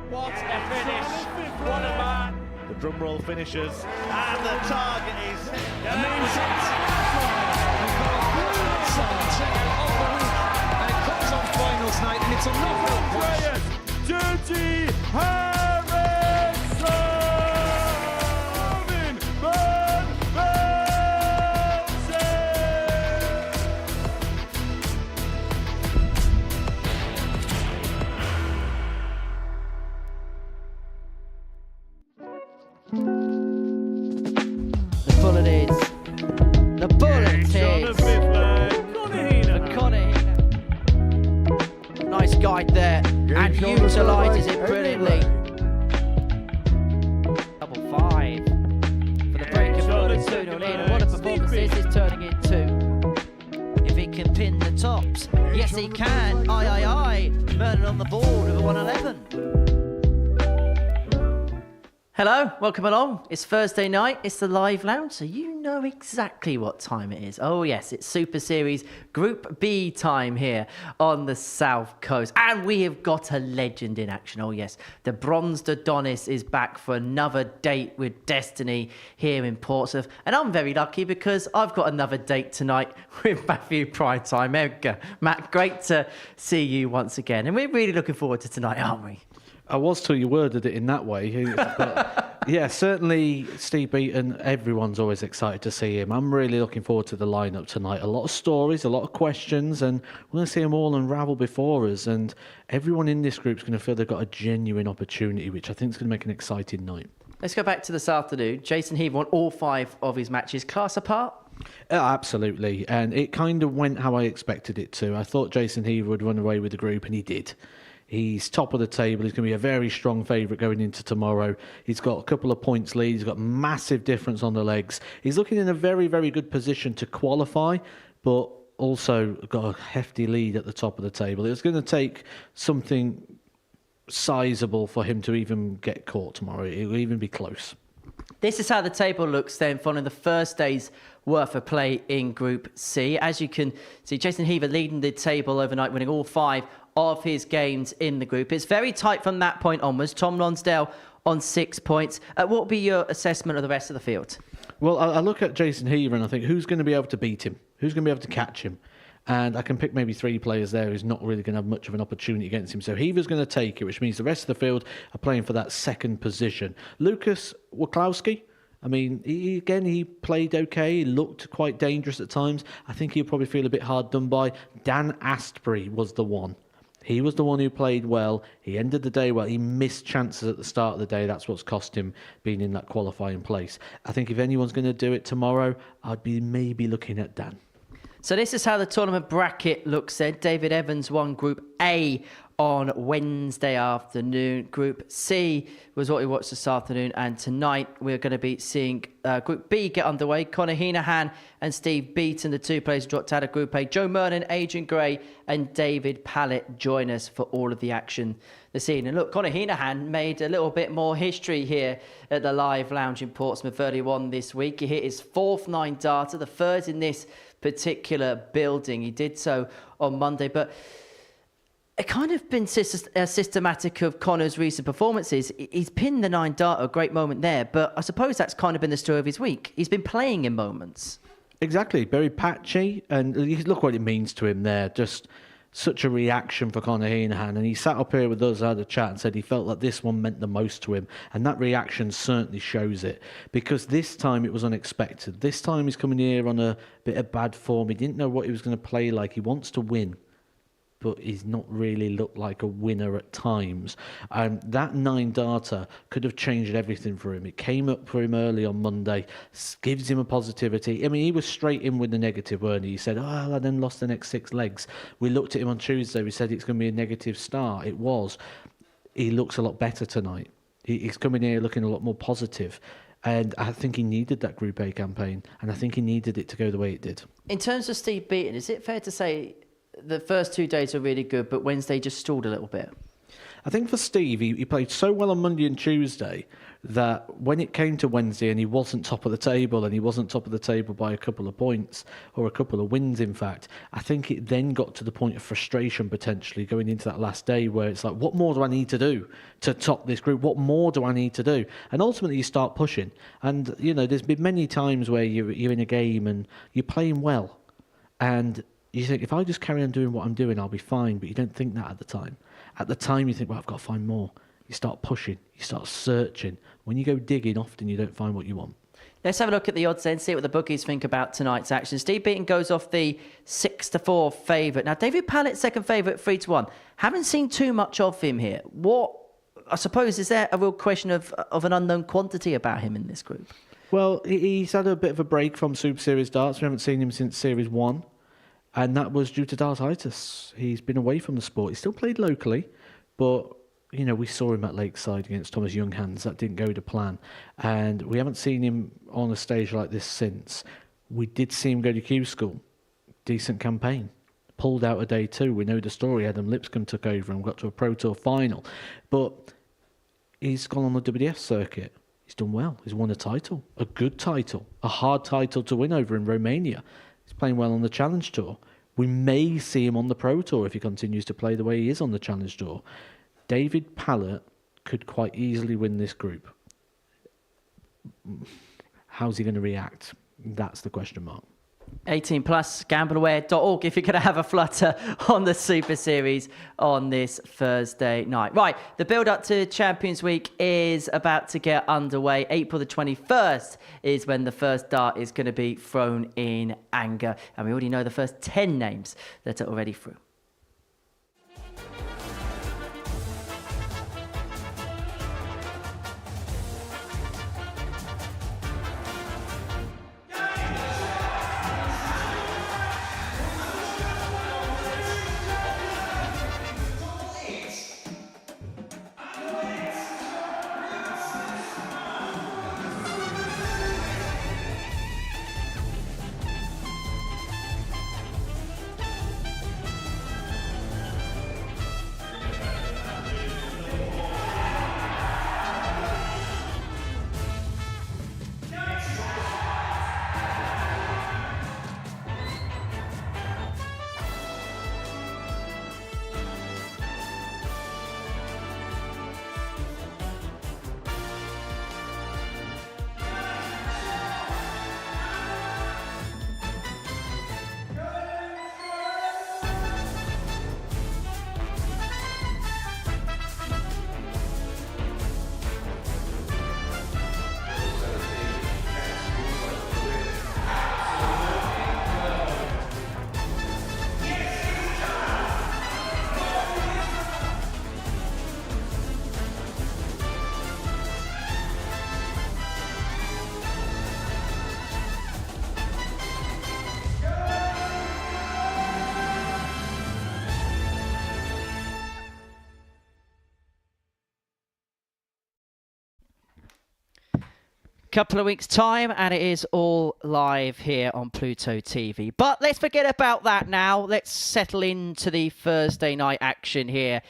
What a finish! What a man! The drum roll finishes, and the target is and it comes on finals night, and it's a knockout push. Dirty Harrison! Van Velzen! The bullet is. The bullet is. For Conahina. Nice guide there. And utilises it brilliantly. Double 5. For the break of bullet 2-0 in. And what a performance this is turning into. If he can pin the tops. Yes, he can. Aye. Merlin on the board with a 111. Hello, welcome along. It's Thursday night, it's the live lounge, so you know exactly what time it is. Oh yes, it's Super Series Group B time here on the South Coast. And we have got a legend in action. Oh yes, the bronzed Adonis is back for another date with Destiny here in Portsmouth. And I'm very lucky because I've got another date tonight with Matthew Primetime Edgar. Matt, great to see you once again. And we're really looking forward to tonight, aren't we? I was till you worded it in that way. But yeah, certainly Steve Beaton, everyone's always excited to see him. I'm really looking forward to the lineup tonight. A lot of stories, a lot of questions, and we're going to see them all unravel before us. And everyone in this group is going to feel they've got a genuine opportunity, which I think is going to make an exciting night. Let's go back to this afternoon. Jason Heaver won all 5 of his matches. Class apart? Absolutely. And it kind of went how I expected it to. I thought Jason Heaver would run away with the group, and he did. He's top of the table. He's going to be a very strong favourite going into tomorrow. He's got a couple of points lead. He's got massive difference on the legs. He's looking in a very, very good position to qualify, but also got a hefty lead at the top of the table. It's going to take something sizable for him to even get caught tomorrow. It'll even be close. This is how the table looks then following the first day's worth of play in Group C. As you can see, Jason Heaver leading the table overnight, winning all 5 of his games in the group. It's very tight from that point onwards. Tom Lonsdale on 6 points. What will be your assessment of the rest of the field? Well, I look at Jason Heaver and I think, who's going to be able to beat him? Who's going to be able to catch him? And I can pick maybe 3 players there who's not really going to have much of an opportunity against him. So Heaver's going to take it, which means the rest of the field are playing for that second position. Lucas Wachowski, I mean, he played okay. He looked quite dangerous at times. I think he'll probably feel a bit hard done by. Dan Astbury was the one. He was the one who played well. He ended the day well. He missed chances at the start of the day. That's what's cost him being in that qualifying place. I think if anyone's going to do it tomorrow, I'd be maybe looking at Dan. So this is how the tournament bracket looks then. David Evans won Group A on Wednesday afternoon. Group C was what we watched this afternoon. And tonight we're going to be seeing Group B get underway. Conor Heenahan and Steve Beaton, the 2 players dropped out of Group A. Joe Merlin, Adrian Gray and David Pallett join us for all of the action this evening. Look, Conor Heenahan made a little bit more history here at the Live Lounge in Portsmouth early on this week. He hit his 4th 9-darter, the 3rd in this particular building. He did so on Monday, but it kind of been systematic of Conor's recent performances. He's pinned the 9-darter, a great moment there, but I suppose that's kind of been the story of his week. He's been playing in moments. Exactly, very patchy, and look what it means to him there. Just such a reaction for Conor Heenahan, and he sat up here with us, had a chat and said he felt like this one meant the most to him, and that reaction certainly shows it, because this time it was unexpected. This time he's coming here on a bit of bad form. He didn't know what he was going to play like. He wants to win, but he's not really looked like a winner at times. That 9-darter could have changed everything for him. It came up for him early on Monday, gives him a positivity. I mean, he was straight in with the negative, weren't he? He said, I then lost the next 6 legs. We looked at him on Tuesday. We said it's going to be a negative start. It was. He looks a lot better tonight. He's coming here looking a lot more positive. And I think he needed that Group A campaign, and I think he needed it to go the way it did. In terms of Steve Beaton, is it fair to say the first 2 days are really good, but Wednesday just stalled a little bit? I think for Steve, he played so well on Monday and Tuesday that when it came to Wednesday and he wasn't top of the table, and he wasn't top of the table by a couple of points, or a couple of wins, in fact, I think it then got to the point of frustration potentially going into that last day where it's like, what more do I need to do to top this group? What more do I need to do? And ultimately you start pushing. And, you know, there's been many times where you're in a game and you're playing well, and you think, if I just carry on doing what I'm doing, I'll be fine. But you don't think that at the time. At the time, you think, well, I've got to find more. You start pushing. You start searching. When you go digging, often you don't find what you want. Let's have a look at the odds then, see what the bookies think about tonight's action. Steve Beaton goes off the 6-4 favourite. Now, David Pallet, second favourite, 3-1. Haven't seen too much of him here. What, I suppose, is there a real question of an unknown quantity about him in this group? Well, he's had a bit of a break from Super Series darts. We haven't seen him since Series 1. And that was due to dartitis. He's been away from the sport. He still played locally, but, you know, we saw him at Lakeside against Thomas Younghans. That didn't go to plan. And we haven't seen him on a stage like this since. We did see him go to Q School. Decent campaign. Pulled out a day 2. We know the story. Adam Lipscomb took over and got to a Pro Tour final. But he's gone on the WDF circuit. He's done well. He's won a title. A good title. A hard title to win over in Romania. He's playing well on the Challenge Tour. We may see him on the Pro Tour if he continues to play the way he is on the Challenge Tour. David Pallet could quite easily win this group. How's he going to react? That's the question mark. 18 plus, gambleaware.org if you're going to have a flutter on the Super Series on this Thursday night. Right, the build-up to Champions Week is about to get underway. April the 21st is when the first dart is going to be thrown in Anger. And we already know the first 10 names that are already through. Couple of weeks' time, and it is all live here on Pluto TV. But let's forget about that now. Let's settle into the Thursday night action here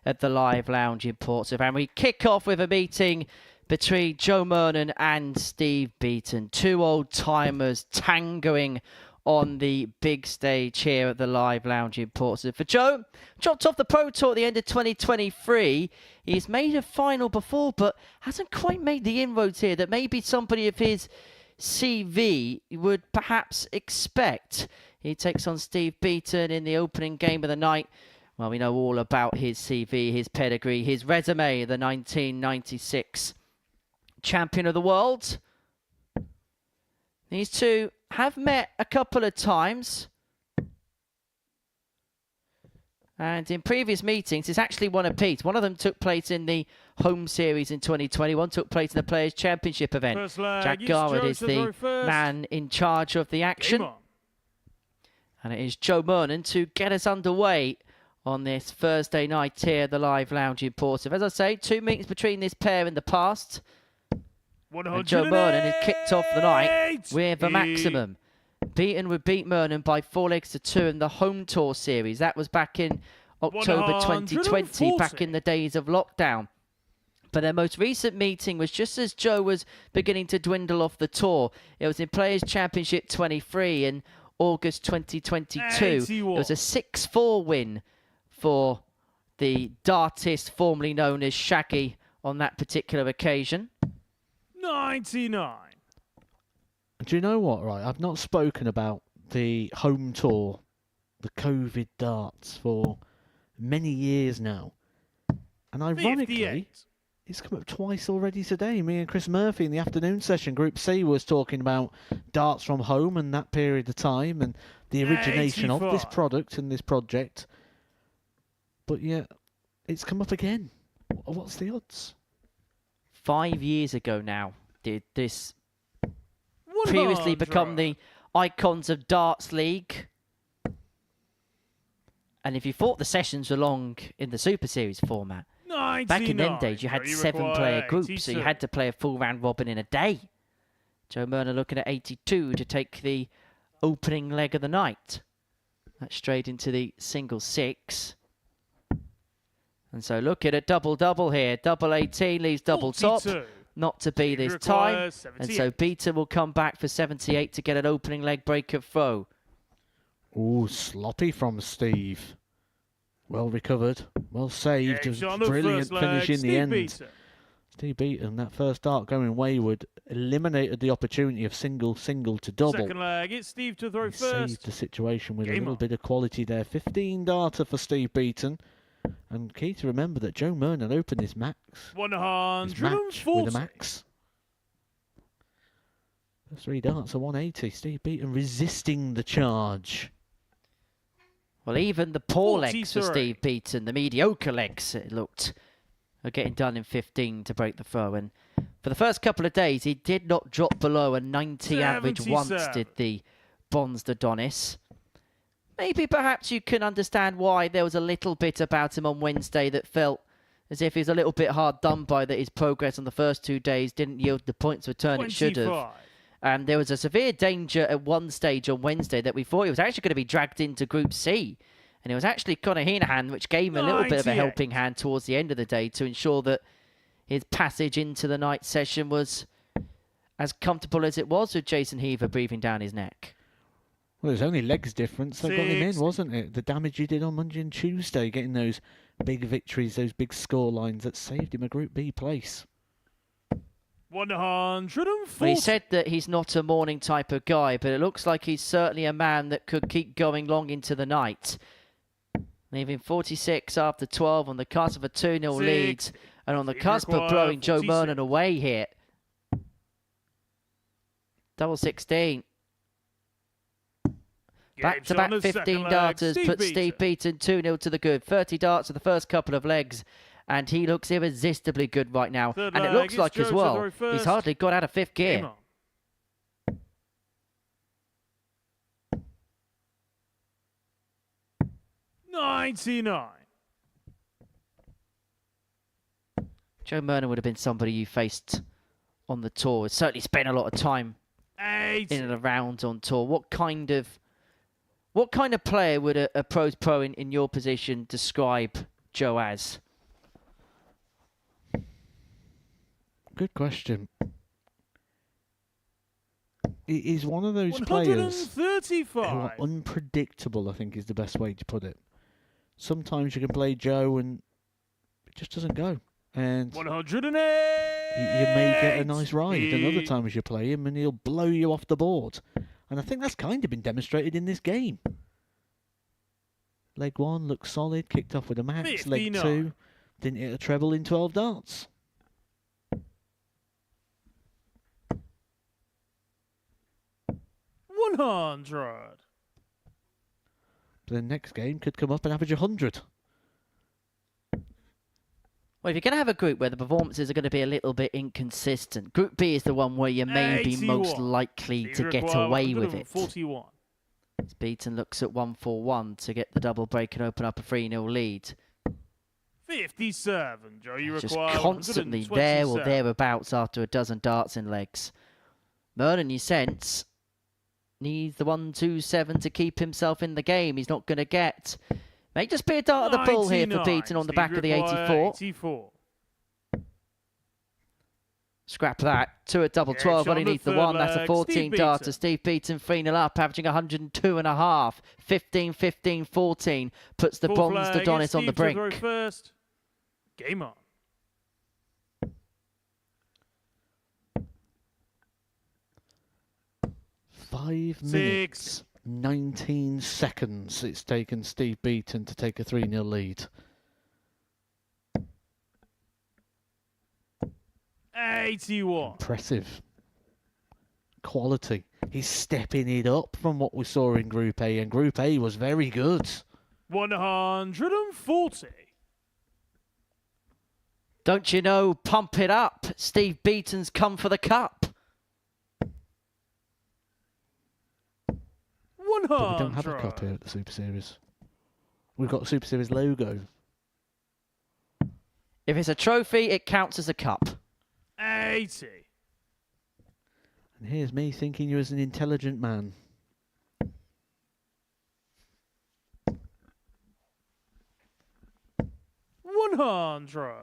at the Live Lounge in Portsmouth. And we kick off with a meeting between Joe Mernon and Steve Beaton. Two old-timers tangoing on the big stage here at the Live Lounge in Portsmouth. For Joe, dropped off the Pro Tour at the end of 2023. He's made a final before, but hasn't quite made the inroads here that maybe somebody of his CV would perhaps expect. He takes on Steve Beaton in the opening game of the night. Well, we know all about his CV, his pedigree, his resume, the 1996 champion of the world. These two have met a couple of times. And in previous meetings, it's actually one apiece. One of them took place in the home series in 2020. One took place in the Players' Championship event. Jack Garwood is the man in charge of the action. And it is Joe Mernon to get us underway on this Thursday night here at the Live Lounge in Portsmouth. As I say, two meetings between this pair in the past. And Joe Mernon has kicked off the night with a maximum. Beaton would beat Mernon by 4-2 in the home tour series. That was back in October 2020, back in the days of lockdown. But their most recent meeting was just as Joe was beginning to dwindle off the tour. It was in Players' Championship 23 in August 2022. 81. It was a 6-4 win for the dartist formerly known as Shaggy on that particular occasion. 99. Do you know what, right? I've not spoken about the home tour, the COVID darts, for many years now. And ironically, 58. it's come up twice already today. Me and Chris Murphy in the afternoon session, Group C, was talking about darts from home and that period of time and the origination of this 85. product and this project. But yeah, it's come up again. What's the odds? 5 years ago now did this previously become the Icons of Darts League. And if you thought the sessions were long in the Super Series format, 99. back in them days you had You 7-player require groups, so you 82. had to play a full round robin in a day. Joe Murner looking at 82 to take the opening leg of the night. That's straight into the single 6. And so look at a double-double here. Double 18 leaves double top. 42. Not to be He this time. requires And so 78. Beaton will come back for 78 to get an opening leg break of throw. Ooh, sloppy from Steve. Well recovered. Well saved. Eggs A on the brilliant first leg, finish in the Steve end. Beaton. Steve Beaton, that first dart going wayward, eliminated the opportunity of single to double. Second leg, it's Steve to throw He saved first. the situation with a Game little on. bit of quality there. 15 darter for Steve Beaton. And key to remember that Joe Murnan opened his match with a 140. max. First 3 darts are 180. Steve Beaton resisting the charge. Well, even the poor legs for 43. Steve Beaton, the mediocre legs, it looked, are getting done in 15 to break the throw. And for the first couple of days, he did not drop below a 90 average once, 77. did the bronzed Adonis. Maybe perhaps you can understand why there was a little bit about him on Wednesday that felt as if he was a little bit hard done by, that his progress on the first 2 days didn't yield the points return it should have. 25. And there was a severe danger at one stage on Wednesday that we thought he was actually going to be dragged into Group C. And it was actually Conor Heenahan which gave him a little bit of a 98. helping hand towards the end of the day to ensure that his passage into the night session was as comfortable as it was, with Jason Heaver breathing down his neck. Well, there's only legs difference that got him in, 60. wasn't it? The damage he did on Monday and Tuesday, getting those big victories, those big score lines that saved him a Group B place. 140. Well, he said that he's not a morning type of guy, but it looks like he's certainly a man that could keep going long into the night. Leaving 46 after 12 on the cusp of a 2-0 lead, Six. and on the He cusp of required blowing Joe 46. Murnan away here. Double 16. Back-to-back 15 darters put Steve Beaton 2-0 to the good. 30 darts for the first couple of legs, and he looks irresistibly good right now. Third And it leg, looks it's like Joe as to well, throw he's first. hardly got out of fifth gear. Game on. $99. Joe Murnan would have been somebody you faced on the tour. Certainly spent a lot of time 8. in and around on tour. What kind of player would a pros pro in your position describe Joe as? Good question. He's one of those players who are 135. unpredictable, I think is the best way to put it. Sometimes you can play Joe and it just doesn't go. And 108. you may get a nice ride, and other times you play him and he'll blow you off the board. And I think that's kind of been demonstrated in this game. Leg 1 looks solid, kicked off with a max. 59. Leg 2 didn't hit a treble in 12 darts. $100. The next game could come up and average 100. Well, if you're going to have a group where the performances are going to be a little bit inconsistent, Group B is the one where you may be most 81. likely to You get require away with it. 141. Beaton looks at 141 to get the double break and open up a 3-0 lead. 57. Joe, you Just require constantly there or 127. thereabouts after a dozen darts in legs. Murnan, you sense, needs the 127 to keep himself in the game. He's not going to get. May just be a dart of the bull here for 99. Beaton on the Steve back of the require 84. 84. Scrap that. 2 at double Yeah, 12 it's on the underneath the third 1. That's a leg. 14 Steve darter. Beaton. Steve Beaton 3-0 up, averaging 102.5. 15, 15, 14. Puts the Full bronze flag, Adonis it's on the Steve to throw brink. first. Game on. 5 6. minutes, 19 seconds it's taken Steve Beaton to take a 3-0 lead. 81. Impressive. Quality. He's stepping it up from what we saw in Group A, and Group A was very good. 140. Don't you know, pump it up. Steve Beaton's come for the cup. 100. But we don't have a cup here at the Super Series. We've got a Super Series logo. If it's a trophy, it counts as a cup. 80. And here's me thinking you as an intelligent man. 100.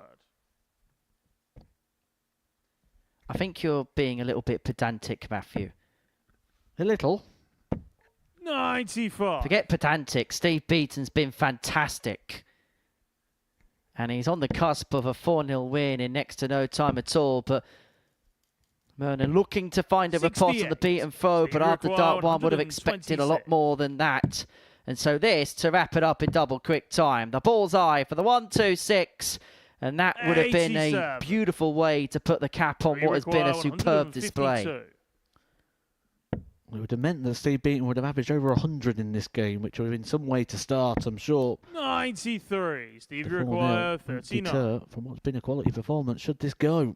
I think you're being a little bit pedantic, Matthew. A little. 95. Forget pedantic. Steve Beaton's been fantastic. And he's on the cusp of a 4-0 win in next to no time at all. But Mernon looking to find a report on the 68. beat and throw, but Steve after Dart required 1 would have expected a lot 126. more than that. And so this to wrap it up in double quick time. The bullseye for the 1-2-6. And that would have been a 87. beautiful way to put the cap on what has been a superb display. 152. It would have meant that Steve Beaton would have averaged over 100 in this game, which would have been some way to start, I'm sure. 93. Steve The 4-0 required won't 39. deter from what's been a quality performance should this go.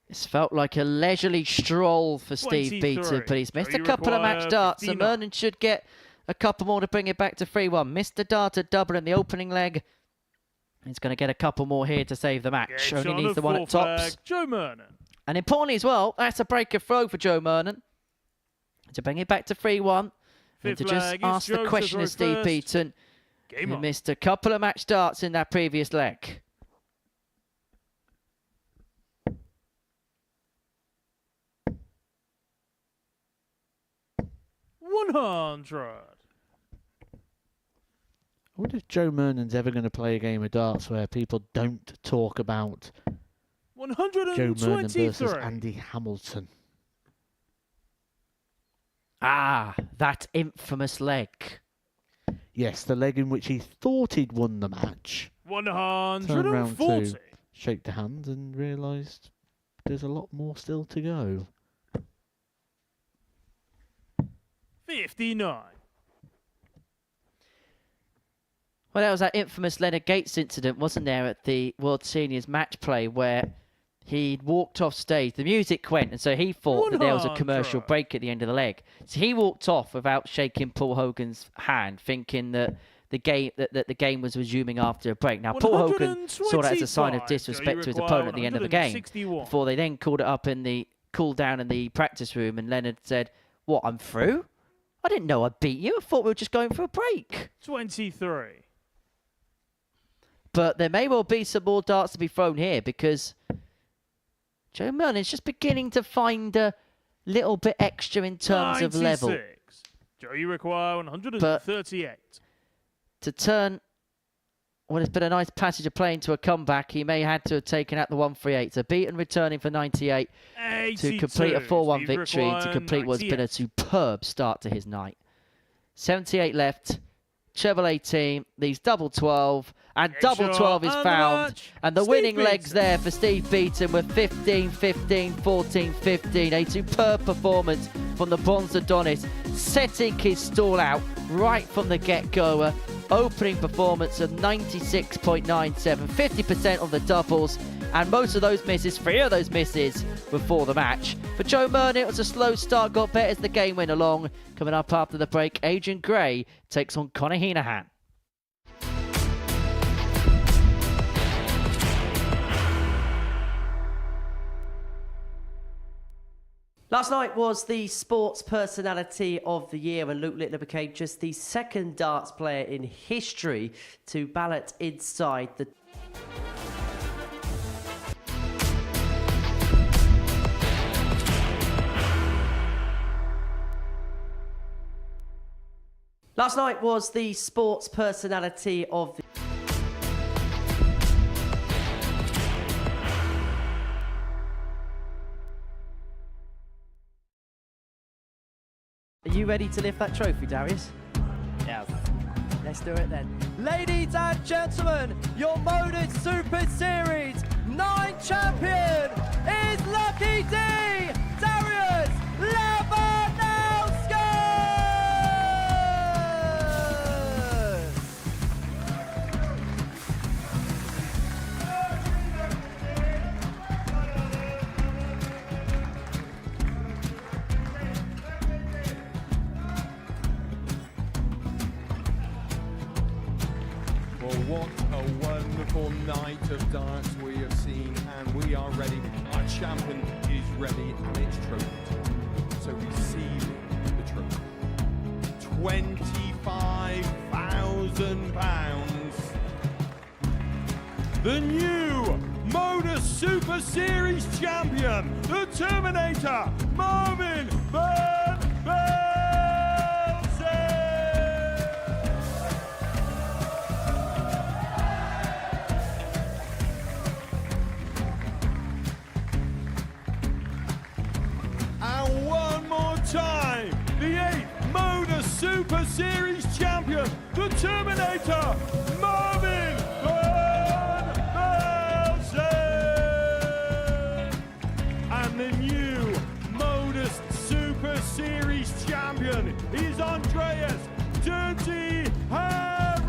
This felt like a leisurely stroll for Steve 23. Beaton, but he's missed So a you couple of match require darts, and 59. Mernon should get a couple more to bring it back to 3-1. Missed the dart at double in the opening leg. He's going to get a couple more here to save the match. Gets Only on needs the one at full tops. flag, Joe Mernon. And importantly as well, that's a breaker throw for Joe Mernon. To bring it back to 3-1. And Fifth to just flag, it's ask Joe the to question throw of Steve first. Beaton, Game who on. missed a couple of match darts in that previous leg. I wonder if Joe Mernon's ever going to play a game of darts where people don't talk about Joe Mernon versus 123. Andy Hamilton. Ah, that infamous leg. Yes, the leg in which he thought he'd won the match. Turned round 140. to shake the hand and realised there's a lot more still to go. 59. Well, that was that infamous Leonard Gates incident, wasn't there, at the World Seniors match play where he'd walked off stage. The music went, and so he thought that there was a commercial 100. break at the end of the leg. So he walked off without shaking Paul Hogan's hand, thinking that the game was resuming after a break. Now, Paul Hogan saw that as a sign of 125. disrespect to his require opponent at the end of the game. 161. Before they then called it up in the cool down in the practice room, and Leonard said, "What? I'm through? I didn't know I beat you. I thought we were just going for a break." 23. But there may well be some more darts to be thrown here because Joe Mernon's just beginning to find a little bit extra in terms of level 96. Joe, you require 138. to turn what has been a nice passage of play into a comeback. He may had to have taken out the 138. So Beaton returning for 98 to complete a 4-1 victory, to complete what's been a superb start to his night. 78 left. Chevrolet team, these double 12, and double 12 is found. And the winning legs there for Steve Beaton with 15, 15, 14, 15. A superb performance from the bronze Adonis, setting his stall out right from the get-go. Opening performance of 96.97, 50% on the doubles, and most of those misses, 3 of those misses, before the match. For Joe Mernon, it was a slow start, got better as the game went along. Coming up after the break, Adrian Gray takes on Conor Heenahan. Last night was the Sports Personality of the Year, and Luke Littler became just the second darts player in history to ballot inside the Last night was the sports personality of the... Are you ready to lift that trophy, Darius? Yes. Let's do it then. Ladies and gentlemen, your Modus Super Series 9 champion is Lucky D, Darius Labanowski! Well, what a wonderful night of darts we have seen, and we are ready. Our champion is ready, and it's trophy time. So receive the trophy. £25,000. The new Modus Super Series champion, the Terminator, Marvin Van Velzen. And one more time, the 8th Modus Super Series champion, the Terminator, Marvin Van Velzen. And the new Modus Super Series champion is Andreas Dirty Harrison.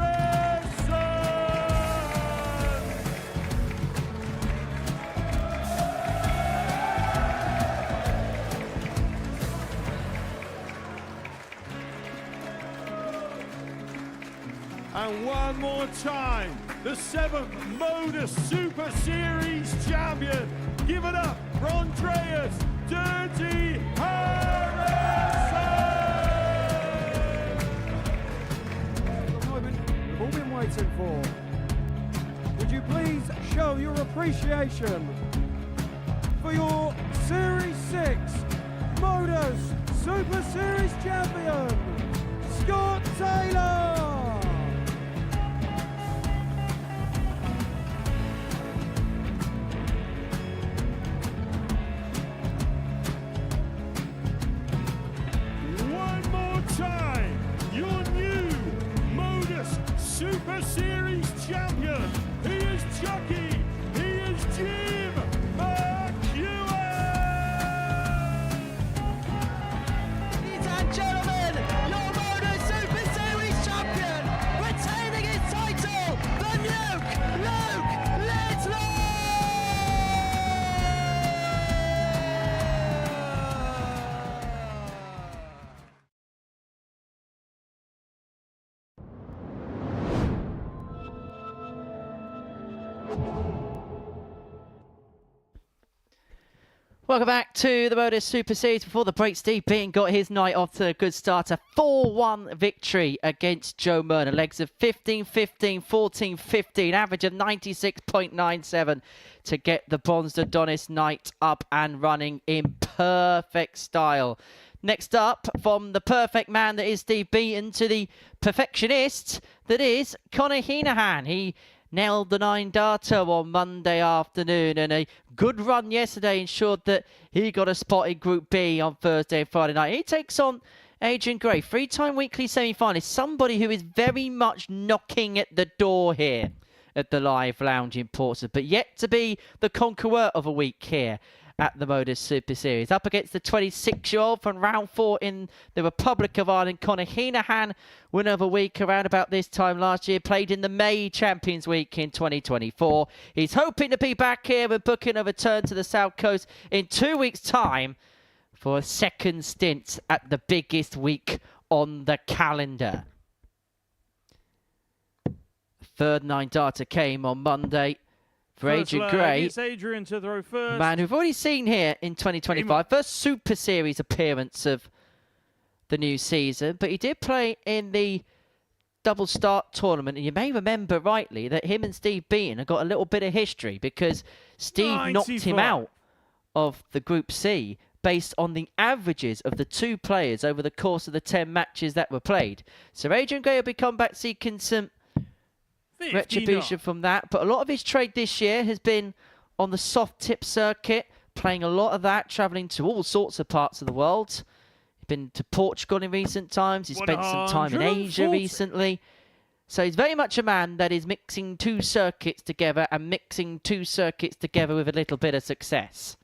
And one more time, the 7th Modus Super Series champion. Give it up for Andreas Dirty Harrison! The moment we've all been waiting for. Would you please show your appreciation for your Series 6 Modus Super Series champion, Scott Taylor! One more time, your new Modus Super Series champion. He is Chucky. He is Jim McEwen. Ladies and gentlemen, your Modus Super Series champion, retaining his title, the Nuke, Luke Littler! Welcome back to the Modus Super Series. Before the break, Steve Beaton got his night off to a good start. A 4-1 victory against Joe Murner. Legs of 15-15, 14-15, average of 96.97 to get the bronzed ADONIS night up and running in perfect style. Next up, from the perfect man that is Steve Beaton to the perfectionist that is Conor Heenahan. He nailed the 9-darter on Monday afternoon, and a good run yesterday ensured that he got a spot in Group B on Thursday and Friday night. He takes on Adrian Gray, 3-time weekly semi-finalist, somebody who is very much knocking at the door here at the Live Lounge in Portsmouth, but yet to be the conqueror of a week here at the Modus Super Series. Up against the 26-year-old from round 4 in the Republic of Ireland, Conor Heenahan, winner of a week around about this time last year, played in the May Champions Week in 2024. He's hoping to be back here and booking a return to the South Coast in 2 weeks' time for a second stint at the biggest week on the calendar. Third 9-darter came on Monday for Adrian Gray. It's Adrian to throw first. Man, we've already seen here in 2025, first Super Series appearance of the new season, but he did play in the double start tournament, and you may remember rightly that him and Steve Beaton have got a little bit of history because Steve knocked him out of the Group C based on the averages of the two players over the course of the 10 matches that were played. So Adrian Gray will be come back seeking some 59. retribution from that. But a lot of his trade this year has been on the soft tip circuit, playing a lot of that, travelling to all sorts of parts of the world. He's been to Portugal in recent times. He's spent some time in Asia 140. recently. So he's very much a man that is mixing two circuits together and mixing two circuits together with a little bit of success.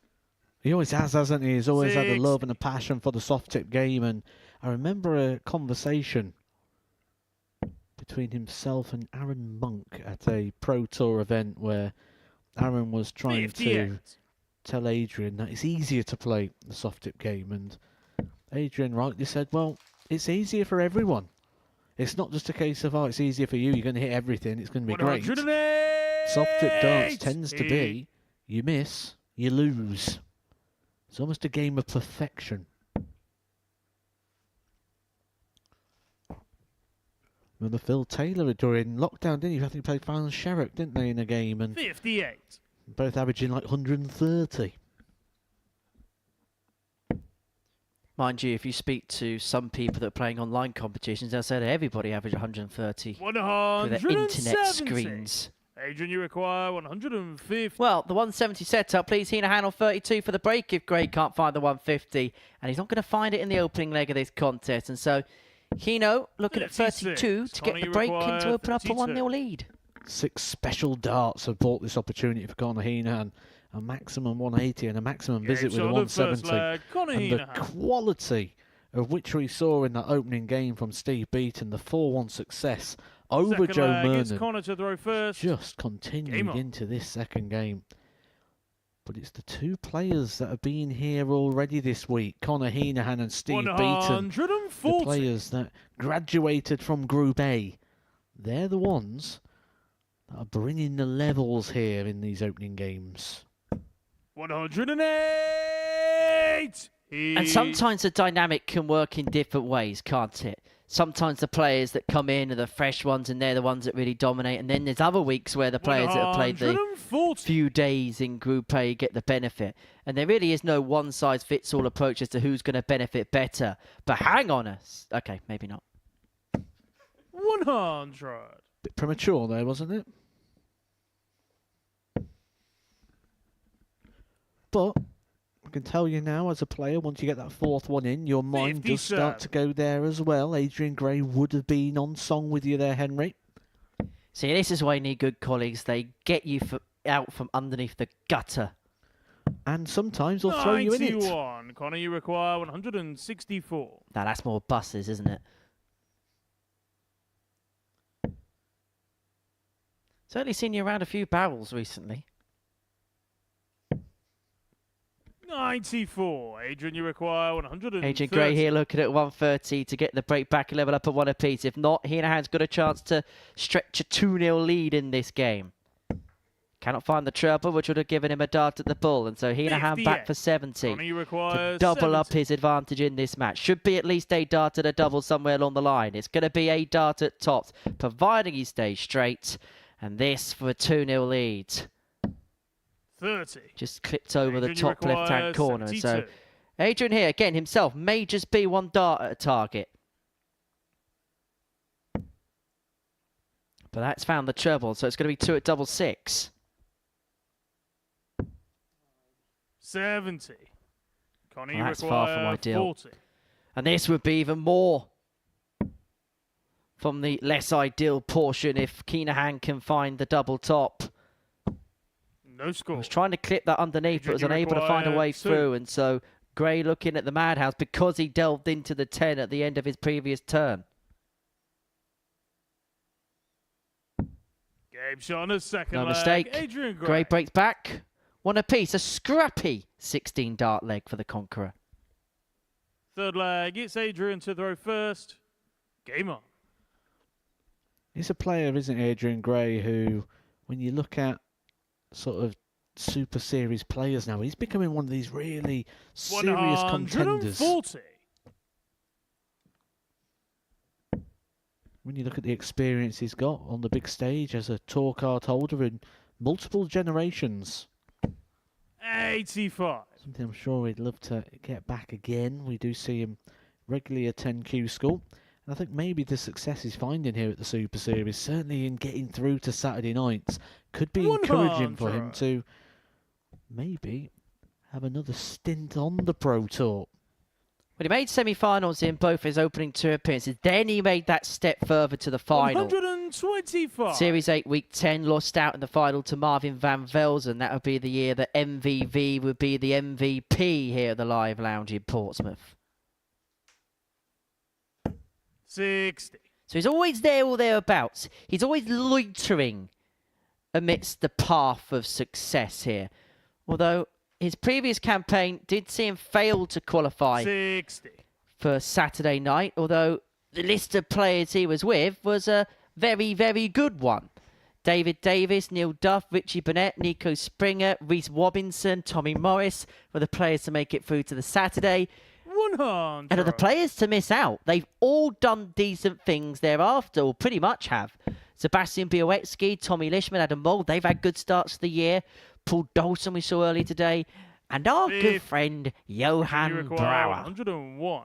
He always has, hasn't he? He's always had a 60. love and a passion for the soft tip game. And I remember a conversation between himself and Aaron Monk at a Pro Tour event where Aaron was trying 58. to tell Adrian that it's easier to play the soft tip game. And Adrian rightly said, well, it's easier for everyone. It's not just a case of, oh, it's easier for you, you're going to hit everything, it's going to be great. 108. Soft tip darts tends to be, you miss, you lose. It's almost a game of perfection. Remember Phil Taylor during lockdown, didn't he? I think he played Fallon Sherrock, didn't they, in a game? And 58. both averaging like 130. Mind you, if you speak to some people that are playing online competitions, they'll say that everybody average 130 with their 170. internet screens. Adrian, you require 150. Well, the 170 setup, please, Heenahan on 32 for the break if Gray can't find the 150. And he's not going to find it in the opening leg of this contest. And so, Hino looking at 32 to get Connie, the you break and require to open up a 32. 1-0 lead. 6 special darts have bought this opportunity for Conor Heenahan. A maximum 180 and a maximum visit with a 170. And the quality of which we saw in that opening game from Steve Beaton, the 4-1 success over Joe Mernon, Connor to throw first. just continued into this second game. But it's the two players that have been here already this week, Conor Heenahan and Steve Beaton, the players that graduated from Group A. They're the ones that are bringing the levels here in these opening games. 108. And sometimes the dynamic can work in different ways, can't it? Sometimes the players that come in are the fresh ones and they're the ones that really dominate. And then there's other weeks where the players that have played the few days in Group A get the benefit. And there really is no one-size-fits-all approach as to who's going to benefit better. But hang on us. Okay, maybe not. 100. Bit premature there, wasn't it? But I can tell you now, as a player, once you get that fourth one in, your mind does start to go there as well. Adrian Gray would have been on song with you there, Henry. See, this is why you need good colleagues. They get you out from underneath the gutter. And sometimes they'll throw you in it. 91. Connor, you require 164. Now, that's more buses, isn't it? Certainly seen you around a few barrels recently. 94. Adrian, you require 130. Adrian Gray here looking at 130 to get the break back and level up at 1 apiece. If not, Heenahan's got a chance to stretch a 2-0 lead in this game. Cannot find the treble, which would have given him a dart at the bull. And so Heenahan back for 70 Connor, you require to double 70. up his advantage in this match. Should be at least a dart at a double somewhere along the line. It's going to be a dart at tops, providing he stays straight. And this for a 2-0 lead. 30. Just clipped over Adrian, the top you left-hand require corner. 72. So Adrian here, again, himself, may just be one dart at a target. But that's found the treble, so it's going to be 2 at double 6. 70. Connor, Well, you that's far from require ideal. 40. And this would be even more from the less ideal portion if Heenahan can find the double top. No score. I was trying to clip that underneath, but was Adrian, you unable to find a require way 2. through. And so Gray looking at the madhouse because he delved into the 10 at the end of his previous turn. Game shot on the second No leg. mistake. Adrian Gray. Gray breaks back. 1 apiece. A scrappy 16 dart leg for the Conqueror. Third leg. It's Adrian to throw first. Game on. He's a player, isn't Adrian Gray, who, when you look at sort of Super Series players now, he's becoming one of these really serious contenders. 140. When you look at the experience he's got on the big stage as a tour card holder in multiple generations. 85. Something I'm sure he'd love to get back again. We do see him regularly attend Q School. And I think maybe the success he's finding here at the Super Series, certainly in getting through to Saturday nights, could be encouraging for him to maybe have another stint on the Pro Tour. Well, he made semi-finals in both his opening two appearances. Then he made that step further to the final. 125. Series 8, Week 10, lost out in the final to Marvin van Velzen. That would be the year that MVV would be the MVP here at the Live Lounge in Portsmouth. 60. So he's always there or thereabouts. He's always loitering amidst the path of success here. Although his previous campaign did see him fail to qualify 60. for Saturday night, although the list of players he was with was a very, very good one. David Davis, Neil Duff, Richie Burnett, Nico Springer, Reese Robinson, Tommy Morris were the players to make it through to the Saturday. 100. And of the players to miss out, they've all done decent things thereafter, or pretty much have. Sebastian Białecki, Tommy Lishman, Adam Mould, they've had good starts to the year. Paul Dawson we saw earlier today. And our good friend, Johan Brouwer. 101.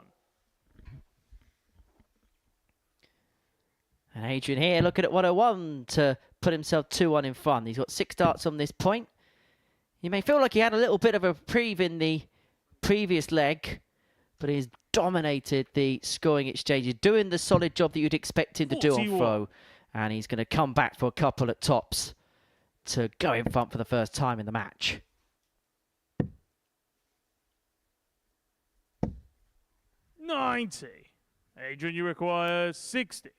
And Adrian here looking at 101 to put himself 2-1 in front. He's got 6 darts on this point. You may feel like he had a little bit of a reprieve in the previous leg, but he's dominated the scoring exchanges, doing the solid job that you'd expect him to do on throw. And he's going to come back for a couple at tops to go in front for the first time in the match. $90. Adrian, you require 60.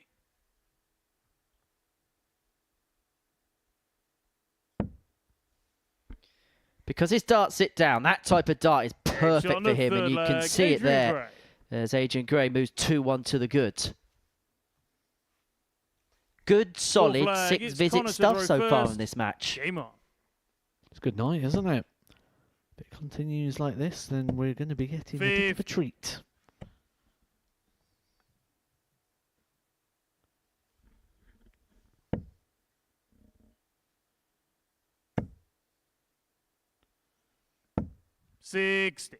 Because his darts sit down, that type of dart is perfect for him, and you can see it there as Adrian Gray moves 2-1 to the good. Good, solid, 6-visit stuff so far in this match. Game on. It's a good night, isn't it? If it continues like this, then we're going to be getting a bit of a treat. $60.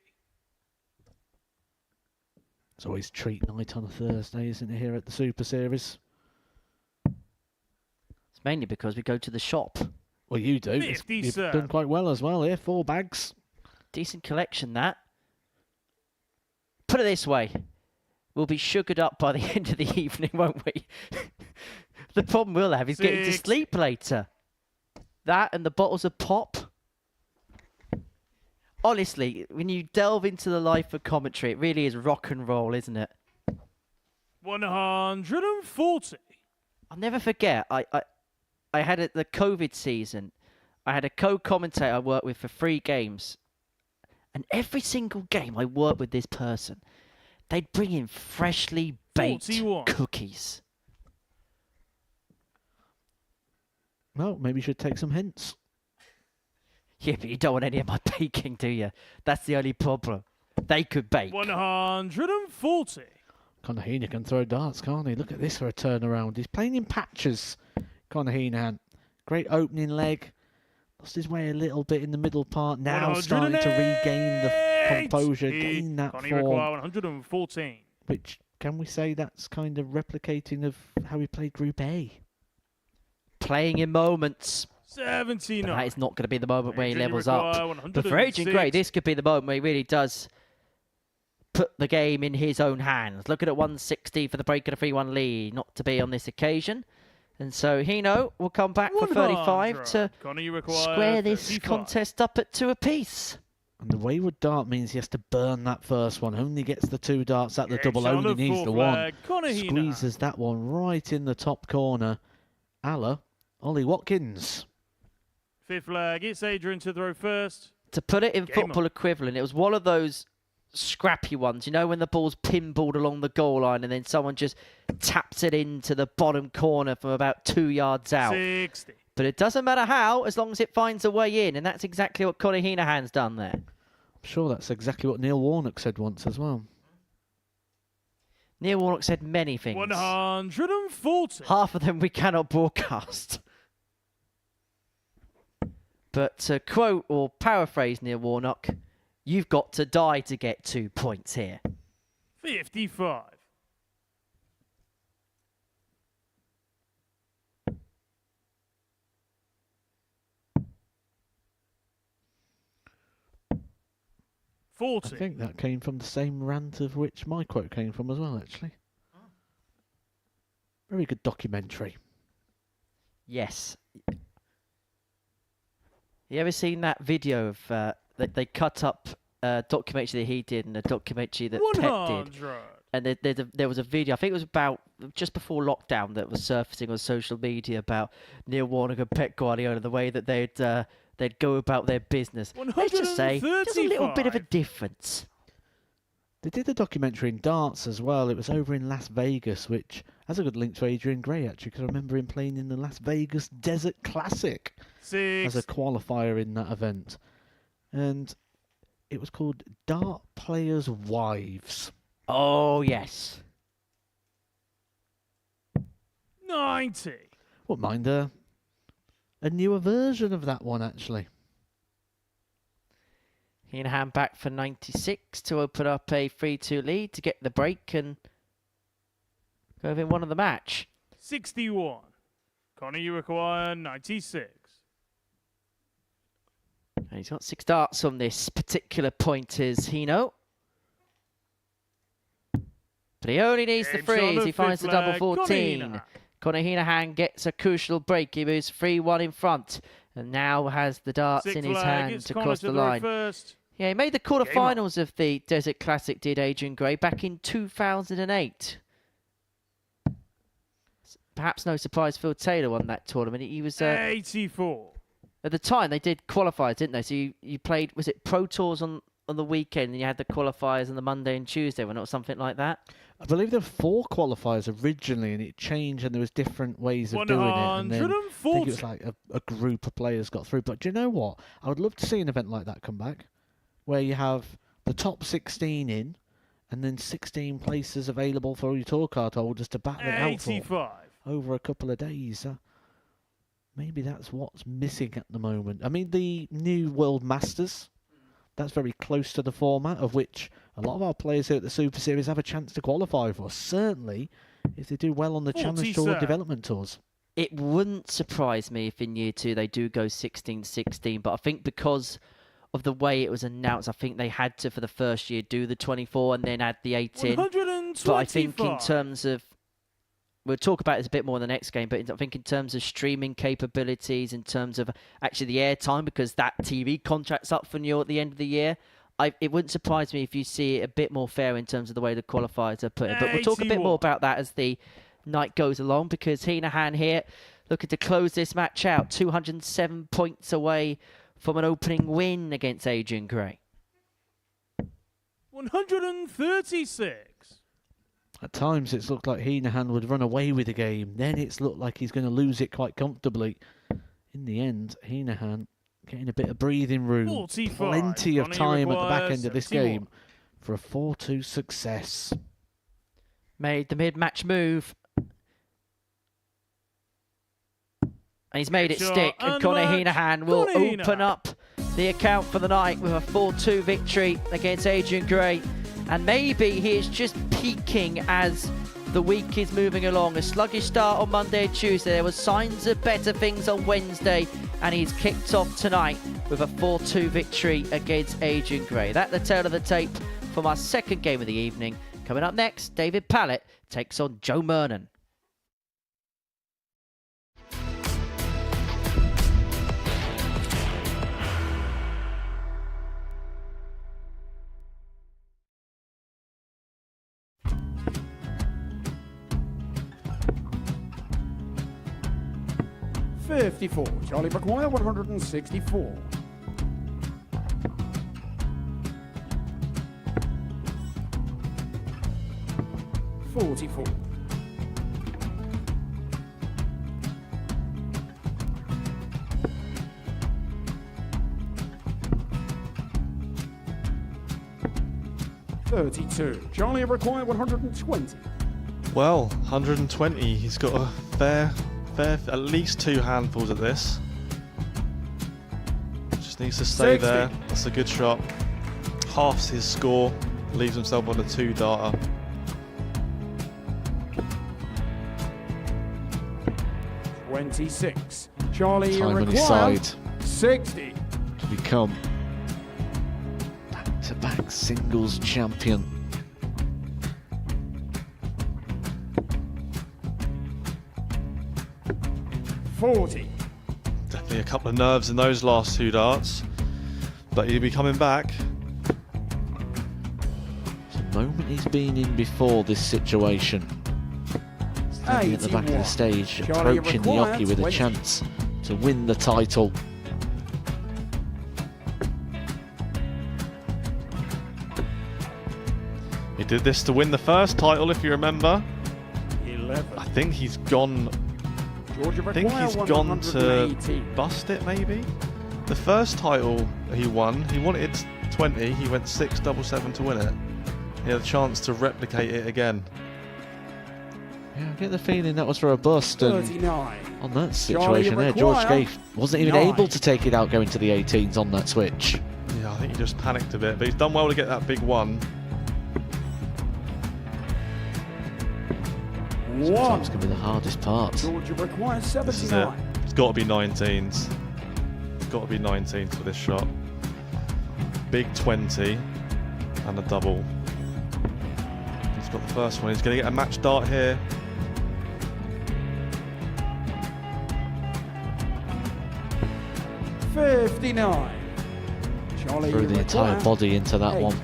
It's always treat night on a Thursday, isn't it, here at the Super Series? It's mainly because we go to the shop. Well, you do. 50, You've sir. done quite well as well here. 4 bags. Decent collection, that. Put it this way. We'll be sugared up by the end of the evening, won't we? The problem we'll have is getting to sleep later. That and the bottles of pop. Honestly, when you delve into the life of commentary, it really is rock and roll, isn't it? 140. I'll never forget, I had the COVID season, I had a co-commentator I worked with for 3 games. And every single game I worked with this person, they'd bring in freshly baked 41. cookies. Well, maybe you should take some hints. Yeah, but you don't want any of my baking, do you? That's the only problem. They could bake. 140. Conor Heenan can throw darts, can't he? Look at this for a turnaround. He's playing in patches, Conor Heenan. Great opening leg. Lost his way a little bit in the middle part. Now starting to regain the composure, gain that Conor form. require 114. Which, can we say that's kind of replicating of how he played Group A? Playing in moments. 79. But that is not going to be the moment where he Adrian, you levels require up. But for Adrian 106. Gray, this could be the moment where he really does put the game in his own hands. Looking at 160 for the break of the 3-1 lead. Not to be on this occasion. And so Hino will come back for 35 to Conor, you require square this 35. contest up at 2 apiece. And the wayward dart means he has to burn that first one. Only gets the 2 darts at the double, on only the needs the full 1. flag, Conor Heenan. Squeezes that one right in the top corner. Ollie Watkins. 5th flag, it's Adrian to throw first. To put it in Game football on. equivalent, it was one of those scrappy ones. You know when the ball's pinballed along the goal line and then someone just taps it into the bottom corner from about 2 yards out. 60. But it doesn't matter how, as long as it finds a way in. And that's exactly what Conor Heenan's done there. I'm sure that's exactly what Neil Warnock said once as well. Neil Warnock said many things. 140. Half of them we cannot broadcast. But to quote or paraphrase Neil Warnock, You've got to die to get 2 points here. 55. I 40. think that came from the same rant of which my quote came from as well, actually. Very good documentary. Yes. You ever seen that video of that they cut up documentary that he did and a documentary that Pep did? 100. And there was a video, I think it was about just before lockdown, that was surfacing on social media about Neil Warnock and Pep Guardiola, the way that they'd go about their business. Let's just say there's a little bit of a difference. They did a documentary in darts as well. It was over in Las Vegas, which has a good link to Adrian Gray, actually, because I remember him playing in the Las Vegas Desert Classic 6. as a qualifier in that event. And it was called Dart Players' Wives. Oh, yes. 90. Wouldn't mind a newer version of that one, actually. Heenan back for 96 to open up a 3-2 lead to get the break and go within one of the match. 61. Connor, you require 96. And he's got 6 darts on this particular pointers, Hino. But he only needs the It's on three as the he finds the fifth double leg. 14. Connor Conor Heenan gets a crucial break. He moves 3-1 in front and now has the darts Sixth in his leg, hand it's to Connor cross to the throw line. first. Yeah, he made the Game on. quarterfinals of the Desert Classic, did Adrian Gray, back in 2008. Perhaps no surprise Phil Taylor won that tournament. He was 84. at the time they did qualifiers, didn't they? So you played, was it Pro Tours on the weekend and you had the qualifiers on the Monday and Tuesday, wasn't it, or something like that? I believe there were 4 qualifiers originally, and it changed, and there was different ways of doing it. And then I think it was like a group of players got through. But do you know what? I would love to see an event like that come back, where you have the top 16 in, and then 16 places available for your tour card holders to battle it out for 85. over a couple of days. Maybe that's what's missing at the moment. I mean, the new World Masters, that's very close to the format of which a lot of our players here at the Super Series have a chance to qualify for. Certainly, if they do well on the Challenge Tour 47. development tours. It wouldn't surprise me if in year 2 they do go 16-16, but I think because of the way it was announced, I think they had to, for the first year, do the 24 and then add the 8 in. 125. But I think in terms of, we'll talk about this a bit more in the next game, but I think in terms of streaming capabilities, in terms of actually the airtime, because that TV contract's up for renewal at the end of the year, it wouldn't surprise me if you see it a bit more fair in terms of the way the qualifiers are put in. But we'll talk a bit 81. more about that as the night goes along, because Heenan here looking to close this match out, 207 points away from an opening win against Adrian Gray. 136. At times, it's looked like Heenan would run away with the game. Then it's looked like he's going to lose it quite comfortably. In the end, Heenan getting a bit of breathing room. 45. Plenty of Ronnie time at the back requires end of this 71. game for a 4-2 success. Made the mid-match move. And he's made it Shot stick. And Conor unmatched. Heenan will Conor Heenan. open up the account for the night with a 4-2 victory against Adrian Gray. And maybe he is just peaking as the week is moving along. A sluggish start on Monday and Tuesday. There were signs of better things on Wednesday. And he's kicked off tonight with a 4-2 victory against Adrian Gray. That's the tail of the tape from our second game of the evening. Coming up next, David Pallett takes on Joe Mernon. Charlie McGuire, 164. 44. 32. Charlie required 120. Well, 120. He's got a fair, at least 2 handfuls at this. Just needs to stay 60. there. That's a good shot. halves his score, leaves himself on a 2-darter. $26. Charlie Time on his required side $60. to become back-to-back singles champion. $40. Definitely a couple of nerves in those last 2 darts, but he'll be coming back. It's a moment he's been in before this situation. Standing at the back of the 81. stage, Charlie approaching the required Yoki with a 20. chance to win the title. He did this to win the first title, if you remember. 11. I think he's gone. Georgia I think require he's gone to 118. bust it, maybe. The first title he wanted 20. He went 6-7-7 to win it. He had a chance to replicate it again. Yeah, I get the feeling that was for a bust, and 39. on that Charlie situation there, George require Scaife wasn't even 9. able to take it out going to the 18s on that switch. Yeah, I think he just panicked a bit, but he's done well to get that big one. Sometimes can be the hardest part. Georgia requires This is it. 79. It's got to be 19s. It's got to be 19s for this shot. Big 20 and a double. He's got the first one. He's going to get a match dart here. $59. Charlie Threw the entire require body into that 8. one.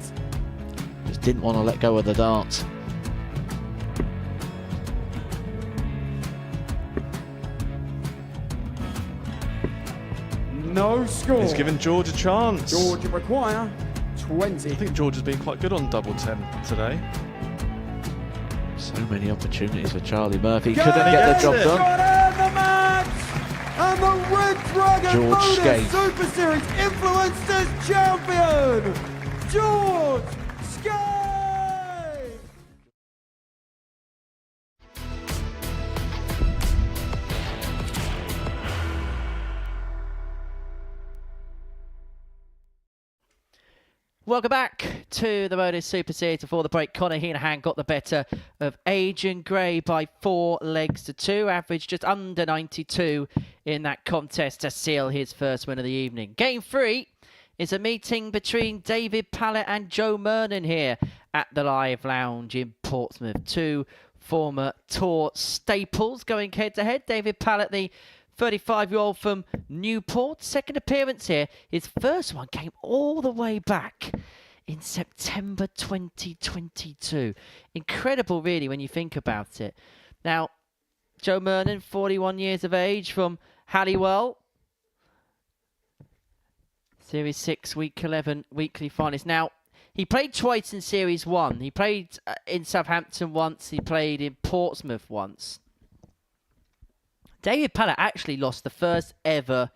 Just didn't want to let go of the dart. No score. He's given George a chance. Georgia require 20. I think George has been quite good on double 10 today. So many opportunities for Charlie Murphy. Go! Couldn't get the job Yes! done. Got in the match! And the Red Dragon George Modus Scaife. Super Series Influencers Champion, George Scaife! Welcome back to the Modus Super Series. Before the break, Conor Heenahan got the better of Adrian Gray by 4 legs to 2, averaged just under 92 in that contest to seal his first win of the evening. Game 3 is a meeting between David Pallett and Joe Mernon here at the Live Lounge in Portsmouth. 2 former tour staples going head-to-head. David Pallett, the 35-year-old from Newport, second appearance here. His first one came all the way back in September 2022. Incredible, really, when you think about it. Now, Joe Mernon, 41 years of age, from Halliwell. Series 6, Week 11, weekly finalist. Now, he played twice in Series 1. He played in Southampton once. He played in Portsmouth once. David Pallett actually lost the first ever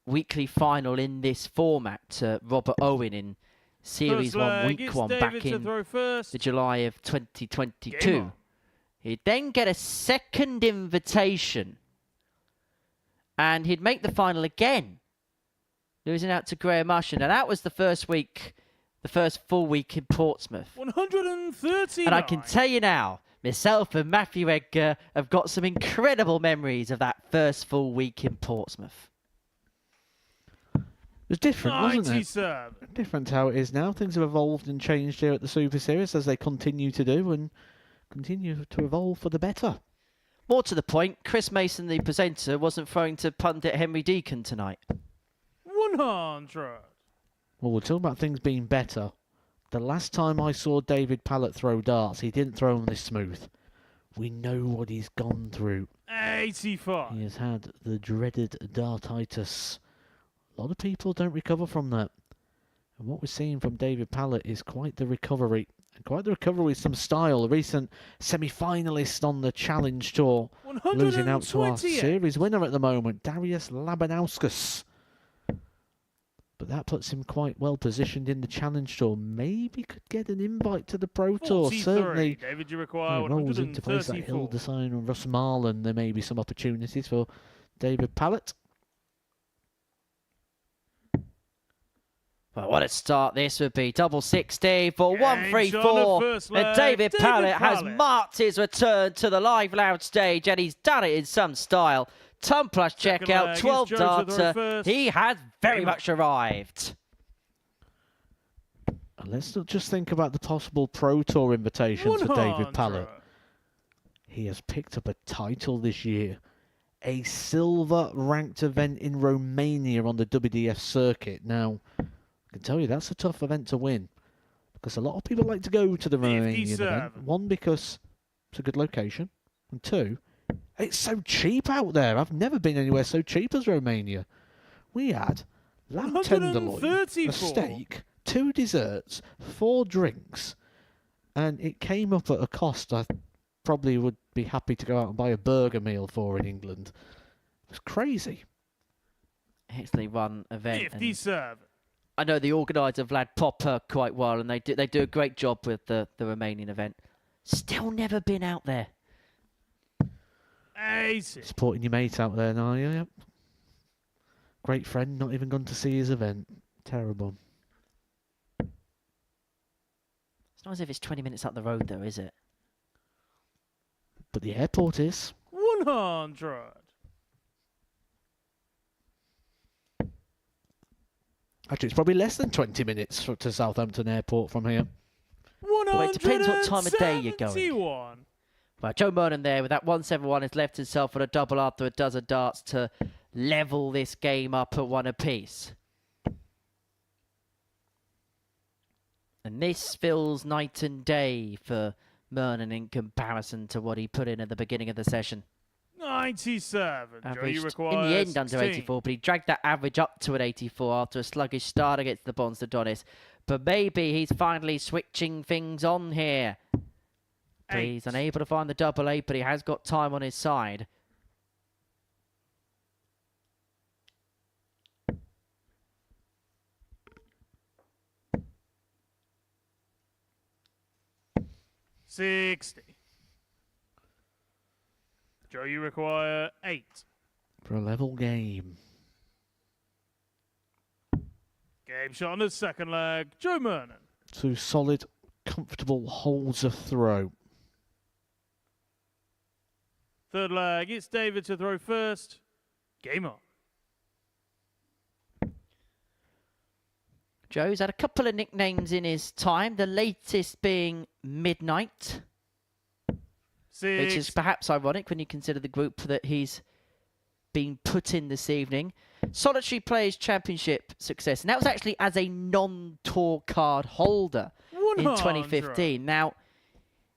weekly final in this format to Robert Owen in Series First 1, leg, Week it's 1 David back to in throw first. the July of Game 2022. on. He'd then get a second invitation and he'd make the final again, losing out to Graham Usher. Now that was the first week, the first full week in Portsmouth. 139. And I can tell you now, myself and Matthew Edgar have got some incredible memories of that first full week in Portsmouth. It was different, wasn't it? 97. Different how it is now. Things have evolved and changed here at the Super Series, as they continue to do, and continue to evolve for the better. More to the point, Chris Mason, the presenter, wasn't throwing to pundit Henry Deacon tonight. 100. Well, we're talking about things being better. The last time I saw David Pallett throw darts, he didn't throw them this smooth. We know what he's gone through. 85. He has had the dreaded dartitis. A lot of people don't recover from that. And what we're seeing from David Pallett is quite the recovery. And quite the recovery with some style. A recent semi-finalist on the Challenge Tour. Losing out to our 128. series winner at the moment, Darius Labanauskas. But that puts him quite well positioned in the Challenge Tour. Maybe could get an invite to the Pro Tour. 43. Certainly, David, you require when it rolls into places like 134. Hildesheim and Russ Marland, there may be some opportunities for David Pallett. Well, what a start this would be. Double 60 for Game 134. shot on the first And leg. David Pallett has Pallett. marked his return to the live loud stage, and he's done it in some style. Ton plus Second checkout, leg is 12 Joe to throw darter. first. He has very Game much arrived. And let's not just think about the possible Pro Tour invitations for David Pallett. He has picked up a title this year. A silver ranked event in Romania on the WDF circuit. Now, I can tell you that's a tough event to win, because a lot of people like to go to the Romanian event. One, because it's a good location, and two, it's so cheap out there. I've never been anywhere so cheap as Romania. We had lamb tenderloin, a 134. steak, 2 desserts, 4 drinks, and it came up at a cost I probably would be happy to go out and buy a burger meal for in England. It was crazy. Excellently run event. and 57. I know the organiser Vlad Popper quite well, and they do a great job with the Romanian event. Still never been out there. 80. Supporting your mate out there now, yeah. Yep. Great friend, not even gone to see his event. Terrible. It's not as if it's 20 minutes up the road, though, is it? But the airport is. 100. Actually, it's probably less than 20 minutes to Southampton Airport from here. Well, it depends what time of day you're going. 171. Well, Joe Mernon there with that 171 has left himself on a double after a dozen darts to level this game up at 1 apiece. And this feels night and day for Mernon in comparison to what he put in at the beginning of the session. 97. Joe, you Averaged require in the end under 16. 84, but he dragged that average up to an 84 after a sluggish start against the Bonds ADONIS. But maybe he's finally switching things on here. But he's unable to find the double 8, but he has got time on his side. $60. Joe, you require 8. For a level game. Game shot on the second leg. Joe Mernon. 2 solid, comfortable holes of throw. Third leg, it's David to throw first. Game on. Joe's had a couple of nicknames in his time, the latest being Midnight, 6. which is perhaps ironic when you consider the group that he's been put in this evening. Solitary Players Championship success, and that was actually as a non-tour card holder 100. in 2015. Now,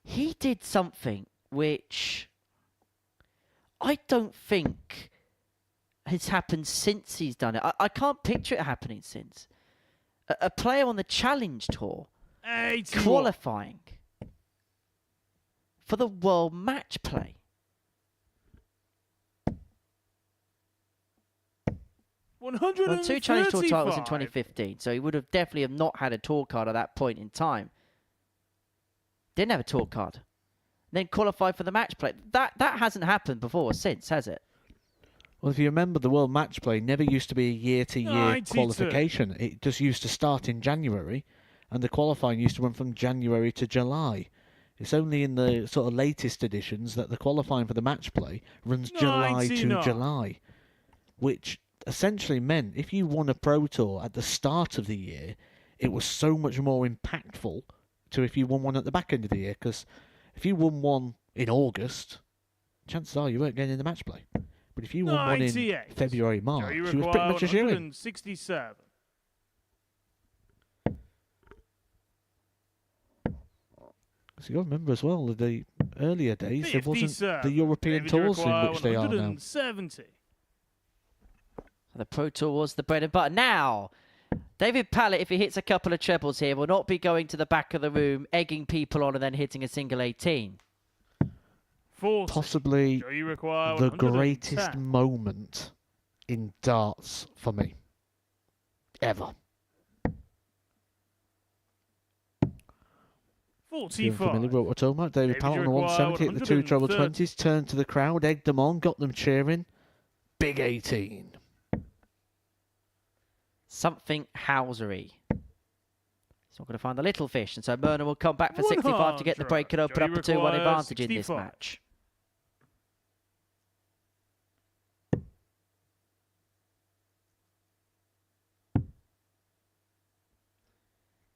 he did something which I don't think has happened since he's done it. I can't picture it happening since. A player on the Challenge Tour 81. qualifying for the World Match Play. Won 2 Challenge Tour titles in 2015, so he would have definitely have not had a tour card at that point in time. Didn't have a tour card. Then qualified for the match play. That hasn't happened before or since, has it? Well, if you remember, the World Match Play never used to be a year-to-year 92. qualification. It just used to start in January, and the qualifying used to run from January to July. It's only in the sort of latest editions that the qualifying for the match play runs July 99. to July, which essentially meant if you won a Pro Tour at the start of the year, it was so much more impactful to if you won one at the back end of the year, because if you won one in August, chances are you weren't getting in the match play. But if you won one in 98. February, March, Joe, you you was pretty require much a shoo-in. 167. So you got to remember as well, the earlier days, there wasn't 57. the European David, you tours in require which they are now. 170. The Pro Tour was the bread and butter. Now, David Pallett, if he hits a couple of trebles here, will not be going to the back of the room, egging people on and then hitting a single 18. 40. Possibly Joe, you require the 110. greatest moment in darts for me. Ever. If you're 45. familiar with what we're talking about, David David, Pallett on you the require 170 at the 2 treble 130. 20s, turned to the crowd, egged them on, got them cheering. Big 18. something housery. He's not going to find the little fish, and so Myrna will come back for 65 to get the break and open up a 2-1 advantage in this match.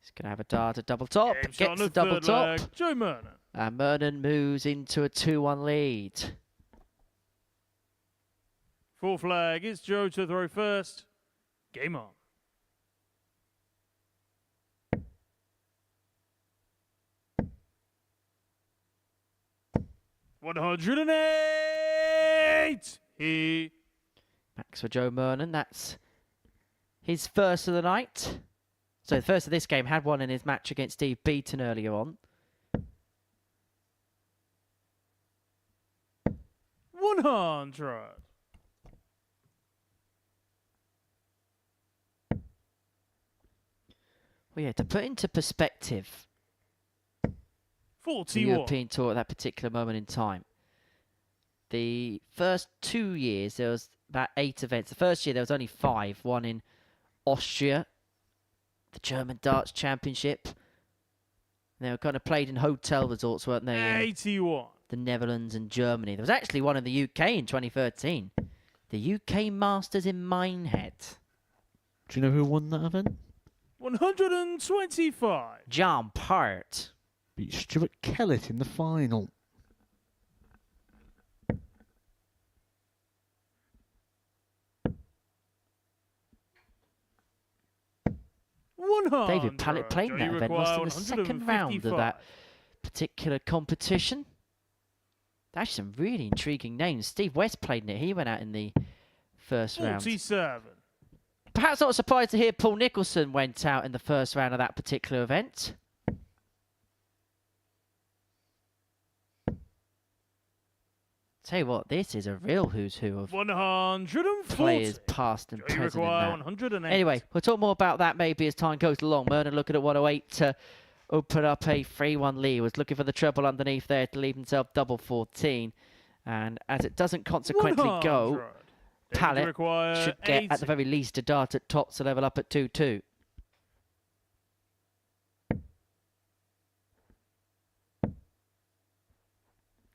He's going to have a dart at double top, gets the double top, Joe Myrna. and Mernon moves into a 2-1 lead. Full flag, it's Joe to throw first. Game on. $108. Max for Joe Mernon. That's his first of the night. So the first of this game, had one in his match against Steve Beaton earlier on. 100. Well, yeah, to put into perspective the 41. European Tour at that particular moment in time, the first 2 years there was about 8 events. The first year there was only 5. One in Austria, the German Darts Championship. They were kind of played in hotel resorts, weren't they? 81. The Netherlands and Germany. There was actually one in the UK in 2013. The UK Masters in Minehead. Do you know who won that event? 125. John Part. Beat Stuart Kellett in the final. David Pallett played in that event, lost in the second round of that particular competition. Actually, some really intriguing names. Steve West played in it. He went out in the first round. 47. Perhaps not surprised to hear Paul Nicholson went out in the first round of that particular event. Tell you what, this is a real who's who of 140. players past and You present in require that. 108. Anyway, we'll talk more about that maybe as time goes along. Mernon looking at 108 to open up a 3-1 lead. Was looking for the treble underneath there to leave himself double 14. And as it doesn't consequently go, 100. Pallett require should get 80. at the very least a dart at top to level up at 2-2.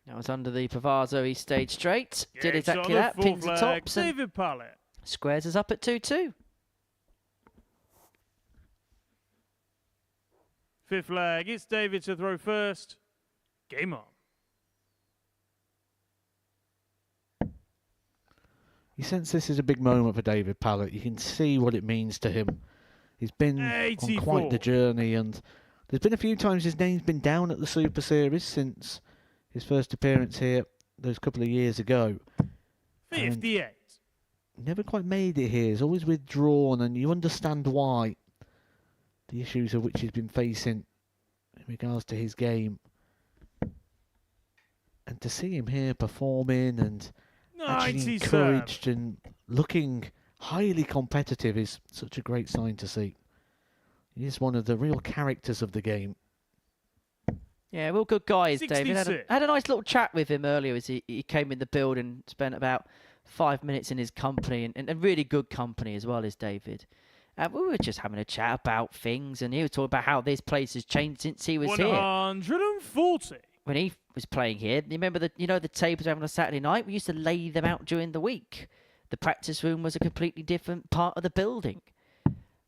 That was under the Provaso. He stayed straight. Did Gets exactly on that. full Pins the flag, tops and David Pallett. squares us up at 2-2. Fifth flag, it's David to throw first. Game on. You sense this is a big moment for David Pallett. You can see what it means to him. He's been on 84. quite the journey, and there's been a few times his name's been down at the Super Series since his first appearance here those couple of years ago. 58. Never quite made it here. He's always withdrawn, and you understand why. The issues of which he's been facing in regards to his game. And to see him here performing and actually 97. encouraged and looking highly competitive is such a great sign to see. He is one of the real characters of the game. Yeah, well, good guys, David. 66. Had a nice little chat with him earlier as he came in the building, spent about 5 minutes in his company, and really good company as well as David. We were just having a chat about things, and he was talking about how this place has changed since he was here. 140. When he was playing here, you remember the tables we were having on a Saturday night? We used to lay them out during the week. The practice room was a completely different part of the building.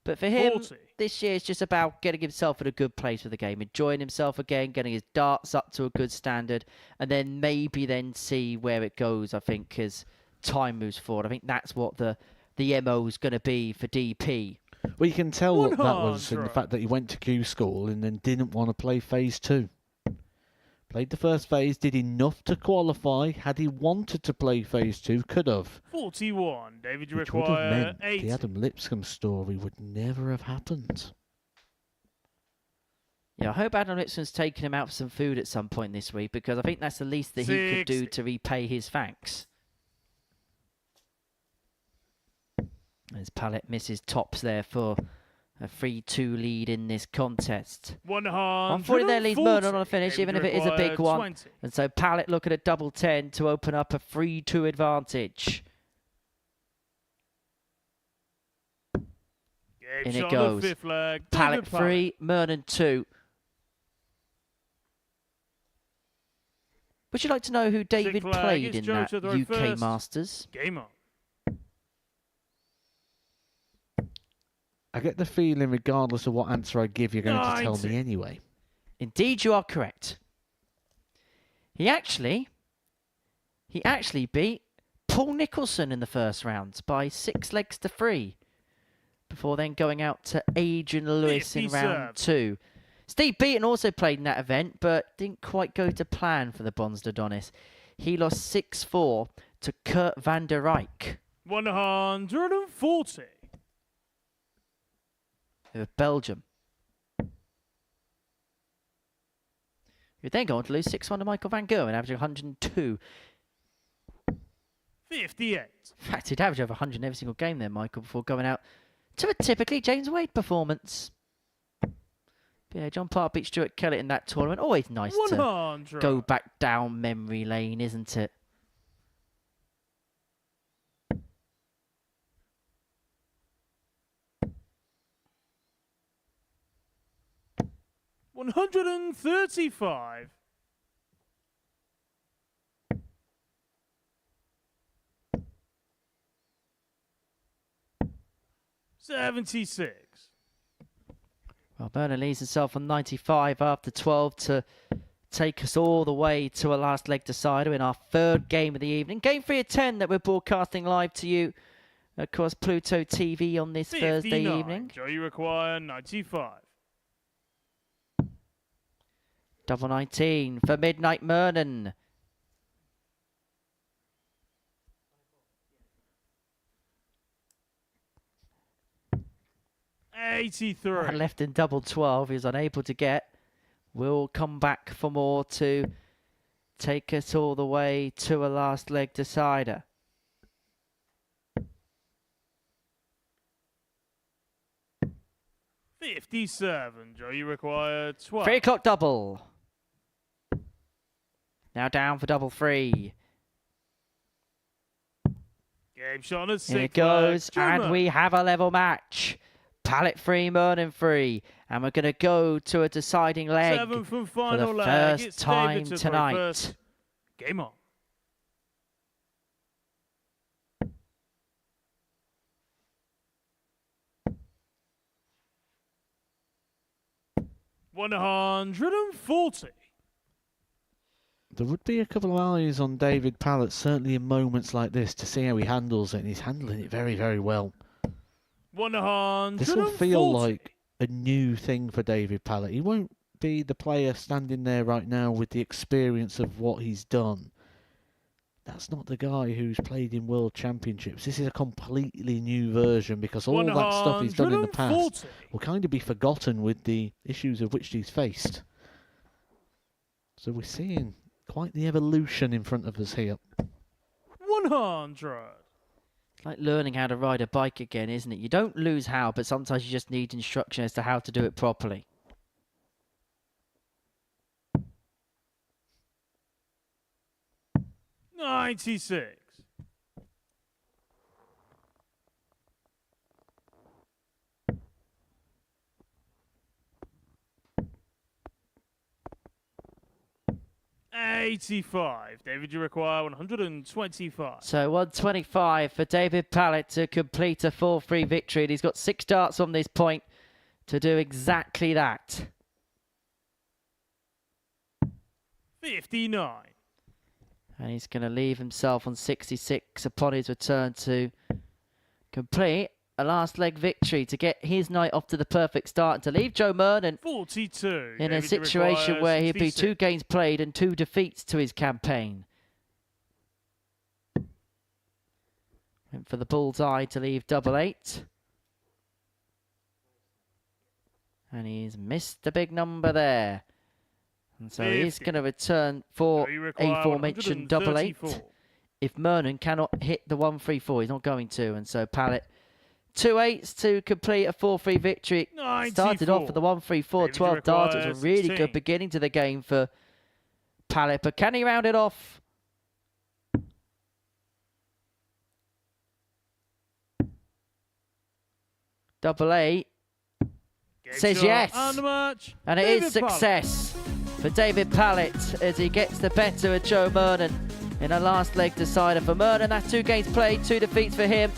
But for him, 40. this year it's just about getting himself in a good place for the game, enjoying himself again, getting his darts up to a good standard, and then maybe then see where it goes, I think, as time moves forward. I think that's what the MO is going to be for DP. Well, you can tell what that was in the 100. fact that he went to Q school and then didn't want to play phase 2. Played the first phase, did enough to qualify. Had he wanted to play phase 2, could have. 41. David, you Which would have require meant 80. the Adam Lipscomb story would never have happened. Yeah, I hope Adam Lipscomb's taking him out for some food at some point this week, because I think that's the least that he could do 60. to repay his thanks. As Pallett misses tops there for a 3-2 lead in this contest. 140. there leads Mernon on a finish, David, even if it is a big require one. 20. And so Pallett looking at double 10 to open up a 3-2 advantage. Game In it shot on goes. the fifth leg. Pallet David 3, Mernon 2. Would you like to know who David flag, played it's in Joe that to throw UK first. Masters? Game on. I get the feeling, regardless of what answer I give, you're going to tell 90. me anyway. Indeed, you are correct. He actually beat Paul Nicholson in the first round by 6 legs to 3, before then going out to Adrian Lewis in 57. round 2. Steve Beaton also played in that event, but didn't quite go to plan for the Bonds d'Adonis. He lost 6-4 to Kurt van der Rijk, 140. of Belgium. He would then go on to lose 6-1 to Michael van Gerwen, averaging 102. 58. In fact, he'd average over 100 in every single game there, Michael, before going out to a typically James Wade performance. But yeah, John Parr beat Stuart Kellett in that tournament. Always nice to 100. go back down memory lane, isn't it? $135. 76. Well, Bernard leaves himself on 95 after 12 to take us all the way to a last leg decider in our third game of the evening. Game 3 of 10 that we're broadcasting live to you across Pluto TV on this Thursday 59. evening. Joe, you require 95. Double 19 for Midnight Mernon. One 83. left in double 12. He was unable to get. Will come back for more to take us all the way to a last leg decider. $57. Joe, you require 12. 3 o'clock double. Now down for double 3. Game shot on a Here it six flag. goes, Jummer. and we have a level match. Pallet 3, Mernon 3. And we're going to go to a deciding leg 7th and for final the leg. first It's time David to throw tonight. first. Game on. $140. There would be a couple of eyes on David Pallet, certainly in moments like this, to see how he handles it, and he's handling it very, very well. 140. This will feel like a new thing for David Pallet. He won't be the player standing there right now with the experience of what he's done. That's not the guy who's played in World Championships. This is a completely new version, because all that stuff he's done in the past 140. will kind of be forgotten with the issues of which he's faced. So we're seeing quite the evolution in front of us here. 100. It's like learning how to ride a bike again, isn't it? You don't lose how, but sometimes you just need instruction as to how to do it properly. $96. $85. David, you require 125. So 125 for David Pallet to complete a 4-3 victory. And he's got 6 darts on this point to do exactly that. 59. And he's going to leave himself on 66 upon his return to complete a last leg victory to get his night off to the perfect start and to leave Joe Mernon 42. in a David, you situation require where he'd be 66. 2 games played and 2 defeats to his campaign. Went for the bullseye to leave double 8. And he's missed the big number there. And so he's 50. going to return for So you require aforementioned double 8. 134. If Mernon cannot hit the 1-3-4, he's not going to. And so Pallet 2 8s to complete a 4-3 victory. 94. Started off with the 1-3-4, David, 12 darts. It was a requires really 16. good beginning to the game for Pallet. But can he round it off? Double A Game says shot yes. And the match. And it is David Pallett. success for David Pallett as he gets the better of Joe Mernon in a last leg decider for Mernon. That's 2 games played, 2 defeats for him.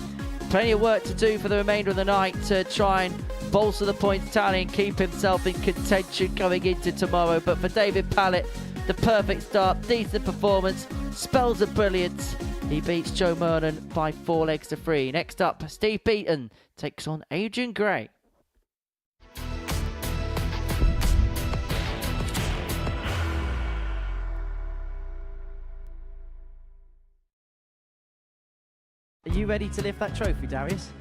Plenty of work to do for the remainder of the night to try and bolster the points tally and keep himself in contention going into tomorrow. But for David Pallett, the perfect start, decent performance, spells of brilliance. He beats Joe Mernon by 4 legs to 3. Next up, Steve Beaton takes on Adrian Gray. Are you ready to lift that trophy, Darius?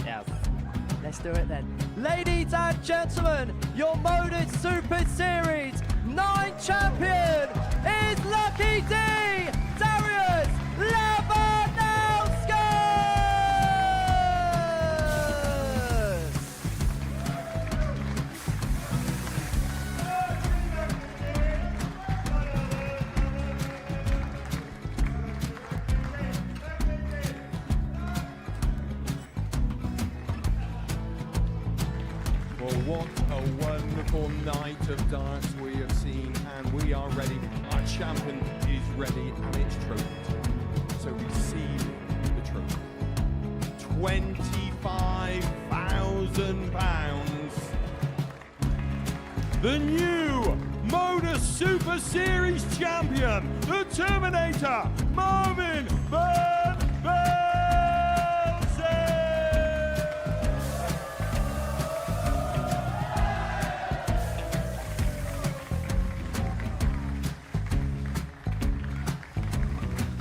Yes. Let's do it then. Ladies and gentlemen, your Modus Super Series 9 champion is Lucky D, Darius Lewandowski! Well, what a wonderful night of darts we have seen, and we are ready. Our champion is ready, and it's trophy time. So receive the trophy. £25,000. The new Modus Super Series champion, the Terminator, Marvin Van Velzen.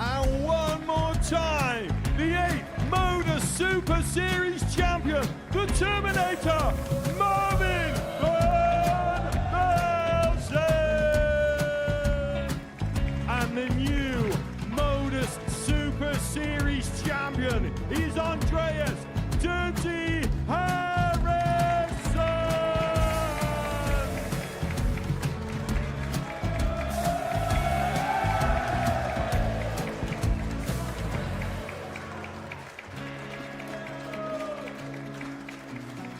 And one more time, the 8th Modus Super Series champion, the Terminator, Marvin Van Velzen. And the new Modus Super Series champion is Andreas Dirty Harrison.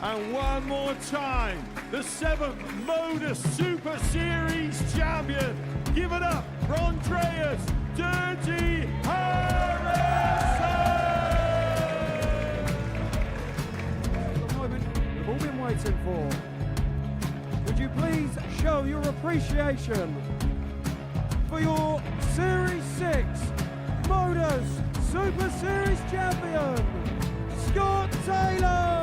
And one more time, the 7th Modus Super Series champion. Give it up for Andreas Dirty Harrison. The moment we've all been waiting for. Would you please show your appreciation for your Series 6 Modus Super Series champion, Scott Taylor?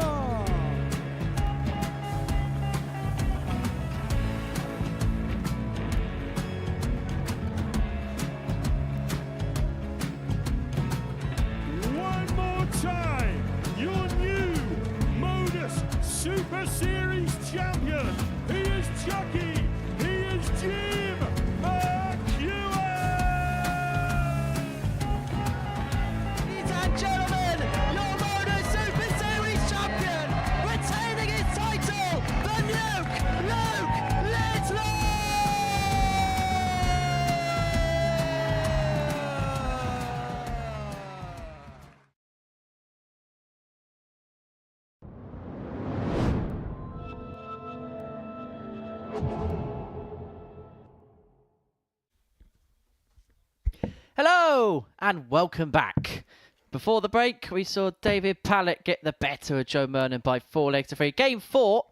One more time, your new Modus Super Series champion. He is Chucky. He is Jim McEwen. Ladies and gentlemen, your Modus Super Series champion, retaining his title, the Nuke, Luke Littler! Hello and welcome back. Before the break, we saw David Pallett get the better of Joe Mernon by 4 legs to 3. Game 4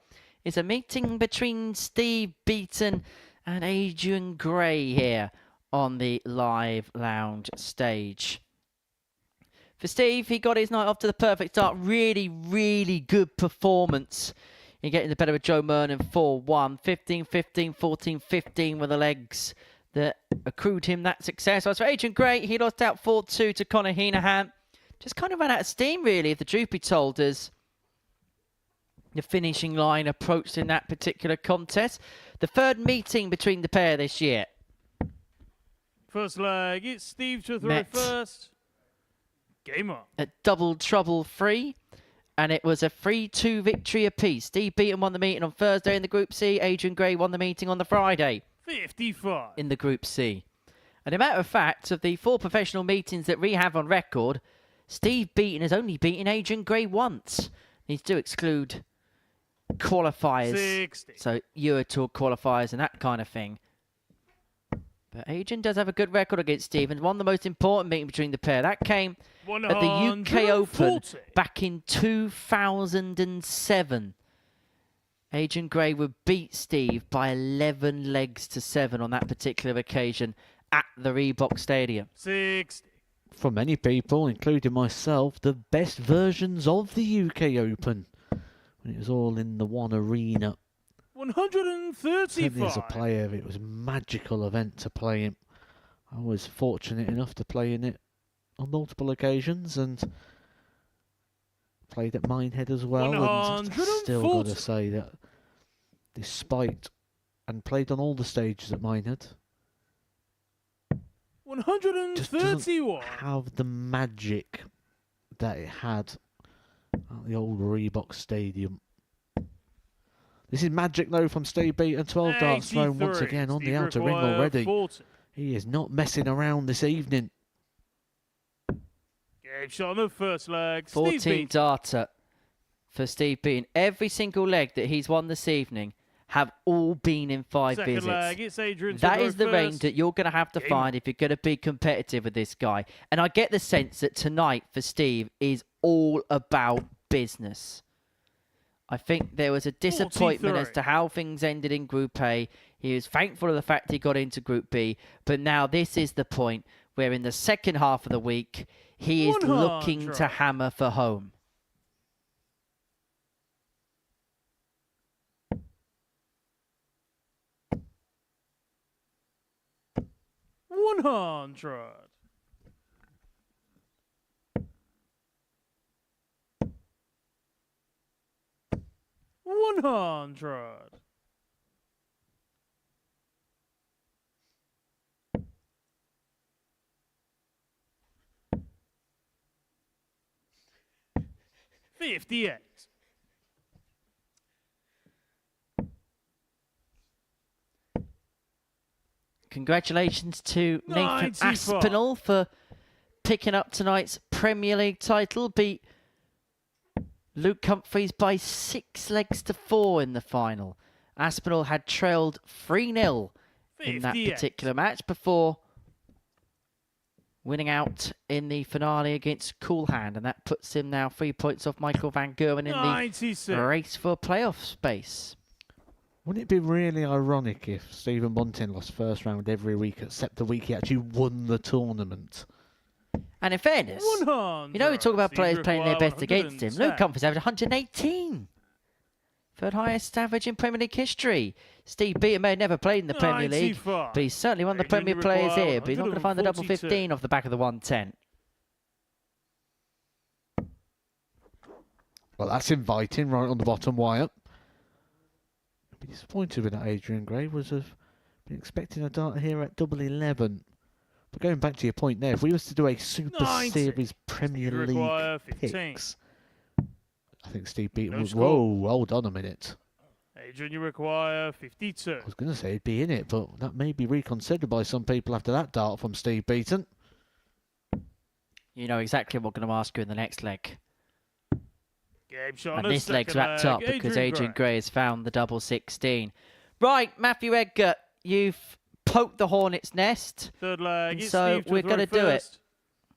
is a meeting between Steve Beaton and Adrian Gray here on the live lounge stage. For Steve, he got his night off to the perfect start. Really, really good performance in getting the better of Joe Mernon 4-1. 15-15, 14-15 with the legs that accrued him that success. As for Adrian Gray, he lost out 4-2 to Conor Heenahan. Just kind of ran out of steam, really, if the truth be told, as the finishing line approached in that particular contest. The third meeting between the pair this year. First leg, it's Steve to throw Met. first. Game on. At double trouble 3. And it was a 3-2 victory apiece. Steve Beaton won the meeting on Thursday in the Group C. Adrian Gray won the meeting on the Friday 55. in the Group C. And a matter of fact, of the 4 professional meetings that we have on record, Steve Beaton has only beaten Adrian Gray once. Needs to exclude qualifiers. 60. So Euro Tour qualifiers and that kind of thing. But Adrian does have a good record against Stevens. One of the most important meeting between the pair. That came at the UK Open 140. back in 2007. Adrian Gray would beat Steve by 11 legs to 7 on that particular occasion at the Reebok Stadium. 60. For many people, including myself, the best versions of the UK Open. When it was all in the one arena. 135. As a player, it was a magical event to play in. I was fortunate enough to play in it on multiple occasions and played at Minehead as well. And I still got to 140. say that despite and played on all the stages at Minehead, just doesn't 131. have the magic that it had at the old Reebok Stadium. This is magic though from Steve Beaton. 12 darts thrown once 83. again on the Steve outer ring require already. 40. He is not messing around this evening. Game shot on the first leg. 14 Steve Beaton. darter for Steve Beaton. Every single leg that he's won this evening have all been in 5 Second visits. leg, it's Adrian That to is go the range first. that you're going to have to Game find if you're going to be competitive with this guy. And I get the sense that tonight for Steve is all about business. I think there was a disappointment as 43. to how things ended in Group A. He was thankful of the fact he got into Group B. But now this is the point where in the second half of the week, he is looking to 100. hammer for home. One hundred. One hundred. $58. Congratulations to Nathan 94. Aspinall for picking up tonight's Premier League title. Beat Luke Humphreys by 6 legs to 4 in the final. Aspinall had trailed 3-0 in that 58. particular match before winning out in the finale against Coolhand, and that puts him now 3 points off Michael Van Gerwen in the 96. race for playoff space. Wouldn't it be really ironic if Stephen Bunting lost first round every week except the week he actually won the tournament? And in fairness, 100. you know, we talk about Steve players playing their require best against him. 110. Luke Humphreys averaged 118. Third highest average in Premier League history. Steve Beaton may have never played in the Premier League, 95. but he's certainly one of the Adrian, Premier you players require here. But he's not going to find the double 142. 15 off the back of the 110. Well, that's inviting right on the bottom wire. I'd be disappointed with that, Adrian Gray. Was have been expecting a dart here at double 11. But going back to your point there, if we was to do a Super 90. Series Premier You require League 15. picks, I think Steve Beaton No would. score. Whoa, hold on a minute. Adrian, you require 52. I was going to say he'd be in it, but that may be reconsidered by some people after that dart from Steve Beaton. You know exactly what we're going to ask you in the next leg. Game shot on And the this leg's second wrapped leg. up because Adrian Adrian Gray has found the double 16. Right, Matthew Edgar, you've poked the hornet's nest. Third leg. And it's so Steve to we're throw gonna do it. first.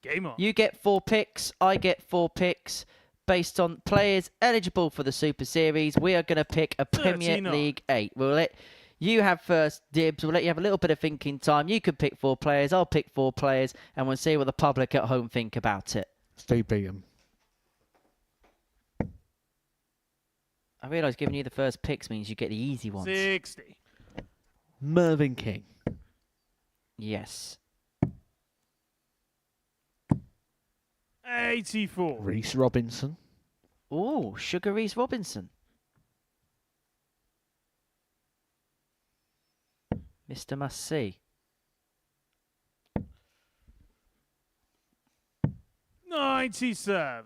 Game on. You get 4 picks, I get 4 picks. Based on players eligible for the Super Series, we are going to pick a Premier 39. League 8. We'll let you have first dibs. We'll let you have a little bit of thinking time. You can pick 4 players, I'll pick 4 players, and we'll see what the public at home think about it. Steve Beaton. I realise giving you the first picks means you get the easy ones. 60. Mervyn King. Yes. 84. Reese Robinson. Oh, Sugar Reese Robinson. Mr. Must See. 97.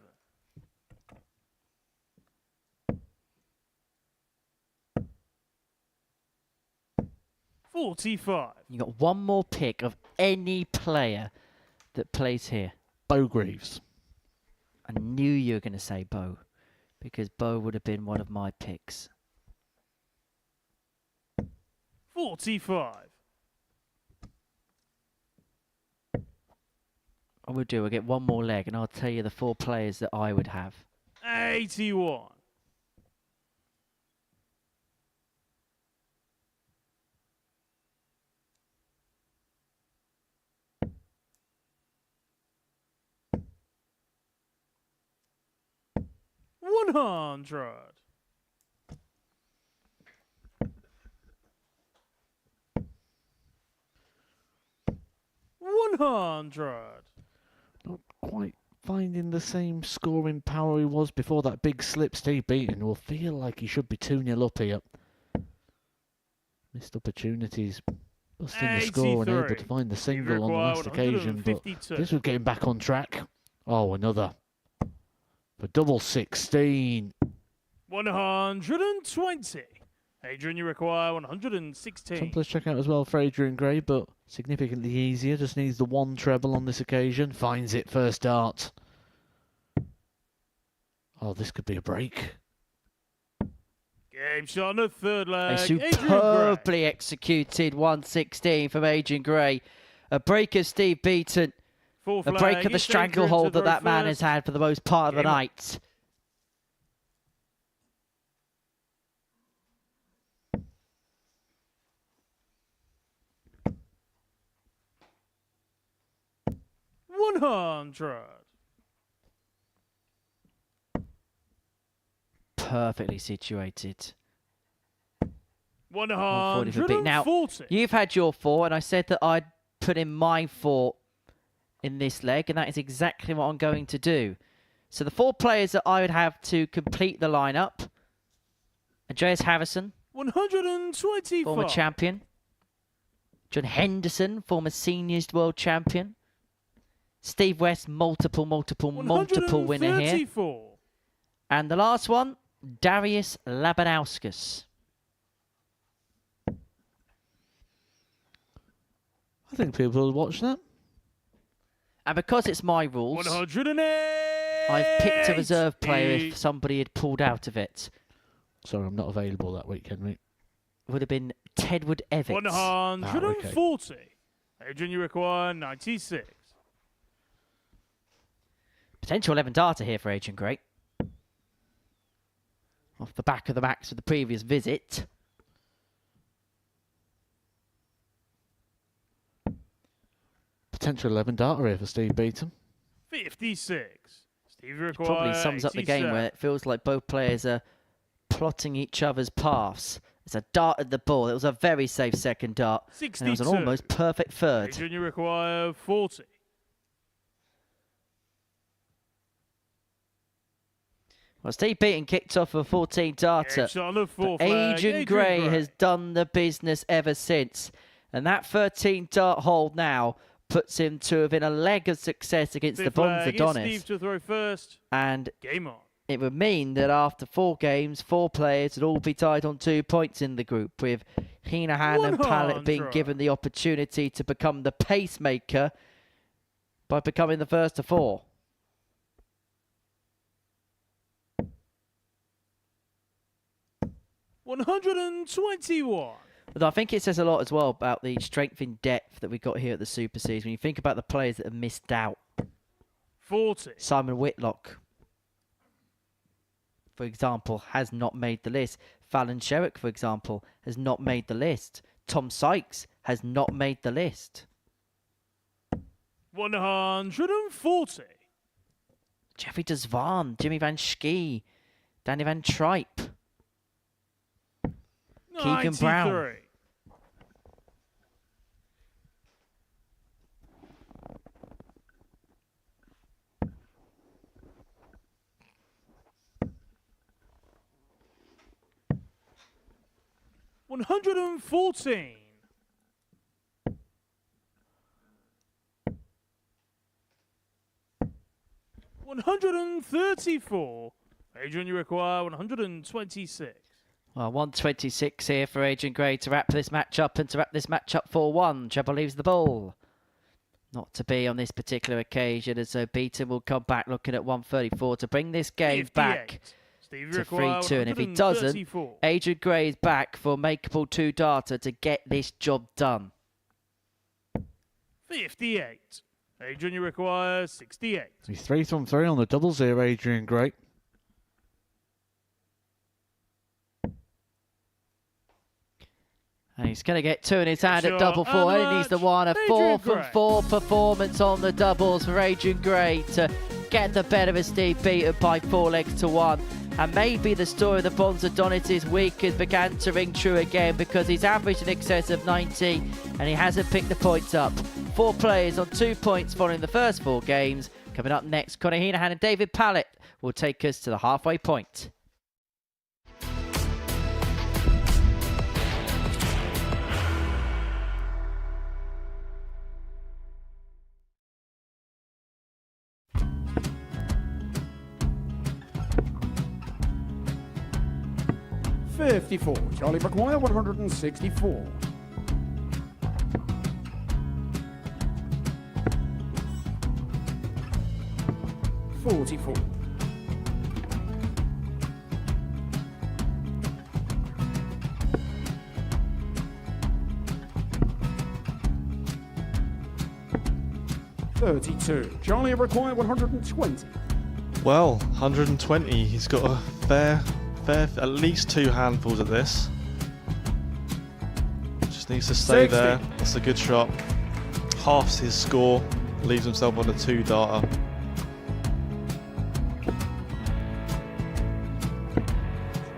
$45. You got one more pick of any player that plays here. Bo Greaves. I knew you were going to say Bo, because Bo would have been one of my picks. 45. I will do. I'll get one more leg, and I'll tell you the 4 players that I would have. 81. $100. 100. Not quite finding the same scoring power he was before that big slip. Steve Beaton will feel like he should be 2-0 up here. Missed opportunities, busting the score and able to find the single on the last occasion, but this was getting back on track. Oh, another. For double 16. 120. Adrian, you require 116. Simplest checkout as well for Adrian Gray, but significantly easier. Just needs the 1 treble on this occasion. Finds it first dart. Oh, this could be a break. Game shot on the 3rd leg. A superbly executed 116 from Adrian Gray. A break of Steve Beaton. 4th A break leg. of the It's stranglehold Adrian to that throw man has first. had for the most part of the Game on. night. $100. Perfectly situated. 140 for beat. Now, 140. you've had your 4, and I said that I'd put in my 4 in this leg, and that is exactly what I'm going to do. So the 4 players that I would have to complete the lineup: Andreas Harrison, 125. former champion; John Henderson, former seniors world champion; Steve West, multiple winner here; 134. and the last one, Darius Labanauskas. I think people will watch that. And because it's my rules, 108. I've picked a reserve player if somebody had pulled out of it. Sorry, I'm not available that week, Henry. Would have been Tedward Evans. 140. Adrian, you require 96. Potential 11 data here for Adrian Gray. Off the back of the max of the previous visit. Potential 11 data here for Steve Beaton. 56. Steve requires Probably sums up the game where it feels like both players are plotting each other's paths. It's a dart at the ball. It was a very safe second dart. 62. And it was an almost perfect third. Adrian, you require 40. Well, Steve Beaton kicked off a 14 darter. Game shot on the 4th But leg. Adrian Gray has done the business ever since. And that 13 dart hold now puts him to within a leg of success against the 5th Bonds leg. It's Adonis. Steve to throw first. And Game on. it would mean that after 4 games, 4 players would all be tied on 2 points in the group, with Heenahan and Pallett being 100. given the opportunity to become the pacemaker by becoming the first to 4. $121. But I think it says a lot as well about the strength in depth that we got here at the Super Series. When you think about the players that have missed out, 40. Simon Whitlock, for example, has not made the list. Fallon Sherrick, for example, has not made the list. Tom Sykes has not made the list. 140. Jeffrey Desvan, Jimmy Van Schie, Danny Van Tripe, Keegan Brown. 93. $114. $134. Adrian, you require 126. Well, 126 here for Adrian Gray to wrap this match up and to wrap this match up 4-1. Treble leaves the ball. Not to be on this particular occasion, as so Beaton will come back looking at 134 to bring this game 58. back Steve to require 3-2. And if he doesn't, 134. Adrian Gray is back for makeable 2 data to get this job done. 58. Adrian, you require 68. He's 3 from 3 on the doubles here, Adrian Gray. And he's going to get 2 in his hand Sure. at double 4. And He needs the match, one. A Adrian 4 from Gray. 4 performance on the doubles for Adrian Gray to get the better of Steve, beaten by 4 legs to 1. And maybe the story of the bronze Adonis this week has began to ring true again, because he's averaged in excess of 90 and he hasn't picked the points up. 4 players on 2 points following the first 4 games. Coming up next, Conor Heenahan and David Pallett will take us to the halfway point. Charlie McGuire, 164. 44. 32. Charlie required 120. Well, 120. He's got a fair, at least 2 handfuls at this. Just needs to stay 60. there. That's a good shot. Halves his score. Leaves himself on a 2 data.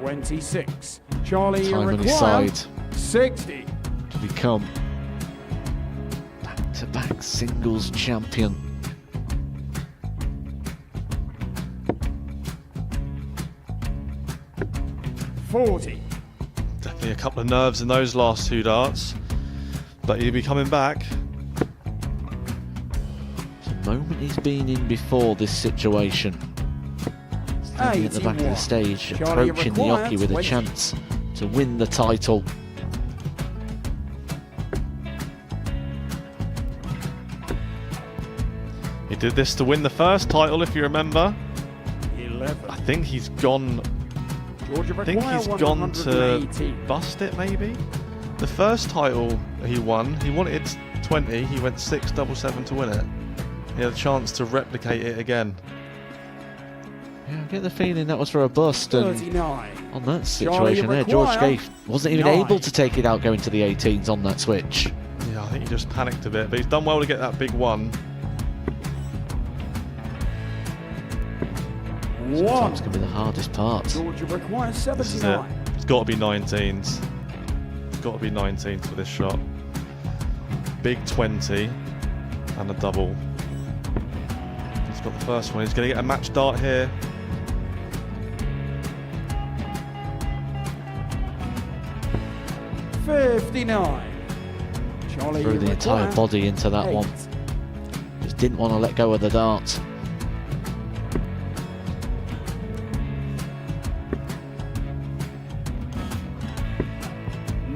$26. Charlie Time on his required side 60. to become back-to-back singles champion. $40. Definitely a couple of nerves in those last 2 darts. But he'll be coming back. The moment he's been in before this situation. Standing at the back of the 81. stage, Charlie approaching the required hockey with a 20. chance to win the title. He did this to win the first title, if you remember. 11. I think he's gone. Georgia I think require he's gone to 180. bust it, maybe. The first title he wanted 20. He went 6-7-7 to win it. He had a chance to replicate it again. Yeah, I get the feeling that was for a bust, and 39. on that situation there, George require Scaife wasn't even 9. able to take it out going to the 18s on that switch. Yeah, I think he just panicked a bit, but he's done well to get that big one. Sometimes can be the hardest part. Georgia requires This is it. 79. It's got to be 19s. It's got to be 19s for this shot. Big 20 and a double. He's got the first one. He's going to get a match dart here. $59. Charlie Threw the entire require body into that 8. one. Just didn't want to let go of the dart.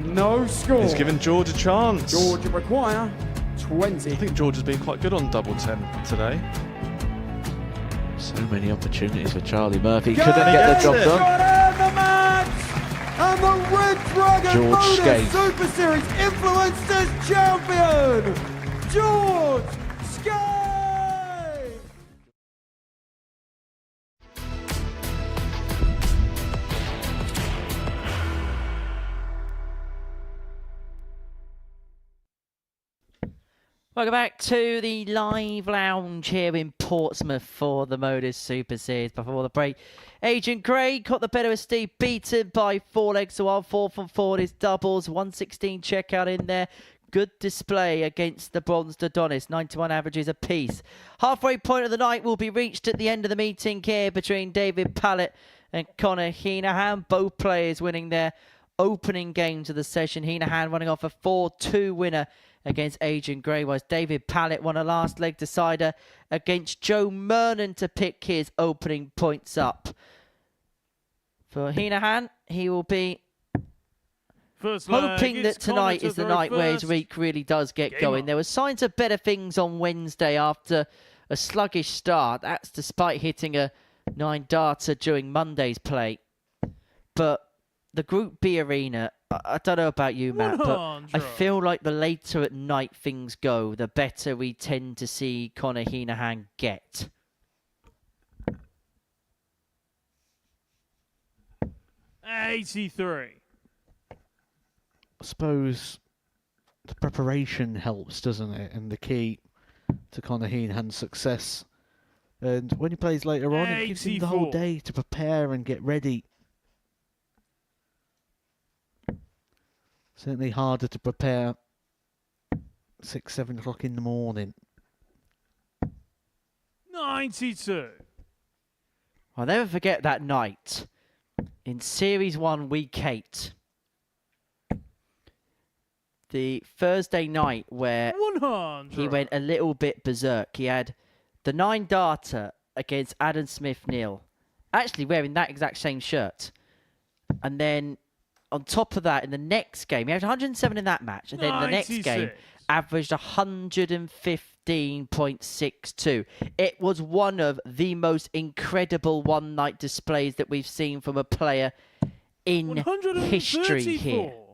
No score. He's given George a chance. Georgia require 20. I think George has been quite good on double 10 today. So many opportunities for Charlie Murphy. Go! Couldn't get the job Yes! done. Got in the match! And the Red Dragon George Modus Scaife. Super Series Influencers Champion, George Scaife! Welcome back to the live lounge here in Portsmouth for the Modus Super Series. Before the break, Adrian Gray got the better of Steve, beaten by 4 legs to 1, 4 from 4 in his doubles, 116 checkout in there. Good display against the bronzed Adonis, 91 averages apiece. Halfway point of the night will be reached at the end of the meeting here between David Pallett and Conor Heenahan. Both players winning their opening games of the session. Heenahan running off a 4-2 winner against Adrian Gray, whilst David Pallett won a last leg decider against Joe Mernon to pick his opening points up. For Heenahan, he will be hoping that tonight is the night where his week really does get going. There were signs of better things on Wednesday after a sluggish start. That's despite hitting a 9 darter during Monday's play. But the Group B arena, I don't know about you, Matt, but I 100. feel like the later at night things go, the better we tend to see Conor Heenahan get. $83. I suppose the preparation helps, doesn't it? And the key to Conor Heenahan's success. And when he plays later on, it gives him the whole 84. day to prepare and get ready. Certainly harder to prepare 6, 7 o'clock in the morning. 92. I'll never forget that night in Series 1, Week 8. The Thursday night where 100. he went a little bit berserk. He had the 9 darter against Adam Smith-Neal, actually wearing that exact same shirt. And then on top of that, in the next game, he had 107 in that match. And then the next game, 96. averaged 115.62. It was one of the most incredible one-night displays that we've seen from a player in history here. 134.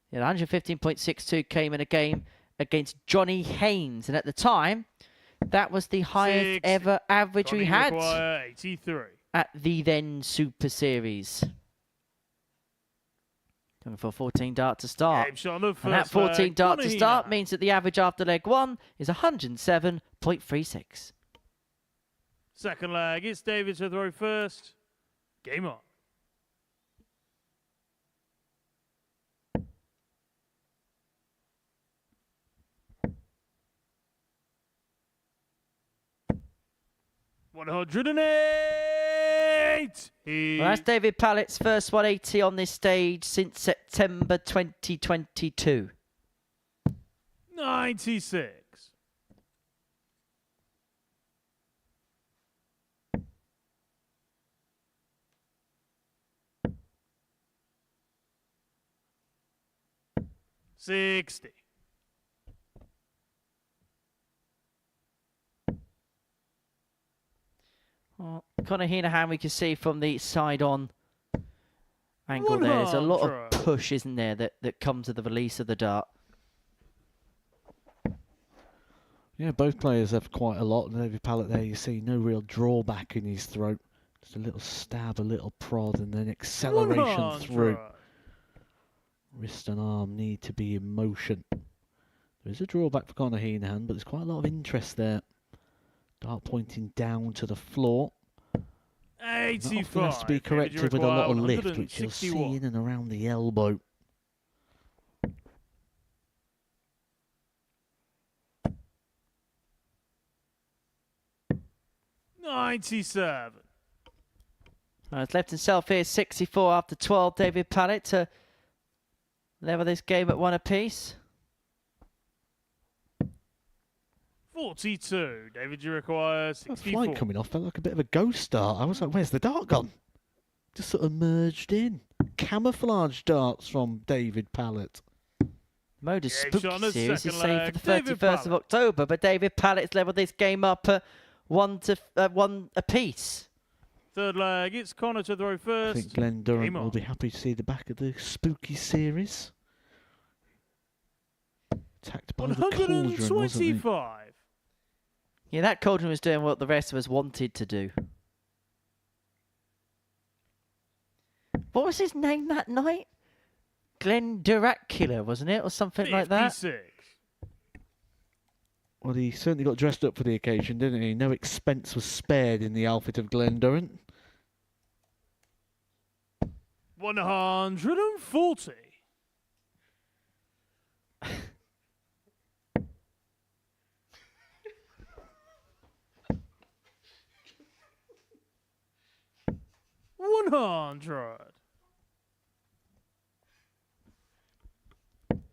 Yeah, 115.62 came in a game against Johnny Haynes. And at the time, that was the highest 60. ever average we Connie had McGuire, 83. at the then Super Series. Coming for a 14 dart to start. Game shot on the And that first 14 leg. dart to Connie start Heenahan. means that the average after leg 1 is 107.36. Second leg, it's David to throw first. Game on. $108. Well, that's David Pallett's first 180 on this stage since September 2022. 96. $60. Well, Conor Heenahan, we can see from the side-on angle there. There's a lot of 100. push, isn't there, that comes with the release of the dart. Yeah, both players have quite a lot. David Pallett there, you see no real drawback in his throat. Just a little stab, a little prod, and then acceleration through. 100. Wrist and arm need to be in motion. There is a drawback for Conor Heenahan, but there's quite a lot of interest there. Dart pointing down to the floor. That 85. often has to be David, you corrected with a lot of require lift, which you'll see 161. in and around the elbow. $97. It's left himself here 64 after 12. David Pallett to level this game at 1 apiece. 42. David, you require That 64. flight coming off felt like a bit of a ghost dart. I was like, where's the dart gone? Just sort of merged in. Camouflage darts from David Pallett. Modus Game Spooky shot on the Series is second saved leg. for the David 31st of Pallett. October, but David Pallett's leveled this game up at 1 apiece. Third leg, it's Connor to throw I first. think Glenn Durant Game will on. be happy to see the back of the Spooky Series. Attacked by the cauldron, wasn't he? 125. Yeah, that cauldron was doing what the rest of us wanted to do. What was his name that night? Glenn Duracula, wasn't it? Or something like that? 56. Well, he certainly got dressed up for the occasion, didn't he? No expense was spared in the outfit of Glenn Durant. 140. $100.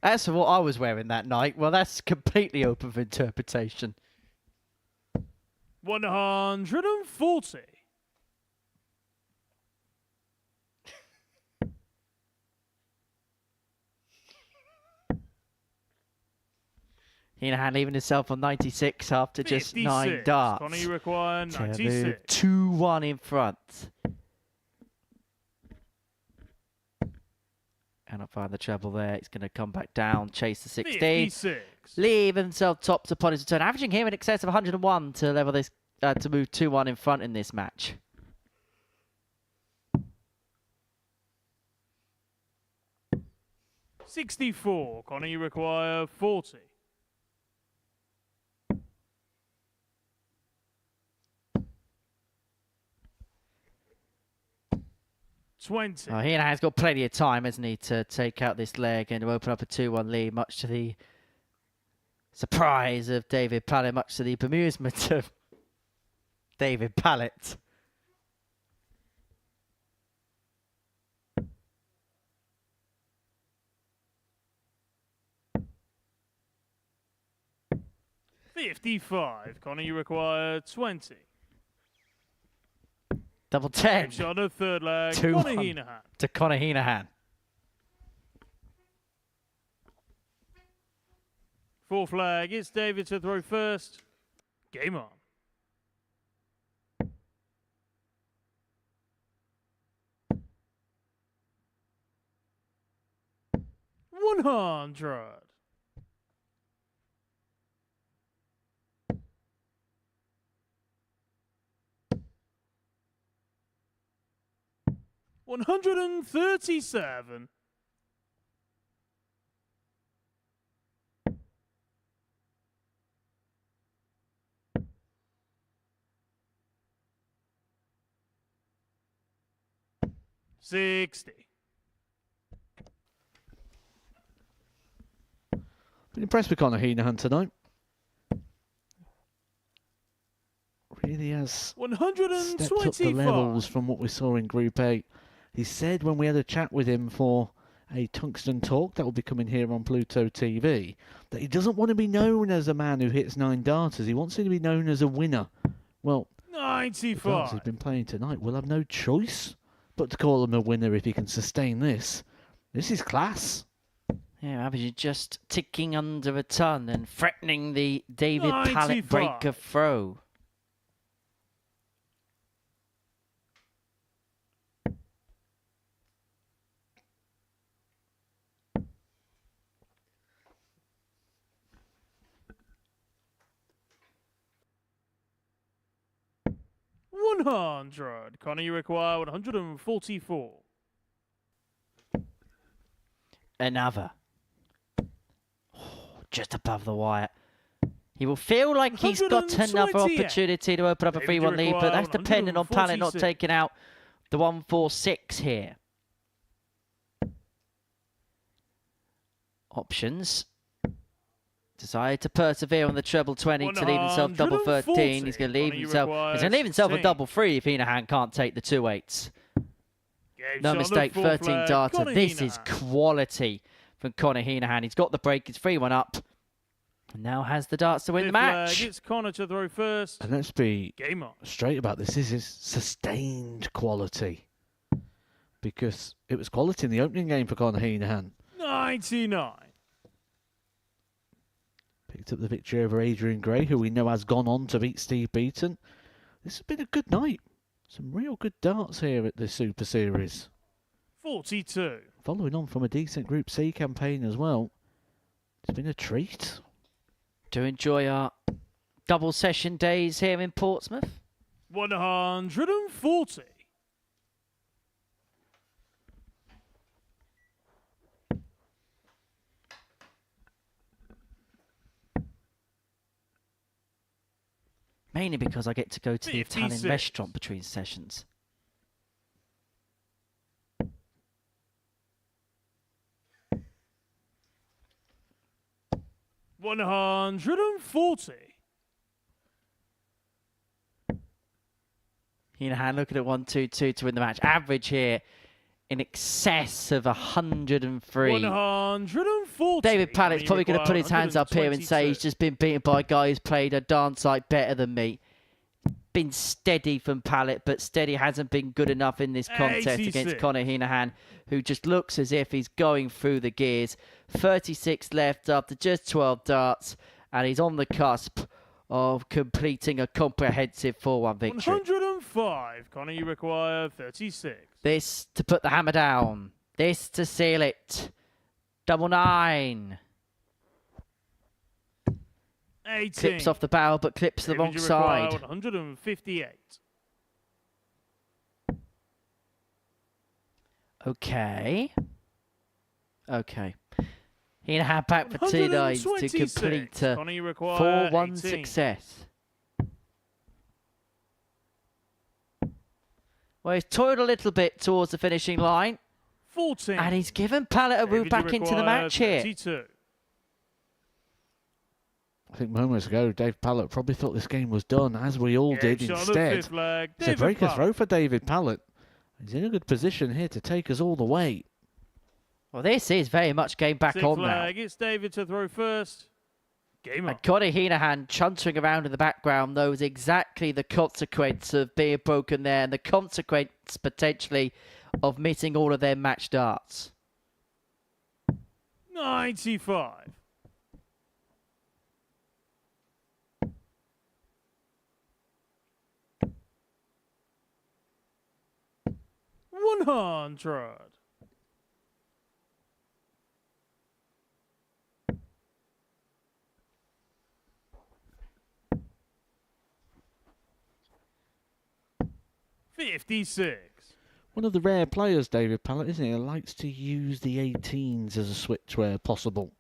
As for what I was wearing that night, well, that's completely open for interpretation. 140. Heenahan leaving himself on 96 after just 9 56. darts. Connor, you require To move 96. 2-1 in front. Cannot find the treble there. He's going to come back down, chase the 16. 56. Leave himself tops upon his return, averaging here in excess of 101 to level this, to move 2-1 in front in this match. $64. Connor, you require 40. $20. Oh, Heenahan's got plenty of time, hasn't he, to take out this leg and to open up a 2-1 lead, much to the surprise of David Pallett, much to the bemusement of David Pallett. $55. Connor, you require 20. Double 10 Shot of third leg. 2-1. Connor Heenahan. to Connor Heenahan. Fourth leg. It's David to throw first. Game on. $100. $137. $60. Been impressed with Connor Heenahan tonight. Really has stepped up the levels 125. from what we saw in Group A. He said when we had a chat with him for a Tungsten Talk that will be coming here on Pluto TV that he doesn't want to be known as a man who hits 9 darters. He wants him to be known as a winner. Well, the darts he's 95. been playing tonight will have no choice but to call him a winner if he can sustain this. This is class. Yeah, averaging just ticking under a ton and threatening the David Pallett 95. break of throw. $100. Connor, you require 144. Another. Just above the wire. He will feel like he's got another 128. opportunity to open up a David, you 3-1 lead, but that's require dependent on Pallett not 146. taking out the 146 here. Options. Decided to persevere on the treble 20 to leave himself double 13. He's going to leave Connor, you himself. require He's going to leave himself a 16. double 3 if Heenahan can't take the 2-8s. Game No shot on the mistake, fourth 13 leg. darter. Connor This is Heenahan. quality from Connor Heenahan. He's got the break. It's 3-1 up. And now has the darts to win the Fifth leg. match. It's Connor to throw first. And let's be Game on. straight about this. This is sustained quality. Because it was quality in the opening game for Connor Heenahan. 99. Picked up the victory over Adrian Gray, who we know has gone on to beat Steve Beaton. This has been a good night. Some real good darts here at the Super Series. 42. Following on from a decent Group C campaign as well. It's been a treat. To enjoy our double session days here in Portsmouth. 140. Mainly because I get to go to the Italian 56. restaurant between sessions. $140. Heenahan looking at 1-2-2 to win the match. Average here in excess of 103. 140. David Pallett's You probably going to require put his hands up here and say 122. he's just been beaten by a guy who's played a darn sight better than me. Been steady from Pallett, but steady hasn't been good enough in this contest 86. against Connor Heenahan, who just looks as if he's going through the gears. 36 left after just 12 darts, and he's on the cusp of completing a comprehensive 4-1 victory. 105. Connor, you require 36. This to put the hammer down. This to seal it. 99. 18. Clips off the barrel, but clips the David, wrong you require side. 158. Okay. Heenahan back for 2 nines to 126. complete a Connor, you require 4-1 18. success. Well, he's toiled a little bit towards the finishing line, 14. and he's given Pallet a route David, you back into the require match here. 32. I think moments ago, Dave Pallett probably thought this game was done, as we all did. Shot on the Instead, fifth leg. it's a David breaker Pallett. throw for David Pallett. He's in a good position here to take us all the way. Well, this is very much game back Sixth on now. leg. It's David to throw first. Game on. And Conor Heenahan chuntering around in the background knows exactly the consequence of being broken there and the consequence potentially of missing all of their match darts. 95. $100. $56. One of the rare players, David Pallett, isn't he? Who likes to use the 18s as a switch where possible.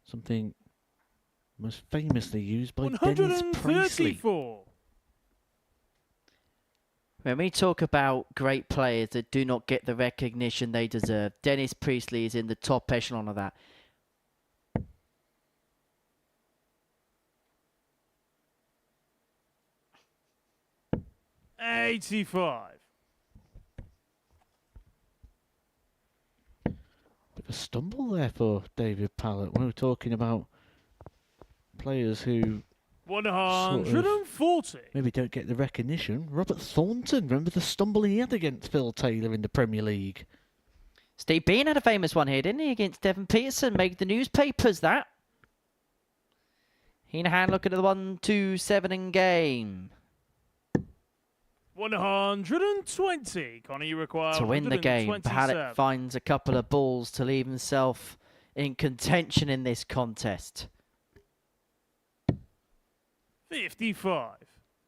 Something most famously used by Dennis Priestley. 134. When we talk about great players that do not get the recognition they deserve, Dennis Priestley is in the top echelon of that. $85. Bit of a stumble there for David Pallett. When we're talking about players who 140. maybe don't get the recognition. Robert Thornton, remember the stumble he had against Phil Taylor in the Premier League? Steve Bean had a famous one here, didn't he, against Devon Peterson? Made the newspapers, that. Heenahan looking at the 1-2-7 in game. 120. Connor, you require To win the game, 127. Pallett finds a couple of balls to leave himself in contention in this contest. 55.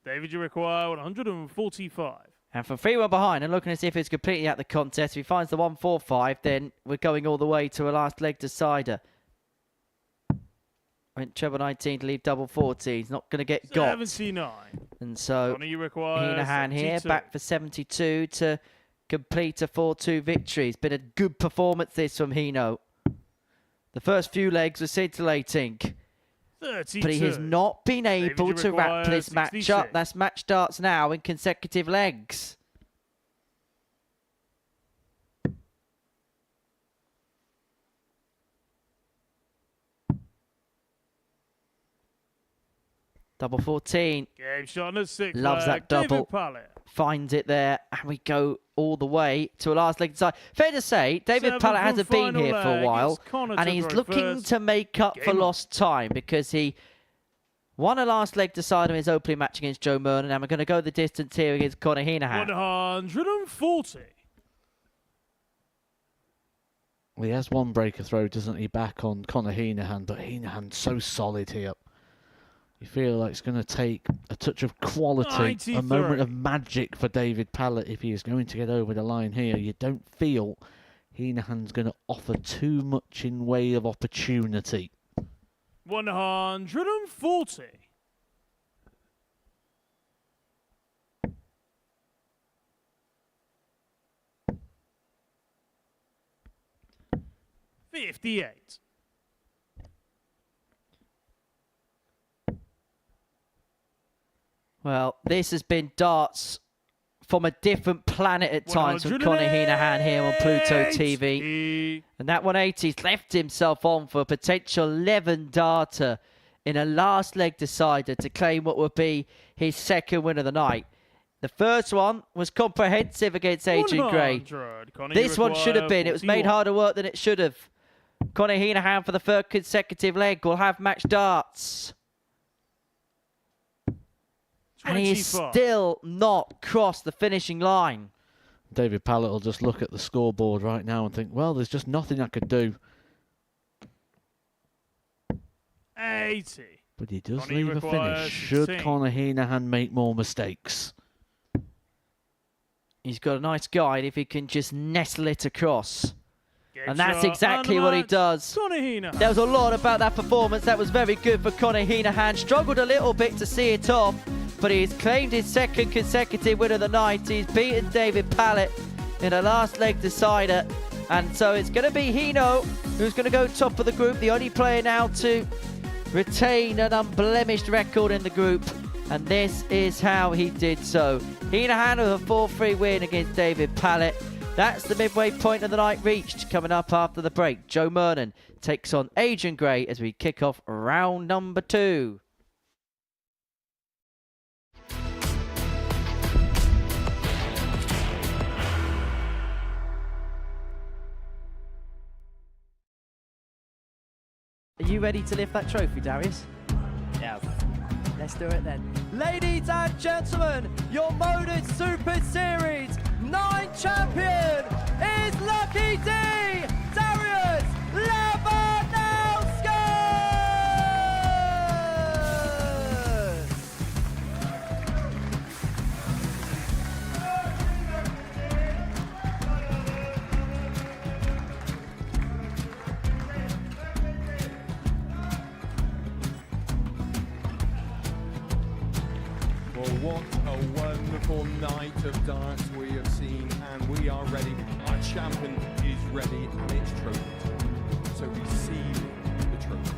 David, you require 145. And for 3-1 behind and looking as if it's completely out the contest, if he finds the 1-4-5, then we're going all the way to a last leg decider. Went treble 19 to leave double 14. He's not going to get got. 79. And so Connor, you require Heenahan here, 72. back for 72 to complete a 4-2 victory. It's been a good performance this from Hino. The first few legs were scintillating, 32. but he has not been David, able you to require wrap this match 66. up. That's match darts now in consecutive legs. Double 14. Game shot on the sixth Loves leg. that double. David Pallett. Finds it there, and we go all the way to a last leg side. Fair to say, David Seventh Pallett and hasn't been final here for a leg. while, It's Connor and to he's throw looking first. to make up for Game on. lost time because he won a last leg decider in his opening match against Joe Mernon, and we're going to go the distance here against Conor Heenahan. 140. Well, he has one breaker throw, doesn't he, back on Conor Heenahan, but Heenahan's so solid here. You feel like it's going to take a touch of quality, 93. a moment of magic for David Pallett if he is going to get over the line here. You don't feel Heenahan's going to offer too much in way of opportunity. 140. $58. Well, this has been darts from a different planet at times from Conor Heenahan here on Pluto TV. And that 180's left himself on for a potential 11 darter in a last leg decider to claim what would be his second win of the night. The first one was comprehensive against Adrian Gray. Connor, This you one should have require been. It was made 41. harder work than it should have. Conor Heenahan for the third consecutive leg will have match darts. And he's 25. still not crossed the finishing line. David Pallett will just look at the scoreboard right now and think, well, there's just nothing I could do. 80. But he does Conor leave a requires finish. Should 16. Conor Heenahan make more mistakes? He's got a nice guide if he can just nestle it across. Game And that's shot, exactly and the what he match, does. Conor Heenahan. There was a lot about that performance. That was very good for Conor Heenahan. Struggled a little bit to see it off, but he's claimed his second consecutive win of the night. He's beaten David Pallett in a last leg decider. And so it's going to be Hino who's going to go top of the group, the only player now to retain an unblemished record in the group. And this is how he did so. Heenahan with a 4-3 win against David Pallett. That's the midway point of the night reached. Coming up after the break, Joe Mernon takes on Adrian Gray as we kick off round number 2. Are you ready to lift that trophy, Darius? Yeah. Let's do it then. Ladies and gentlemen, your Modus Super Series 9 champion is Lucky D, Darius Lewandowski! Well, what a wonderful night of darts we have seen, and we are ready. Our champion is ready, and it's trophy time. So receive the trophy.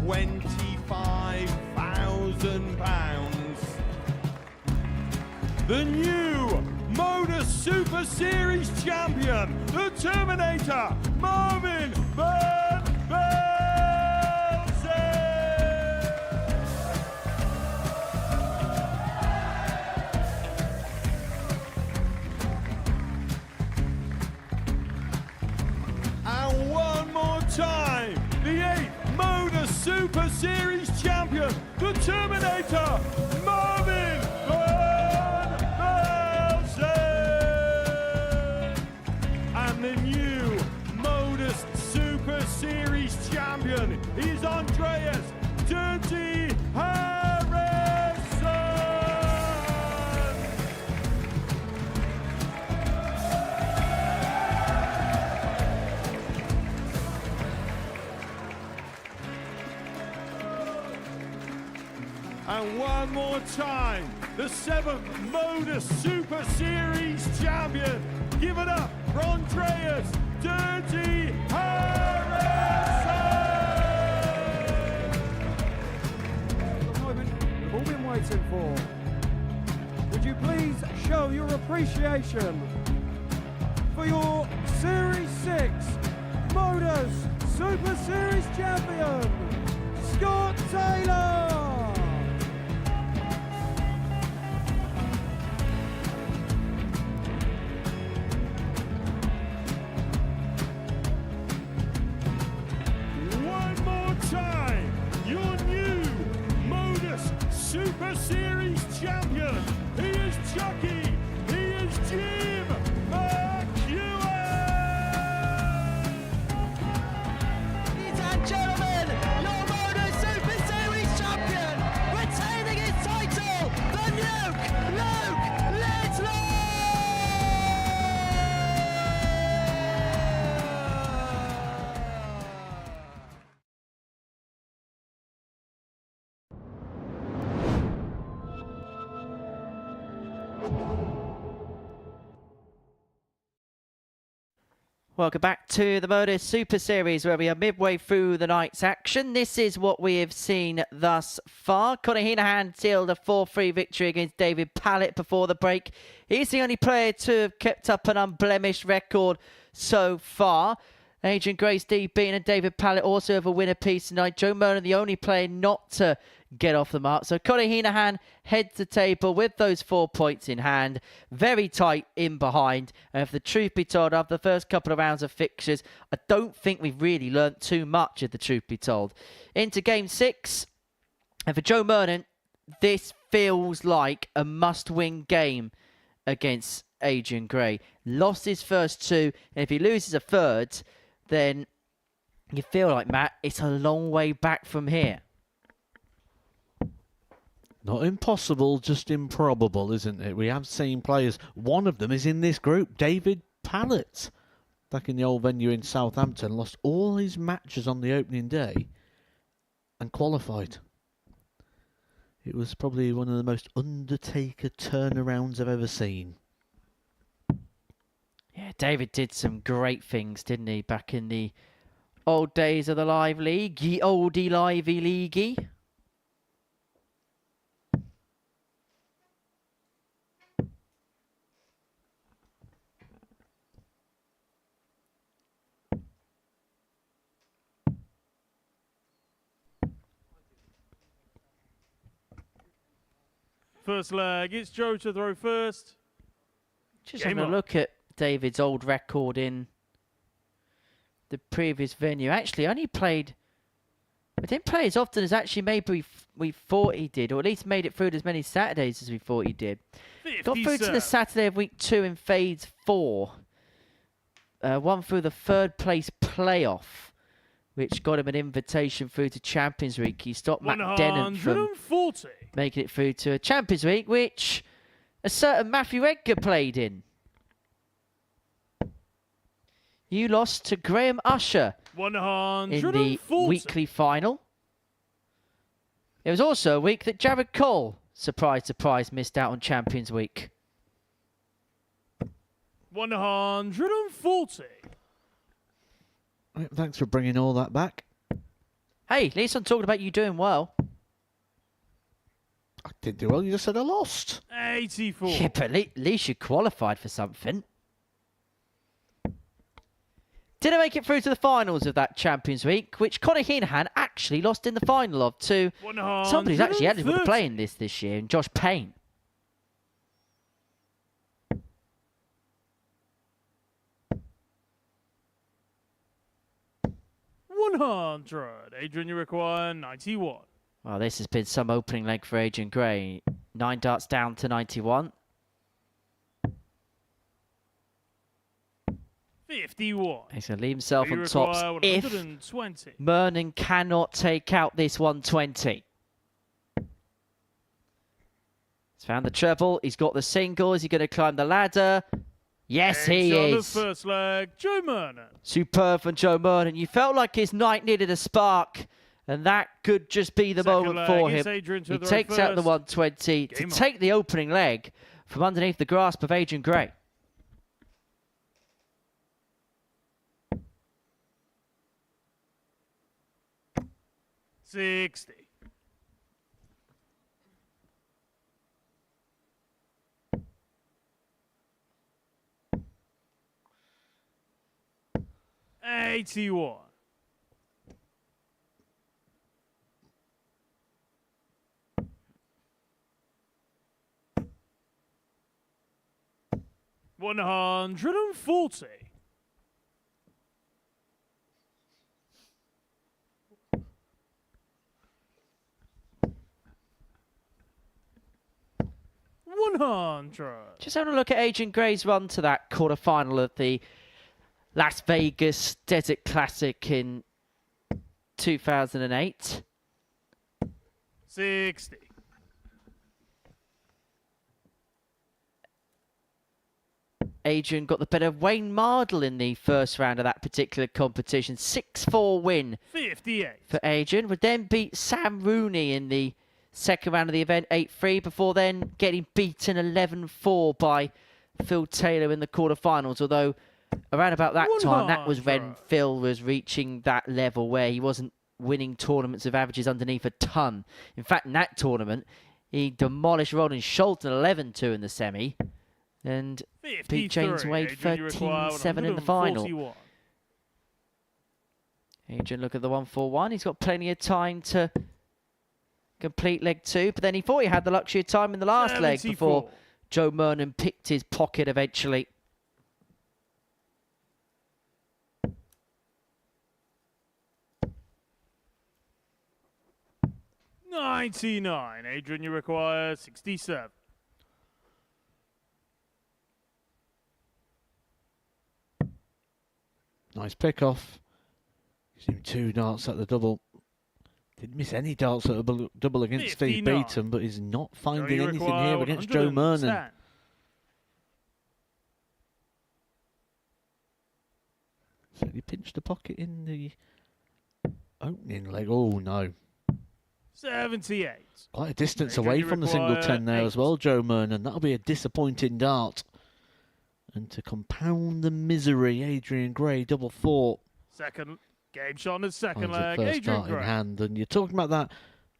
£25,000. The new Modus Super Series champion, the Terminator, Marvin Van Velzen. And one more time, the 8th Modus Super Series champion, the Terminator, Marvin Van Velzen. And the new Modus Super Series champion is Andreas Dirty Harrison. And one more time, the 7th Modus Super Series champion. Give it up for Andreas Dirty Harrison. The moment we've all been waiting for. Would you please show your appreciation for your Series 6 Modus Super Series champion, Scott Taylor? One more time, your new Modus Super Series champion. He is Chucky. He is Jim McEwen. Ladies and gentlemen, your Modus Super Series champion, retaining his title, the Nuke, Luke Littler! Welcome back to the Modus Super Series, where we are midway through the night's action. This is what we have seen thus far. Conor Heenahan sealed a 4-3 victory against David Pallett before the break. He's the only player to have kept up an unblemished record so far. Adrian Gray, Steve Beaton and David Pallett also have a winner piece tonight. Joe Mernon, the only player not to get off the mark. So Conor Heenahan heads the table with those 4 points in hand. Very tight in behind. And if the truth be told, after the first couple of rounds of fixtures, I don't think we've really learnt too much, if the truth be told. Into game 6. And for Joe Mernon, this feels like a must-win game against Adrian Gray. Lost his first 2. And if he loses a third, then you feel like, Matt, it's a long way back from here. Not impossible, just improbable, isn't it? We have seen players. One of them is in this group, David Pallett. Back in the old venue in Southampton, lost all his matches on the opening day and qualified. It was probably one of the most Undertaker turnarounds I've ever seen. Yeah, David did some great things, didn't he, back in the old days of the Live League, ye oldie livey leaguey. First leg, it's Joe to throw first. Just Game having a on. look at David's old record in the previous venue. Actually, only played... I didn't play as often as actually maybe we thought he did, or at least made it through as many Saturdays as we thought he did. 50 Got through to the serve. Saturday of week 2 in phase 4. Won through the 3rd place playoff, which got him an invitation through to Champions League. He stopped Matt Dennant from 140. making it through to a Champions League, which a certain Matthew Edgar played in. You lost to Graham Usher in the 140. weekly final. It was also a week that Jared Cole, surprise, surprise, missed out on Champions Week. 140. Right, thanks for bringing all that back. Hey, at least I'm talking about you doing well. I did do well, you just said I lost. 84. Yeah, but at least you qualified for something. Didn't make it through to the finals of that Champions Week, which Conor Heenahan actually lost in the final of to somebody who's actually eligible to play in this year, and Josh Payne. Adrian, you require 91. Well, this has been some opening leg for Adrian Gray. 9 darts down to 91. 51. He's going to leave himself You on require tops if 120. Mernon cannot take out this 120. He's found the treble. He's got the single. Is he going to climb the ladder? Yes, he On the is. first leg, Joe Mernon. Superb from Joe Mernon. You felt like his night needed a spark, and that could just be the Second moment leg, for it's him. Adrian to He the takes out the first. 120 to Game on. take the opening leg from underneath the grasp of Adrian Gray. $60. $81. $140. Just having a look at Adrian Gray's run to that quarterfinal of the Las Vegas Desert Classic in 2008. 60. Adrian got the better of Wayne Mardle in the first round of that particular competition. 6-4 win 58. for Adrian. Would then beat Sam Rooney in the second round of the event, 8-3, before then getting beaten 11-4 by Phil Taylor in the quarterfinals. Although around about that time, that was when Phil was reaching that level where he wasn't winning tournaments of averages underneath a ton. In fact, in that tournament, he demolished Roland Schulten 11-2 in the semi and beat James 53. Wade Adrian, you require 13-7 in the final. 141. Adrian, look at the 141. He's got plenty of time to complete leg 2, but then he thought he had the luxury of time in the last leg 74. before Joe Mernon picked his pocket eventually. $99. Adrian, you require 67. Nice pick off. Gives him 2 darts at the double. Didn't miss any darts at a double against Steve 59. Beaton, but he's not finding you anything require here against Joe 110. Mernon. So he pinched the pocket in the opening leg. Oh no. 78. Quite a distance Adrian, away you from the single require 10 there 8. as well, Joe Mernon. That'll be a disappointing dart. And to compound the misery, Adrian Gray, double 4. Second game shot on his second Finds it leg. first Adrian dart in Gray. hand. And you're talking about that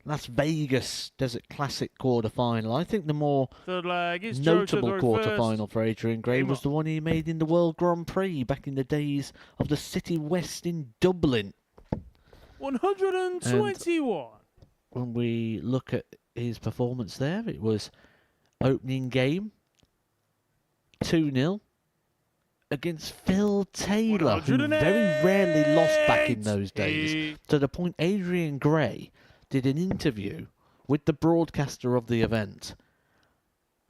Las Vegas Desert Classic quarter-final. I think the more Third leg is Joe to notable throw quarter-final first. for Adrian Gray Game was on. the one he made in the World Grand Prix back in the days of the City West in Dublin. 121. When we look at his performance there, it was opening game 2-0 against Phil Taylor, who very rarely lost back in those days, to the point Adrian Gray did an interview with the broadcaster of the event,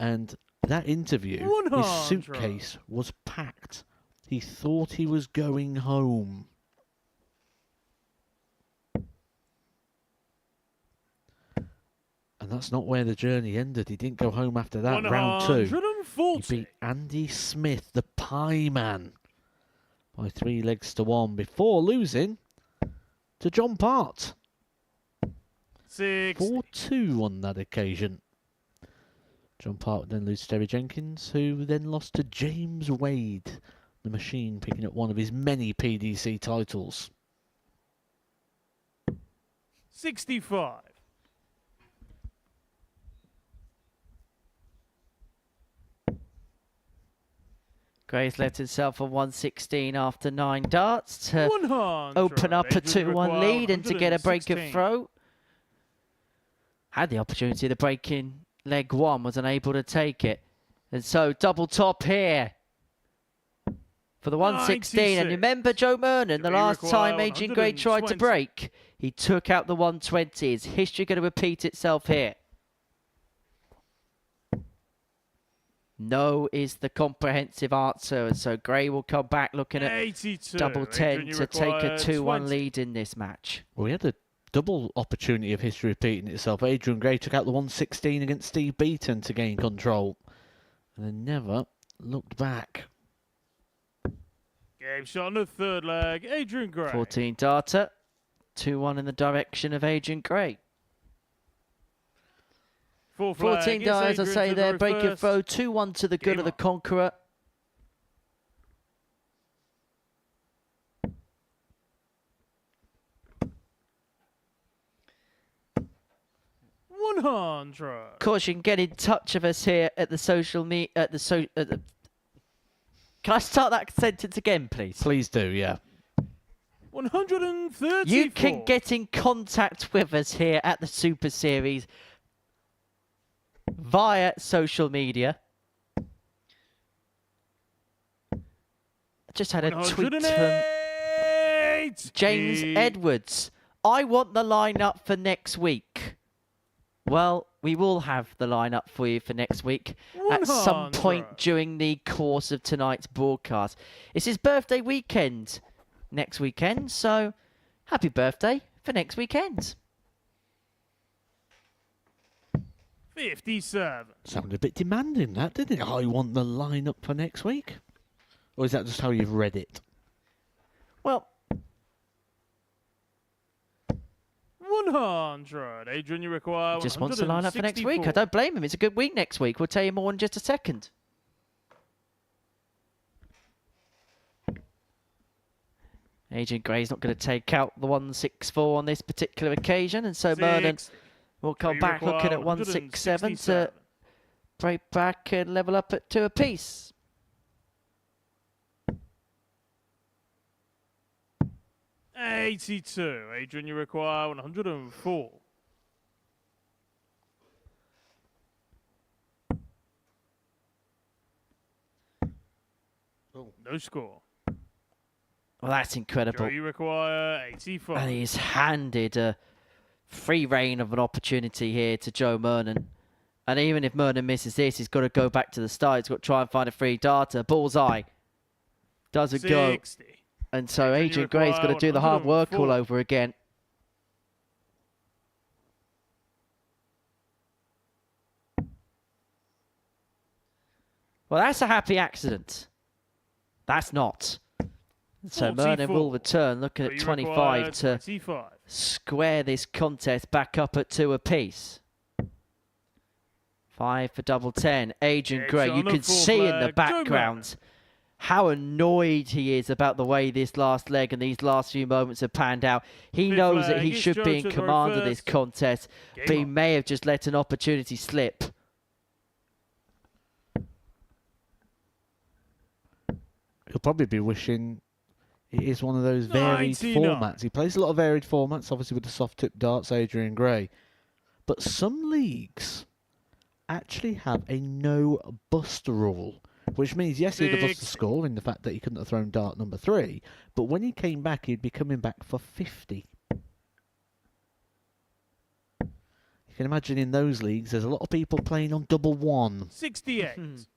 and that interview, his 100. suitcase was packed. He thought he was going home. And that's not where the journey ended. He didn't go home after that. Round 2, he 140. beat Andy Smith, the Pie Man, by 3 legs to 1 before losing to John Part. 6. 4-2 on that occasion. John Part would then lose to Terry Jenkins, who then lost to James Wade, the Machine, picking up one of his many PDC titles. 65. Gray's let himself a 116 after 9 darts to 100. open up a Adrian 2-1 require lead and to get a break of 116. throw. Had the opportunity to break in leg 1, was unable to take it. And so double top here for the 116. And 96. remember Joe Mernon, the Three last require time Adrian Gray tried to 120. break, he took out the 120. Is history going to repeat itself here? No is the comprehensive answer, and so Gray will come back looking at 82. double 10 Adrian, you to take a require 2-1 20. lead in this match. Well, we had a double opportunity of history repeating itself. Adrian Gray took out the 116 against Steve Beaton to gain control, and then never looked back. Game shot on the third leg. Adrian Gray. 14 darter, 2-1 in the direction of Adrian Gray. Fourth 14 leg, darters, it's I Adrian say to there, throw break of first. throw, 2-1 to the good Game of the on. Conqueror. Of course, you can get in touch with us here at the social media. Can I start that sentence again, please? Please do, yeah. 134. You can get in contact with us here at the Super Series via social media. I just had a tweet from 108. James Edwards. I want the lineup for next week. Well, we will have the lineup for you for next week at some 100. point during the course of tonight's broadcast. It's his birthday weekend next weekend, so happy birthday for next weekend. 57. Sounded a bit demanding, that, didn't it? I want the lineup for next week. Or is that just how you've read it? Well, 100. Adrian, you require he just wants the lineup for next week. I don't blame him. It's a good week next week. We'll tell you more in just a second. Adrian Gray's not going to take out the 164 on this particular occasion, and so Mernon will come back looking at 167 to break back and level up at 2 apiece. 82. Adrian, you require 104. No score. Well, that's incredible. Joe, you require 85. And he's handed a free reign of an opportunity here to Joe Mernon. And even if Mernon misses this, he's got to go back to the start. He's got to try and find a free darter. Bullseye. Doesn't 60. go. And so Adrian Gray's got to do the hard work all over again. Well, that's a happy accident. That's not. So 44. Mernon will return, looking So at you 25 require to 25. square this contest back up at 2 apiece. 5 for double 10. Adrian It's Gray, you on the can full see in the flag, Joe background how annoyed he is about the way this last leg and these last few moments have panned out. He Fifth knows that flag, he it's should Joe be in to throw command of this first. contest, Game but he on. may have just let an opportunity slip. He'll probably be wishing it is one of those varied 99. formats. He plays a lot of varied formats, obviously with the soft tip darts, Adrian Gray. But some leagues actually have a no bust rule, which means, yes, he had a bust to 60. score in the fact that he couldn't have thrown dart number 3, but when he came back, he'd be coming back for 50. You can imagine in those leagues, there's a lot of people playing on double 1. 68.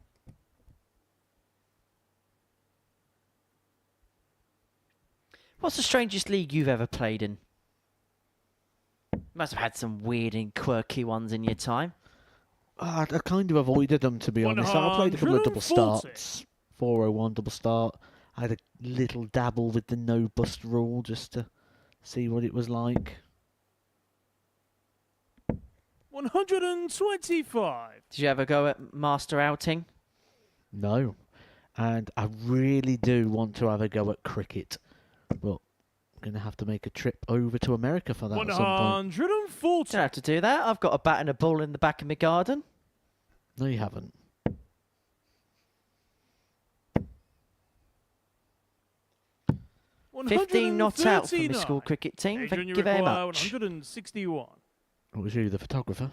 What's the strangest league you've ever played in? Must have had some weird and quirky ones in your time. I kind of avoided them, to be honest. I played a couple of double 140. starts, 401 double start. I had a little dabble with the no bust rule just to see what it was like. 125. Did you ever go at Master Outing? No. And I really do want to have a go at cricket. But I'm going to have to make a trip over to America for that at some point. 140. Don't have to do that. I've got a bat and a ball in the back of my garden. No, you haven't. One 15 not out from the 139. school cricket team. Adrian, Thank you you very require much. 161. It was you, the photographer.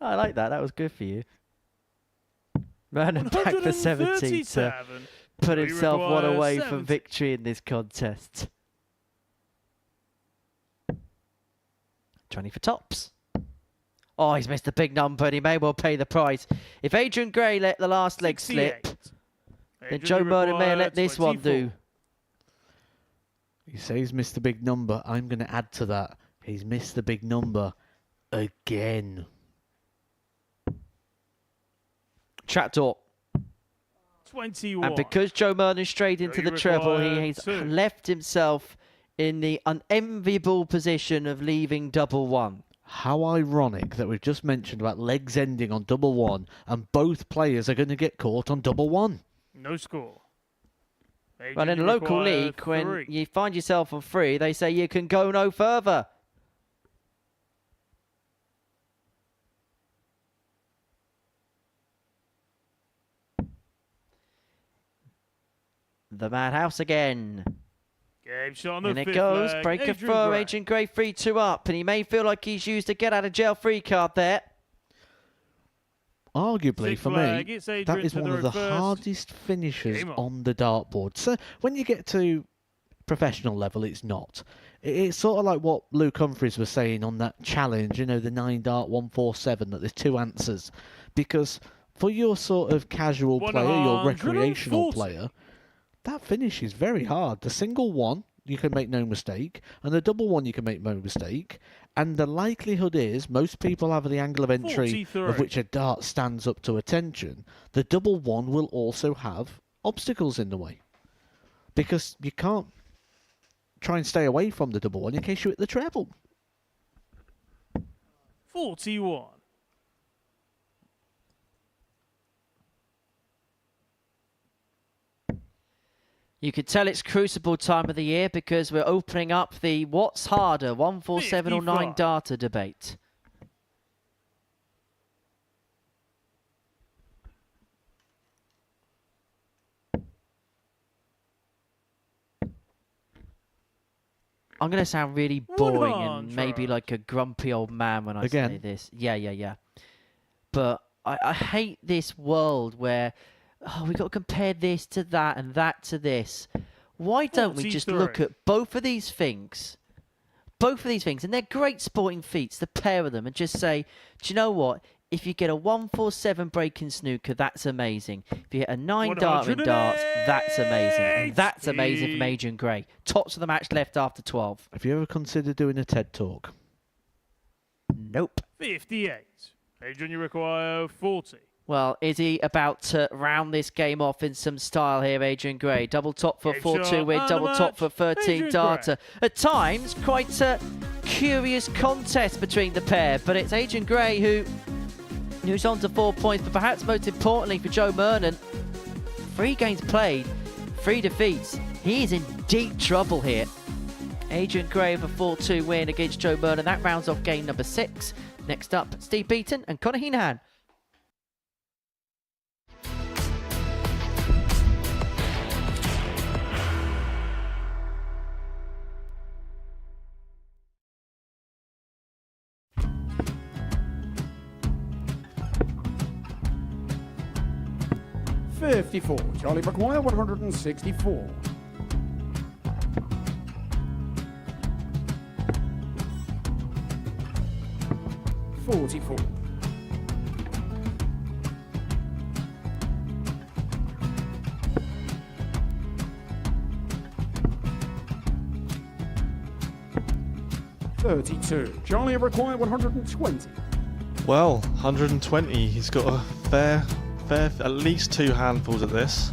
I like that. That was good for you. Running back for 70 to 137. put You himself one require away 70. from victory in this contest. 20 for tops. Oh, he's missed a big number and he may well pay the price. If Adrian Gray let the last leg slip, 68. then Adrian, Joe you Mernon may require let this one 24. do. You say he's missed a big number. I'm going to add to that. He's missed the big number again. Trapdoor. 21. And because Joe Mernon strayed into you the treble, he require has 2. left himself in the unenviable position of leaving double 1. How ironic that we've just mentioned about legs ending on double 1 and both players are going to get caught on double 1. No score. Adrian, But in a you local require league, when 3. you find yourself on 3, they say you can go no further. The madhouse again. Game shot on the And it fifth goes. leg. Breaker Adrian throw. Gray. Adrian Gray 3-2 up. And he may feel like he's used a get out of jail free card there. Arguably, Sixth for flag, me, it's that Adrian is to one throw of the first. hardest finishes Game on. on the dartboard. So when you get to professional level, it's not. It's sort of like what Luke Humphries was saying on that challenge, you know, the 9-dart 147, that there's 2 answers. Because for your sort of casual player, your 140. recreational player, that finish is very hard. The single 1, you can make no mistake, and the double 1, you can make no mistake. And the likelihood is, most people have the angle of entry 43. of which a dart stands up to attention. The double 1 will also have obstacles in the way. Because you can't try and stay away from the double 1 in case you hit the treble. 41. You could tell it's crucible time of the year because we're opening up the what's harder, 147 or 9 55. darter debate. I'm going to sound really boring and maybe like a grumpy old man when I say this. Yeah. But I hate this world where, we got to compare this to that and that to this. Why don't we just look at both of these things? And they're great sporting feats, the pair of them, and just say, do you know what? If you get a 147 break in snooker, that's amazing. If you get a 9 dart in darts, that's amazing. And that's amazing from Adrian Gray. Tops of the match left after 12. Have you ever considered doing a TED Talk? Nope. 58. Adrian, you require 40. Well, is he about to round this game off in some style here, Adrian Gray? Double top for 4-2 win, double top for 13 darter. At times, quite a curious contest between the pair, but it's Adrian Gray who's on to 4 points, but perhaps most importantly for Joe Mernon, 3 games played, 3 defeats. He is in deep trouble here. Adrian Gray with a 4-2 win against Joe Mernon. That rounds off game number 6. Next up, Steve Beaton and Conor Heenan. $54. Charlie Maguire, 164. $44. $32. Charlie required 120. Well, 120. He's got a fair, at least 2 handfuls at this.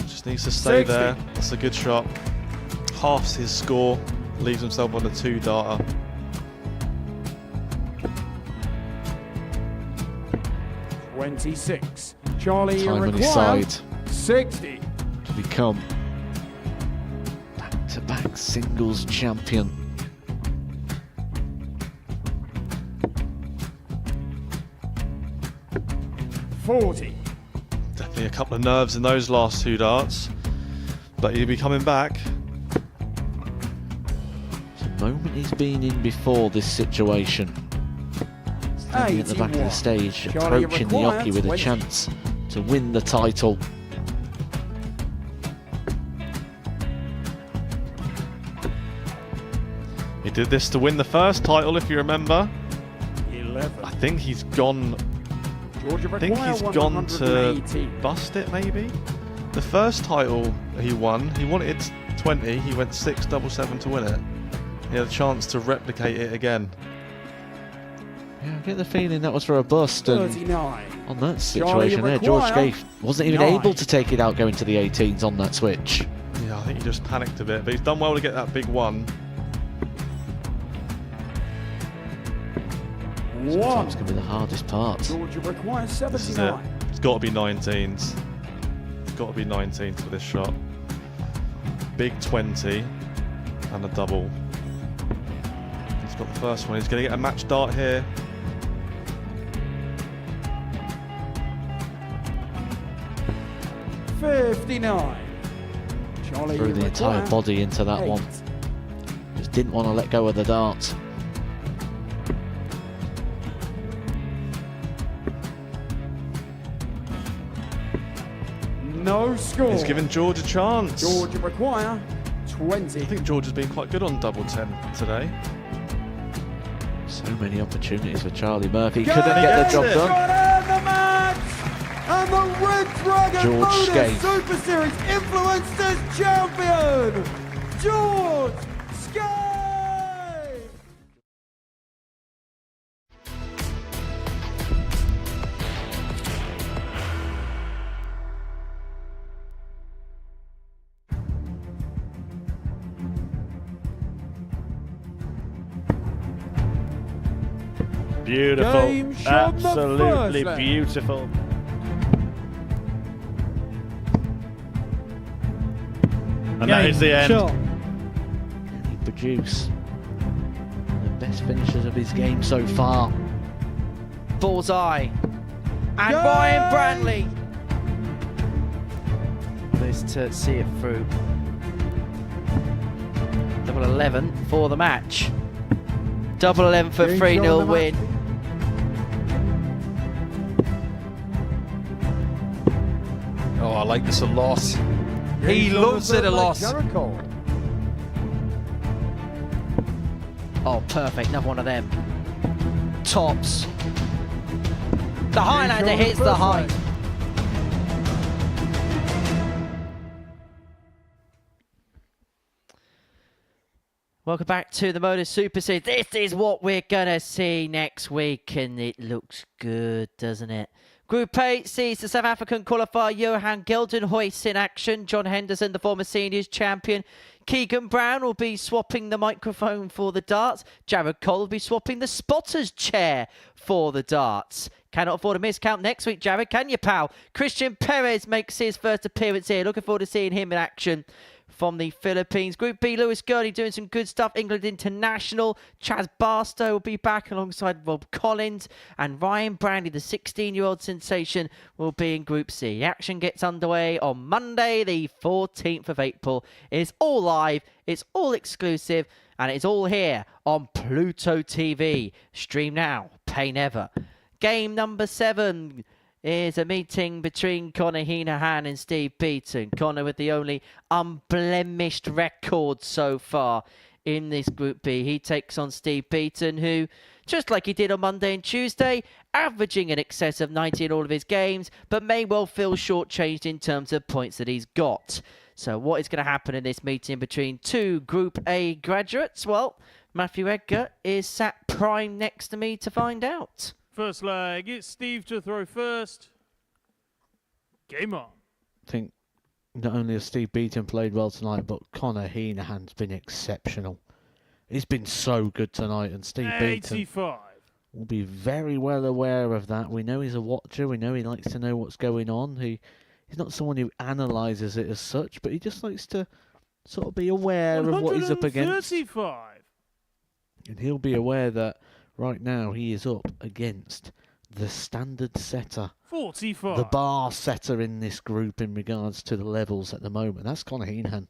Just needs to stay 60. there. That's a good shot. Halves his score. Leaves himself on a 2 darter. $26. Charlie Time on his required side 60. to become back-to-back singles champion. $40. Definitely a couple of nerves in those last 2 darts. But he'll be coming back. It's a moment he's been in before this situation. Standing at the back of the stage, Charlie approaching the required Yoki with a 20. chance to win the title. He did this to win the first title, if you remember. 11. I think he's gone. Georgia I think he's gone to bust it, maybe. The first title he won, he wanted 20. He went 6-7-7 to win it. He had a chance to replicate it again. Yeah, I get the feeling that was for a bust. And 39. on that situation there, George Scaife wasn't even able to take it out going to the 18s on that switch. Yeah, I think he just panicked a bit, but he's done well to get that big one. Sometimes can be the hardest part. Georgia requires This is it. 79. It's got to be 19s. It's got to be 19s for this shot. Big 20 and a double. He's got the first one. He's going to get a match dart here. $59. Charlie Threw the entire required body into that 8. one. Just didn't want to let go of the dart. No score. He's given George a chance. Georgia require 20. I think George has been quite good on double 10 today. So many opportunities for Charlie Murphy. Couldn't get the job done. The match! And the Red Dragon George Modus Scaife. Super Series Influencers Champion, George Scaife! Beautiful. Game shot the Absolutely first, beautiful. And that is the end. Can he produce the best finishes of his game so far? Bullseye. And Ryan Brantley. This to see it through. Double 11 for the match. Double 11 for James 3-0 on the win. match. Oh, I like this a lot. He James on the loves it a third leg, lot. Jericho. Oh, perfect. Another one of them. Tops. The Highlander on the hits the first height. leg. Welcome back to the Modus Super Series. This is what we're going to see next week, and it looks good, doesn't it? Group 8 sees the South African qualifier Johan Geldenhuys in action. John Henderson, the former seniors champion. Keegan Brown will be swapping the microphone for the darts. Jared Cole will be swapping the spotter's chair for the darts. Cannot afford a miscount next week, Jared, can you, pal? Christian Perez makes his first appearance here. Looking forward to seeing him in action from the Philippines. Group B, Lewis Gurney doing some good stuff. England International. Chaz Barstow will be back alongside Rob Collins. And Ryan Brandy, the 16-year-old sensation, will be in Group C. Action gets underway on Monday, the 14th of April. It's all live, it's all exclusive, and it's all here on Pluto TV. Stream now, pay never. Game number 7 is a meeting between Conor Heenahan and Steve Beaton. Conor with the only unblemished record so far in this Group B. He takes on Steve Beaton, who, just like he did on Monday and Tuesday, averaging in excess of 90 in all of his games, but may well feel shortchanged in terms of points that he's got. So what is going to happen in this meeting between two Group A graduates? Well, Matthew Edgar is sat prime next to me to find out. First leg, it's Steve to throw first. Game on. I think not only has Steve Beaton played well tonight, but Conor Heenahan's been exceptional. He's been so good tonight, and Steve Beaton 85. will be very well aware of that. We know he's a watcher. We know he likes to know what's going on. He's not someone who analyses it as such, but he just likes to sort of be aware of what he's up against. 135. And he'll be aware that right now he is up against the standard setter, 45. the bar setter in this group in regards to the levels at the moment. That's Conor Heenahan.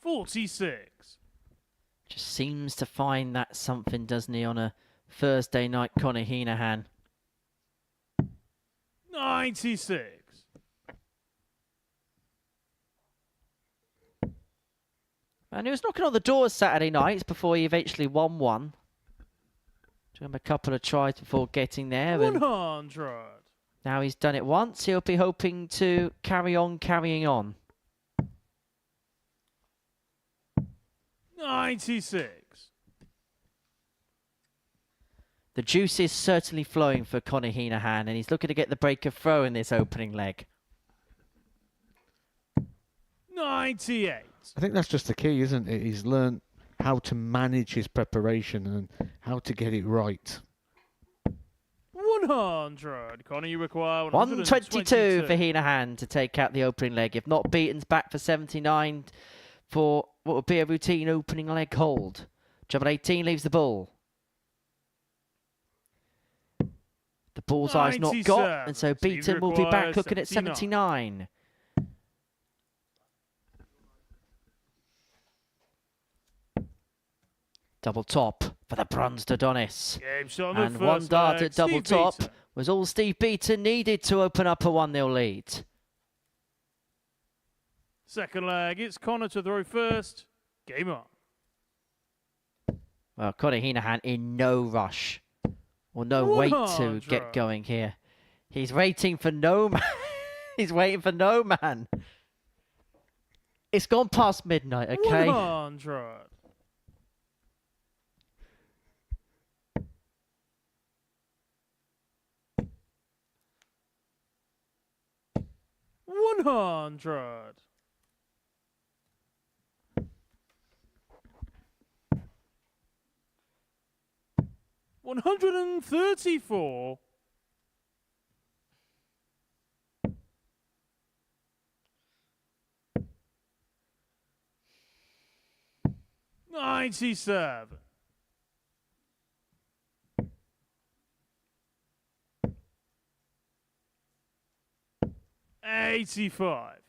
$46. Just seems to find that something, doesn't he, on a Thursday night, Conor Heenahan. 96. And he was knocking on the doors Saturday nights before he eventually won one. Took him a couple of tries before getting there. And 100. now he's done it once. He'll be hoping to carry on carrying on. 96. The juice is certainly flowing for Conor Heenahan, and he's looking to get the break of throw in this opening leg. 98. I think that's just the key, isn't it? He's learned how to manage his preparation and how to get it right. 100. Conor, you require 122 for Heenahan to take out the opening leg. If not, Beaton's back for 79 for what would be a routine opening leg hold. Treble 18 leaves the bull. The bullseye's not got, and so 97. Steve Beaton will be back requires looking at 79. Double top for the bronzed Adonis. Game shot on the And first one dart leg. at double Steve top Beaton. was all Steve Beaton needed to open up a 1-0 lead. Second leg, it's Conor to throw first. Game on. Well, Conor Heenahan in no rush or no wait to 100. get going here. He's waiting for no man. He's waiting for no man. It's gone past midnight, okay? 100. 100. 134. 97. 85.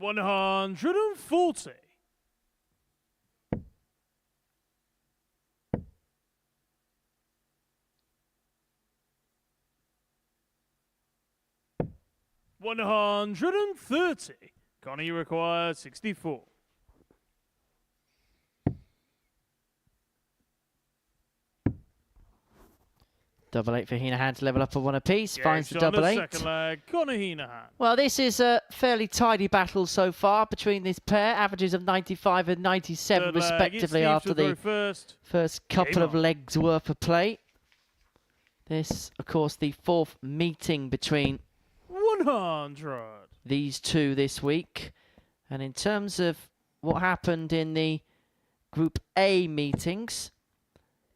$140. $130. Connie, you require 64. Double eight for Heenahan to level up a one apiece. Finds the Game's on double eight. Second leg, Conor Heenahan. Well, this is a fairly tidy battle so far between this pair. Averages of 95 and 97 Third leg, it's respectively Steve after to the throw first couple Game of on. legs worth of play. This, of course, the fourth meeting between 100. these two this week. And in terms of what happened in the Group A meetings,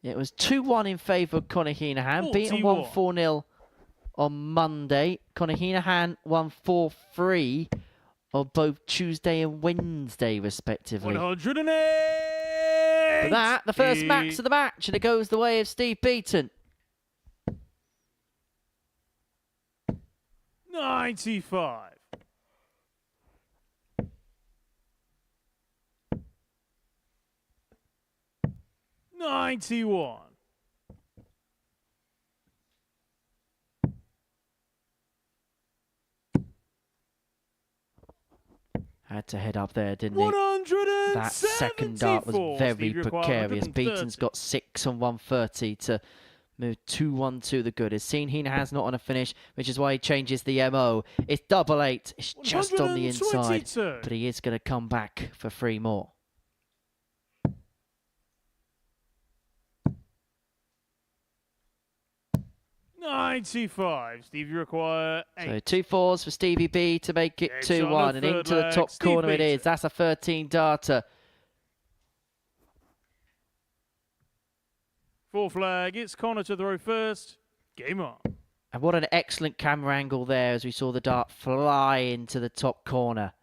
it was 2-1 in favour of Conor Heenahan, beaten 41. 1-4-0 on Monday. Conor Heenahan won 4-3 on both Tuesday and Wednesday, respectively. 108. For that, the first max of the match, and it goes the way of Steve Beaton. 95. $91. Had to head up there, didn't he? 174. That second dart was very Steve, you require precarious. 130. Beaton's got 6 on 130 to move 2-1 to the good. As seen, Heenahan's not on a finish, which is why he changes the MO. It's double eight. It's just on the inside, 122. but he is going to come back for 3 more. $95. Steve, you require 8. So 2 4s for Stevie B to make it Game's on 2-1, the and third into the leg, top Steve corner it Beaton. is. That's a 13 darter. Fourth leg, it's Conor to throw first. Game on. And what an excellent camera angle there as we saw the dart fly into the top corner.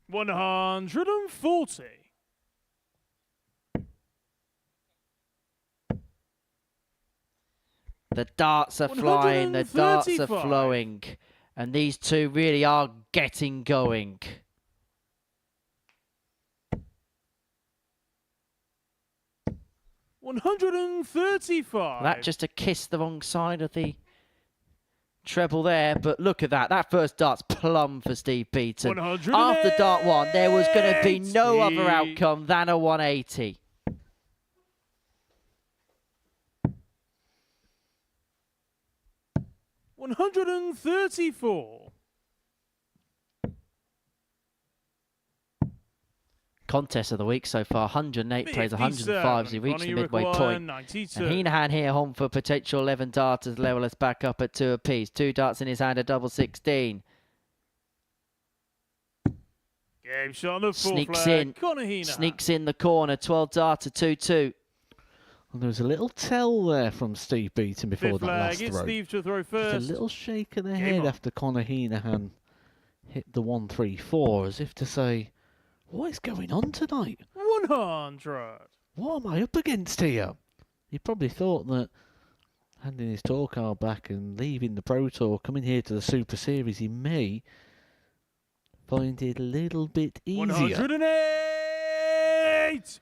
140. The darts are flying, the darts are 135. flowing, and these two really are getting going. $135. That just to kiss the wrong side of the treble there, but look at that. That first dart's plumb for Steve Beaton. 180. After dart 1, there was going to be no other outcome than a 180. $134. Contest of the week so far. 108 plays 105 as he reached the midway point. 92. And Heenahan here home for potential 11 darters, level us back up at 2 apiece. 2 darts in his hand, a double 16. Game shot on the fourth Sneaks leg. in. Conor Heenahan. Sneaks in the corner, 12 darter, 2-2. Well, there was a little tell there from Steve Beaton before Fifth that leg, last it's throw. Steve to throw Just first. a little shake of the Game head on. after Conor Heenahan hit the 1-3-4, as if to say, what is going on tonight? 100. What am I up against here? He probably thought that handing his tour card back and leaving the Pro Tour, coming here to the Super Series, he may find it a little bit easier. 108.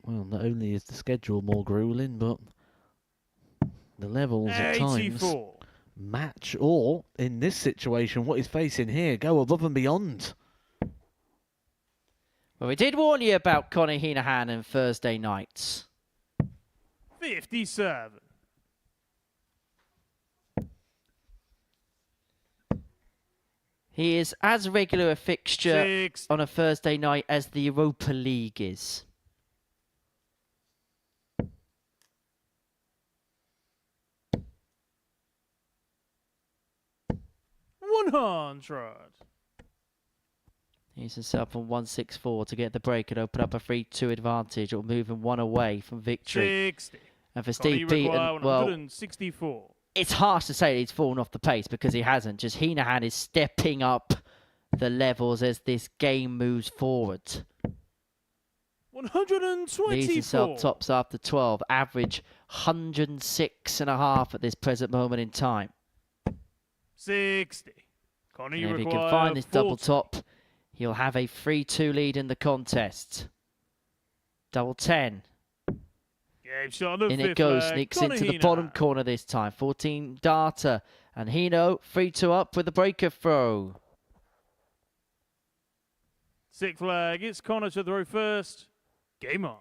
Well, not only is the schedule more grueling, but the levels at times 84. match, or in this situation, what he's facing here, go above and beyond. Well, we did warn you about Conor Heenahan on Thursday nights. 57. He is as regular a fixture 6. on a Thursday night as the Europa League is. $100. He's himself on 164 to get the break and open up a 3-2 advantage, or move him 1 away from victory. 60. And for Conor, Steve you Beaton, require well, 164. it's harsh to say that he's fallen off the pace because he hasn't. Just Heenahan is stepping up the levels as this game moves forward. 124. Leads himself tops after 12. Average 106.5 at this present moment in time. 60. Connie And if he require can find this double 40. top, he'll have a 3-2 lead in the contest. Double 10. Game shot on the In fifth it goes, leg. sneaks Connie into the Hina. bottom corner this time. 14 darter. And Hino 3-2 up with the breaker throw. Sixth leg. It's Connor to throw first. Game on.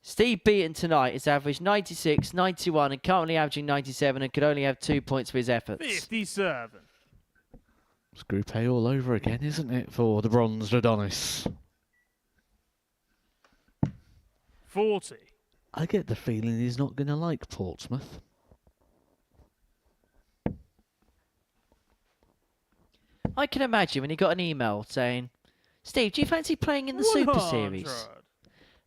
Steve Beaton tonight is averaged 96, 91 and currently averaging 97 and could only have 2 points for his efforts. 57. It's Group A all over again, isn't it, for the bronzed Adonis? 40. I get the feeling he's not going to like Portsmouth. I can imagine when he got an email saying, Steve, do you fancy playing in the Super 100. Series?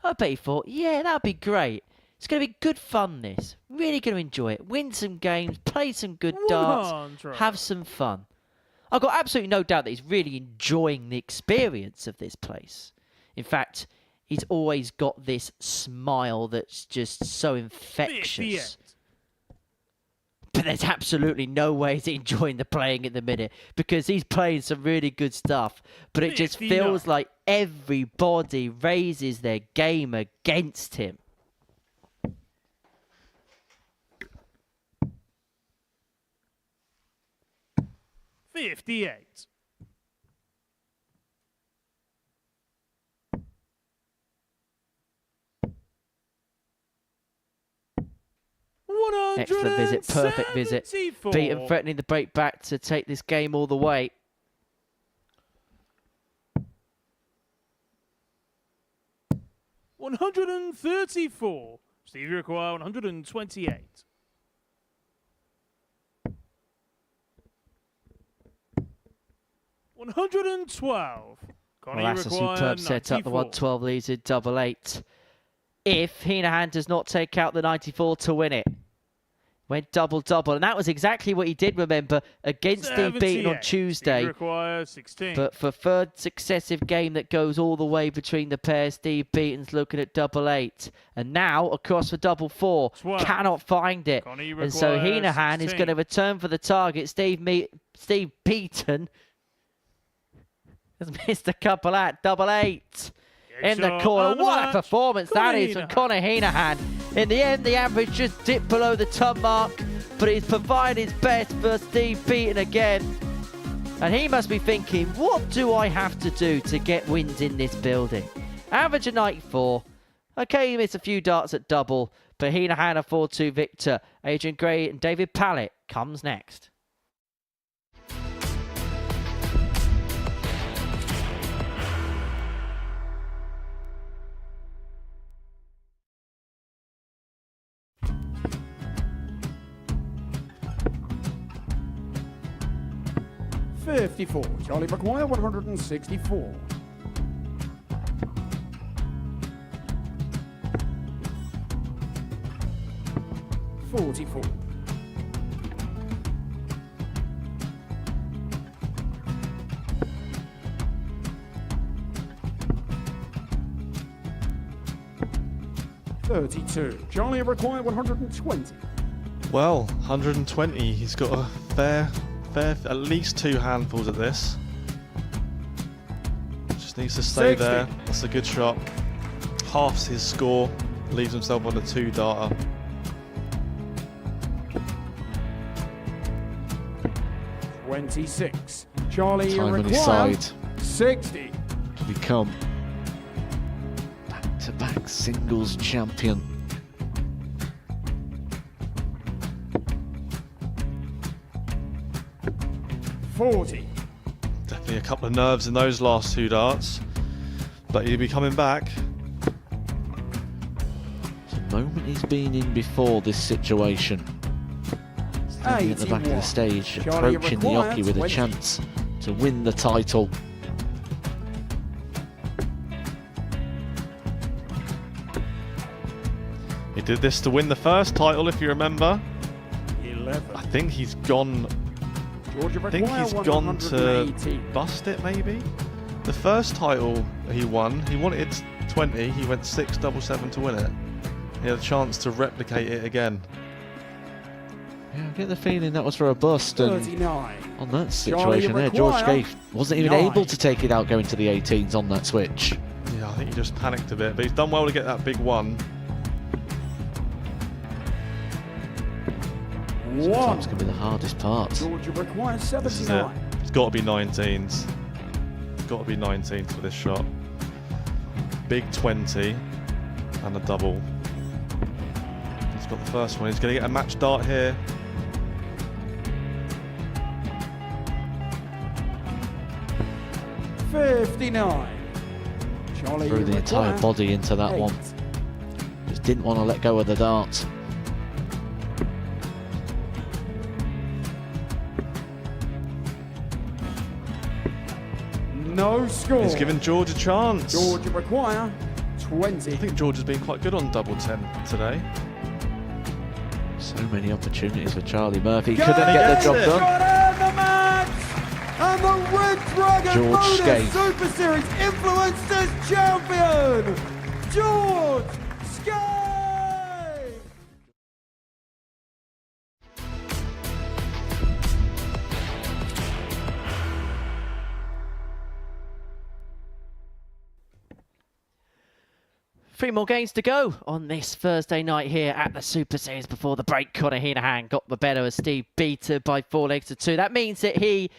I bet he thought, yeah, that'd be great. It's going to be good fun, this. Really going to enjoy it. Win some games, play some good darts, 100. have some fun. I've got absolutely no doubt that he's really enjoying the experience of this place. In fact, he's always got this smile that's just so infectious. 58. But there's absolutely no way he's enjoying the playing at the minute because he's playing some really good stuff. But it just 59. feels like everybody raises their game against him. $58. Excellent visit, perfect visit. Beaton threatening the break back to take this game all the way. $134. Stevie require 128. $112. Connie Well, that's a require superb setup. The 112 leads in double 8. If Hinahan does not take out the 94 to win it. Went double-double. And that was exactly what he did, remember, against Steve Beaton on 78. Tuesday. Stevie require 16. But for third successive game that goes all the way between the pairs, Steve Beaton's looking at double 8. And now across for double 4. 12. Cannot find it. Connie And so requires Hinahan is 16. going to return for the target. Steve Beaton has missed a couple at double 8. In the shot corner. and the What a match. performance that Connie is from Hinahan. Conor Hinahan. In the end, the average just dipped below the top mark, but he's provided his best for Steve Beaton again. And he must be thinking, what do I have to do to get wins in this building? Average of 94. Okay, he missed a few darts at double, but Hinahan a 4-2 victor. Adrian Gray and David Pallett comes next. $54. Charlie require 164. $44. $32. Charlie require 120. Well, 120. He's got a fair, at least 2 handfuls at this. Just needs to stay 60. there. That's a good shot. Halves his score. Leaves himself on a 2-darter. $26. Charlie Time on his require side 60. to become back-to-back singles champion. $40. Definitely a couple of nerves in those last 2 darts. But he'll be coming back. It's a moment he's been in before this situation. Standing at the back of the 81. stage, Charlie approaching the required Yoki with a 20. chance to win the title. He did this to win the first title, if you remember. 11. I think he's gone. Georgia I think require he's gone to 118. bust it, maybe. The first title he won, he wanted 20, he went 6-7-7 to win it. He had a chance to replicate it again. Yeah, I get the feeling that was for a bust. And 39. on that Charlie situation there, George require Scaife wasn't even 9. able to take it out going to the 18s on that switch. Yeah, I think he just panicked a bit, but he's done well to get that big one. Sometimes can be the hardest part. Georgia requires This is it. 79. It's got to be 19s. It's got to be 19s for this shot. Big 20 and a double. He's got the first one. He's going to get a match dart here. $59. Charlie Threw the entire require body into that 8. one. Just didn't want to let go of the dart. No score. He's given George a chance. Georgia require I 20. think George has been quite good on double 10 today. So many opportunities for Charlie Murphy. Go! Couldn't get the job Yes! done. Got in the match! And the Red Dragon George Modus Scaife. Super Series Influencers Champion, George Scaife! Three more games to go on this Thursday night here at the Super Series. Before the break, Conor Heenahan got the better of Steve Beater by 4 legs to 2. That means that he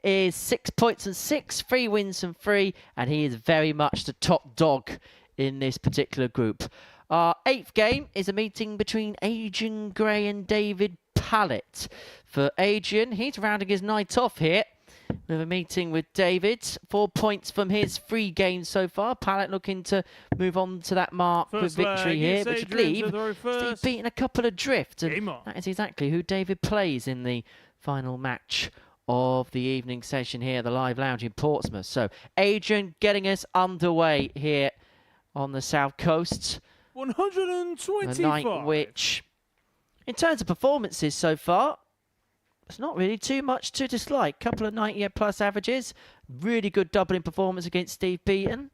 is 6 points and 6, 3 wins and 3, and he is very much the top dog in this particular group. Our 8th game is a meeting between Adrian Gray and David Pallett. For Adrian, he's rounding his night off here with a meeting with David. 4 points from his 3 games so far. Pallett looking to move on to that mark First with victory leg, here, it's which would Adrian leave to throw Steve first. beating a couple adrift. And Game on. that is exactly who David plays in the final match of the evening session here at the Live Lounge in Portsmouth. So Adrian getting us underway here on the South Coast. 125. A night which, in terms of performances so far, it's not really too much to dislike. Couple of 90+ averages. Really good doubling performance against Steve Beaton.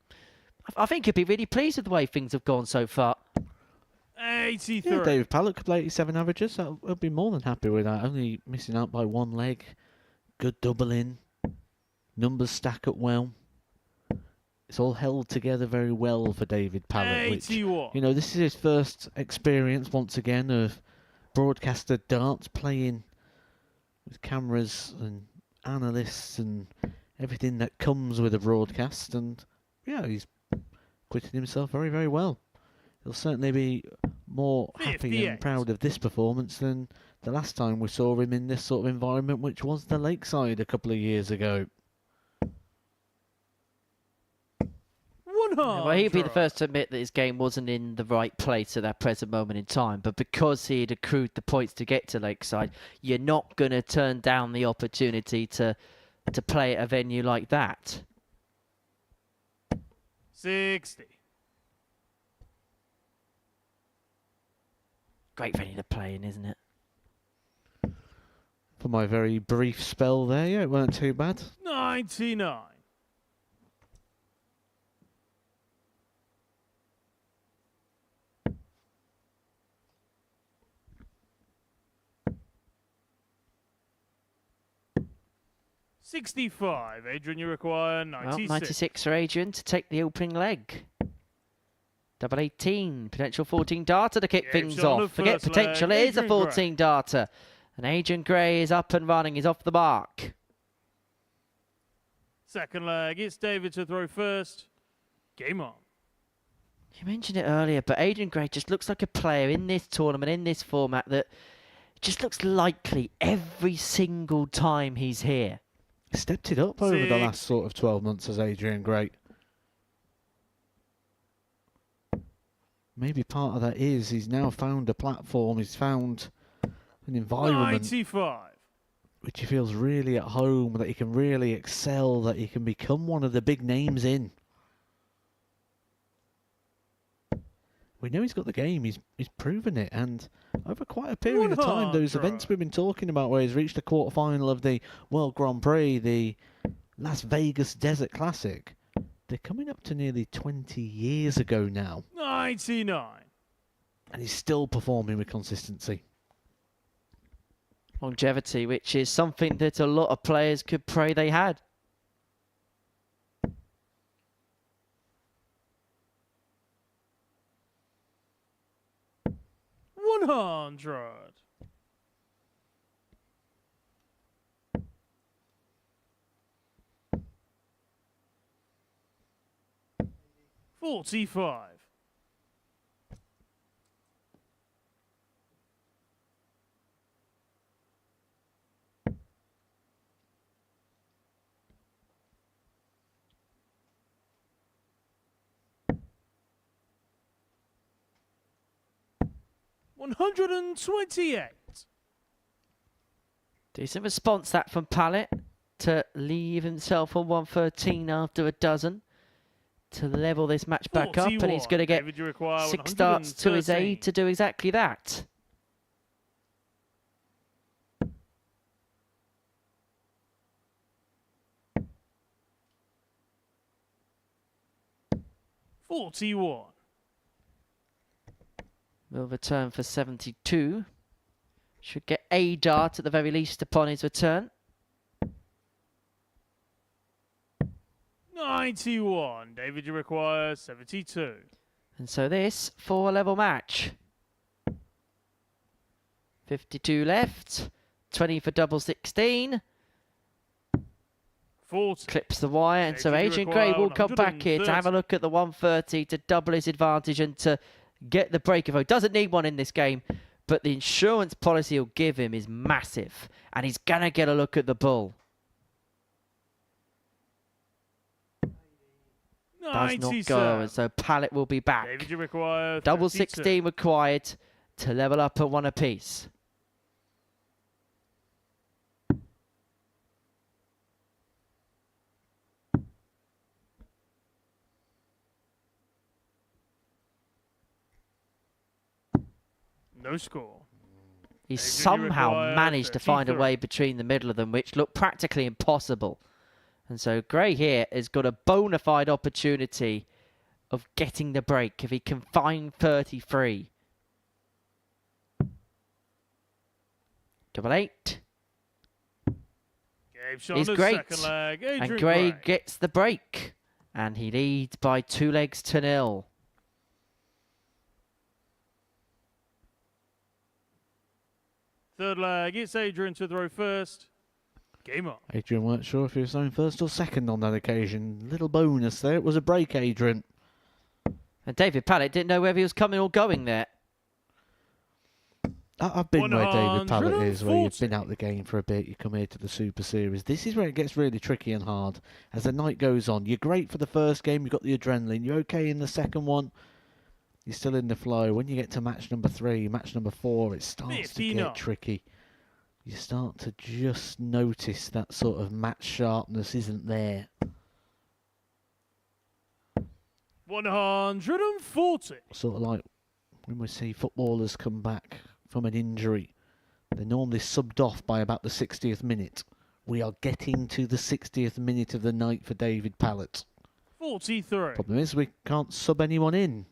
I think he'd be really pleased with the way things have gone so far. 83. Yeah, David Pallett could play 87 averages. I'll be more than happy with that. Only missing out by 1 leg. Good doubling. Numbers stack up well. It's all held together very well for David Pallett. Which, 81. you know, this is his first experience once again of broadcaster darts, playing with cameras and analysts and everything that comes with a broadcast. And yeah, he's acquitted himself very, very well. He'll certainly be more happy 58. and proud of this performance than the last time we saw him in this sort of environment, which was the Lakeside a couple of years ago. 100. Well, he'd be the first to admit that his game wasn't in the right place at that present moment in time. But because he had accrued the points to get to Lakeside, you're not going to turn down the opportunity to play at a venue like that. 60. Great venue to play in, isn't it? For my very brief spell there, yeah, it weren't too bad. 99. $65. Adrian, you require 96. Well, 96 for Adrian to take the opening leg. Double 18, potential 14 darter to kick Yeah, things shot on off. the Forget first potential, leg, it is a Adrian 14 darter. And Adrian Gray is up and running, he's off the mark. Second leg, it's David to throw first. Game on. You mentioned it earlier, but Adrian Gray just looks like a player in this tournament, in this format, that just looks likely every single time he's here. Stepped it up over the 6. last sort of 12 months as Adrian Gray. Maybe part of that is he's now found a platform, he's found an environment 95. which he feels really at home, that he can really excel, that he can become one of the big names in. We know he's got the game, he's proven it, and over quite a period of time, those events we've been talking about where he's reached the quarterfinal of the World Grand Prix, the Las Vegas Desert Classic, They're coming up to nearly 20 years ago now, 99. and he's still performing with consistency. Longevity, which is something that a lot of players could pray they had. $100. 45. $128. Decent response that from Pallet to leave himself on 113 after a dozen to level this match back up, and he's going to get David, you require 6 starts to his 113. aid to do exactly that. $41. Will return for 72. Should get a dart at the very least upon his return. 91. David, you require 72. And so this, 4-level match. 52 left. 20 for double 16. 40. Clips the wire, and so David, you Adrian Gray require will come back here to have a 130. look at the 130 to double his advantage and to get the break. If he doesn't need one in this game, but the insurance policy he'll give him is massive, and he's going to get a look at the bull. Does not go, and so Pallet will be back. David, you require Double 32. 16 required to level up at 1 apiece. No score. He David, you somehow require managed to find a 33. way between the middle of them, which looked practically impossible. And so Gray here has got a bona fide opportunity of getting the break if he can find 33. Double 8. Gabe shot Is on the great. second leg. Adrian And Gray Gray. gets the break. And he leads by 2 legs to 0. Third leg. It's Adrian to throw first. Game on. Adrian weren't sure if he was going first or second on that occasion. Little bonus there. It was a break, Adrian. And David Pallet didn't know whether he was coming or going there. I've been where David Pallet is, where you've 140. been out the game for a bit, you come here to the Super Series. This is where it gets really tricky and hard. As the night goes on, you're great for the first game, you've got the adrenaline, you're okay in the second one, you're still in the flow. When you get to match number 3, match number 4, it starts to 59. get tricky. You start to just notice that sort of match sharpness isn't there. 140. Sort of like when we see footballers come back from an injury, they're normally subbed off by about the 60th minute. We are getting to the 60th minute of the night for David Pallet. 43. Problem is we can't sub anyone in.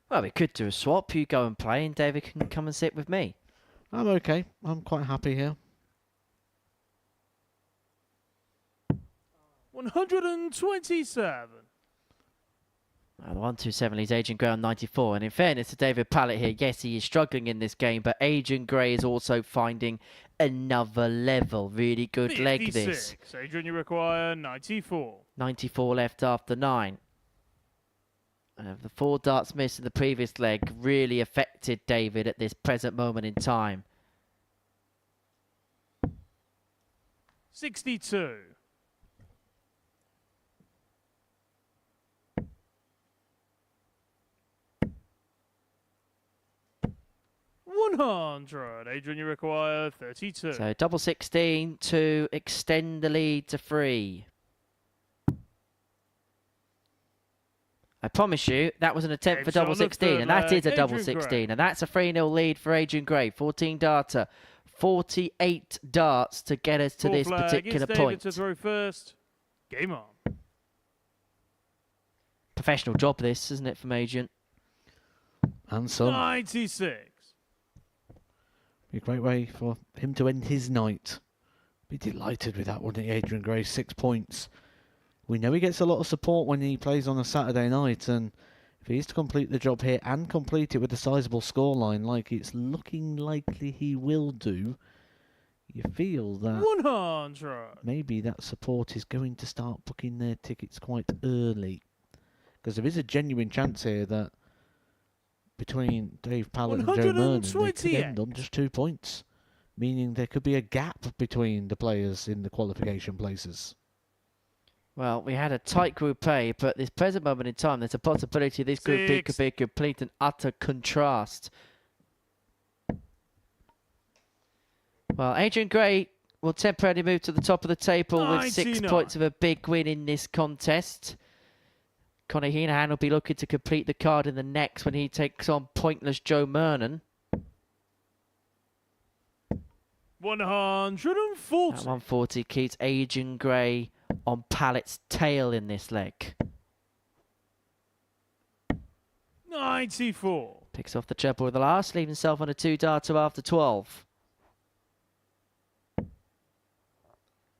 Well, we could do a swap. You go and play, and David can come and sit with me. I'm okay. I'm quite happy here. 127. The 127 leads Adrian Gray on 94. And in fairness to David Pallet here, yes, he is struggling in this game, but Adrian Gray is also finding another level. Really good leg this. 56. Adrian, you require 94. 94 left after 9. The 4 darts missed in the previous leg really affected David at this present moment in time. 62. $100. Adrian, you require 32. So double 16 to extend the lead to 3. I promise you, that was an attempt Gabe for double shot on the 16, third and that is a leg, double Adrian 16, and that's a 3-0 lead for Adrian Gray. 14 darter, 48 darts to get us to Fourth this leg, particular it's David point. to throw first. Game on. Professional job, this, isn't it, from Agent? And some. 96. Be a great way for him to end his night. Be delighted with that, wouldn't he, Adrian Gray? 6 points. We know he gets a lot of support when he plays on a Saturday night, and if he is to complete the job here and complete it with a sizable scoreline like it's looking likely he will do, you feel that 100. maybe that support is going to start booking their tickets quite early. Because there is a genuine chance here that between Dave Pallett and Joe Mernon, they could end on just 2 points, meaning there could be a gap between the players in the qualification places. Well, we had a tight Group A, but this present moment in time, there's a possibility this Group B could be a complete and utter contrast. Well, Adrian Gray will temporarily move to the top of the table with 6 points of a big win in this contest. Conor Heenahan will be looking to complete the card in the next when he takes on pointless Joe Mernon. 140. At 140 keeps Adrian Gray on Pallett's tail in this leg. 94. Picks off the treble with the last, leaving himself on a 2-darter after 12.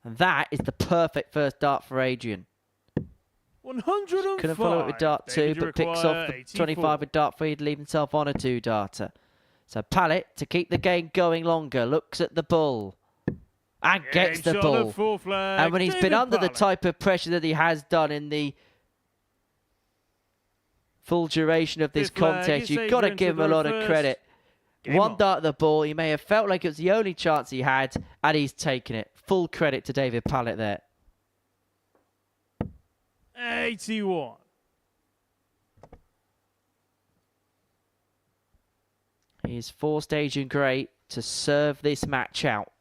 And that is the perfect first dart for Adrian. 105. Couldn't follow it with dart 2, but picks off the 25 with dart 3 to leave himself on a 2-darter. So Pallett, to keep the game going longer, looks at the bull. And gets the bull. And when he's been under the type of pressure that he has done in the full duration of this contest, you've got to give him a lot of credit. One dart at the ball, he may have felt like it was the only chance he had, and he's taken it. Full credit to David Pallett there. 81. He's forced Adrian Gray to serve this match out.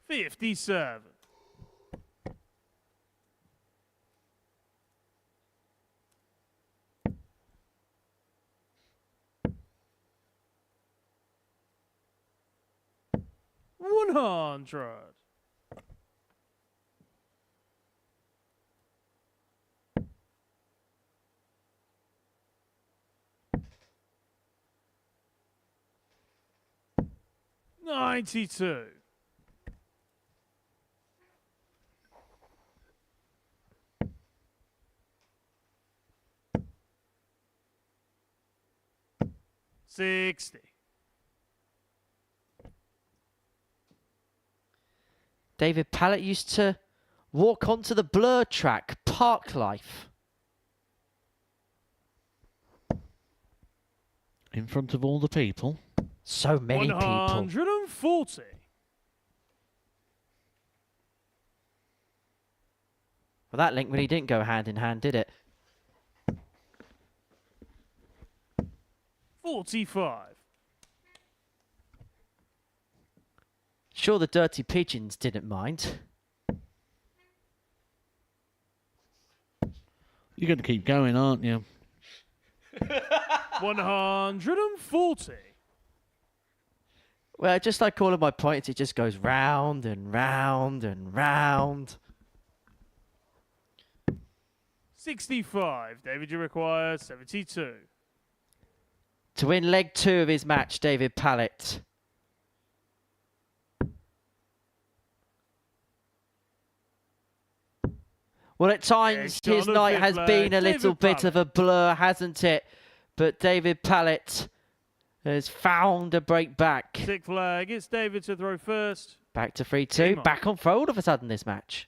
57. $100. 92. $60. David Pallett used to walk onto the blur track, Park Life. In front of all the people. So many people. 140. Well, that link really didn't go hand in hand, did it? 45. Sure, the Dirty Pigeons didn't mind. You're going to keep going, aren't you? 140. Well, just like all of my points, it just goes round and round and round. 65. David, you require 72. To win leg 2 of his match, David Pallett. Well, at times, his night has been a little bit of a blur, hasn't it? But David Pallett has found a break back. 6 flag. It's David to throw first. Back to 3-2. Back on throw all of a sudden this match.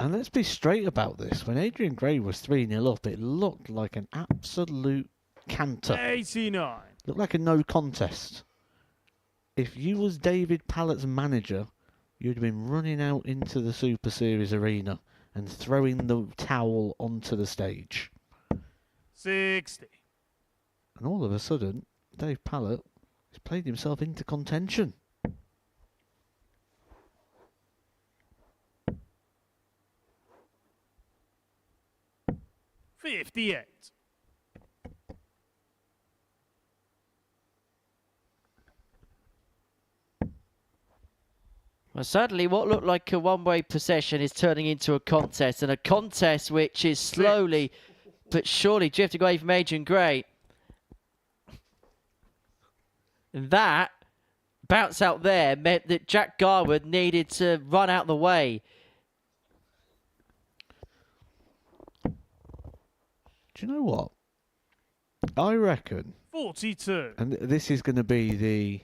And let's be straight about this. When Adrian Gray was 3-0 up, it looked like an absolute canter. 89. Looked like a no contest. If you was David Pallett's manager, you'd have been running out into the Super Series arena and throwing the towel onto the stage. 60. And all of a sudden, Dave Pallett has played himself into contention. 58. Well, certainly what looked like a one-way possession is turning into a contest, and a contest which is slowly but surely drifting away from Adrian Gray. And that bounce out there meant that Jack Garwood needed to run out the way. Do you know what? I reckon, 42. and this is going to be the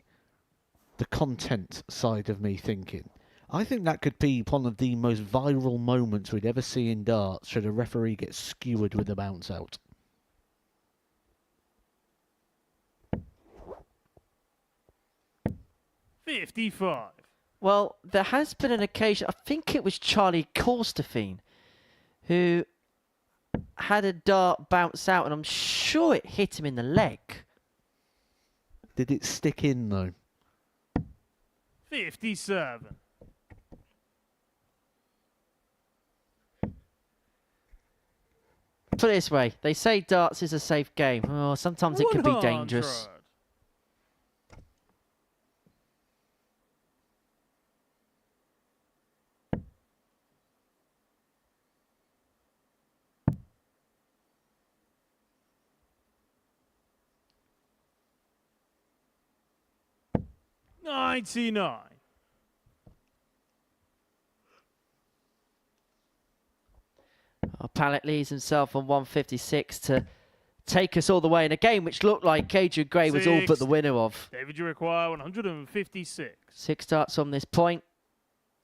content side of me thinking. I think that could be one of the most viral moments we'd ever see in darts should a referee get skewered with a bounce out. $55. Well, there has been an occasion, I think it was Charlie Corstefine, who had a dart bounce out, and I'm sure it hit him in the leg. Did it stick in though? 57. Put it this way, they say darts is a safe game. Oh, sometimes it can be dangerous. 100. $99. Pallet leaves himself on 156 to take us all the way in a game which looked like Adrian Gray was all but the winner of. David, you require 156. 6 darts on this point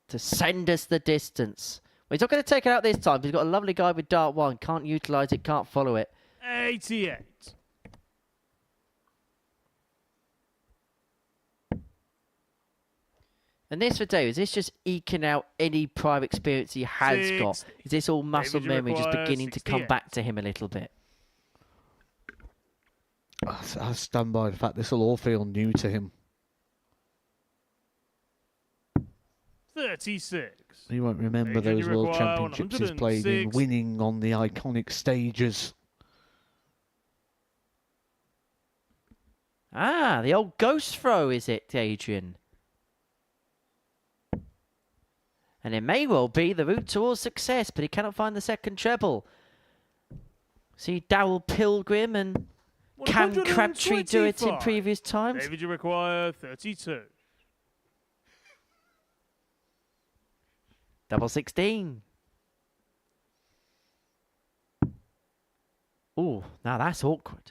to send us the distance. Well, he's not going to take it out this time. He's got a lovely guy with dart 1. Can't utilise it, can't follow it. 88. And this for Dave, is this just eking out any prior experience he has got? Is this all muscle David, you memory just require beginning to come 68. back to him a little bit? I stand by the fact this will all feel new to him. 36. He won't remember Adrian, those you World require Championships he's played in, 106. winning on the iconic stages. Ah, the old ghost throw, is it, Adrian? And it may well be the route towards success, but he cannot find the second treble. See Darrell Pilgrim and Cam Crabtree do it in 125. previous times. David, you require 32. Double 16. Ooh, now that's awkward.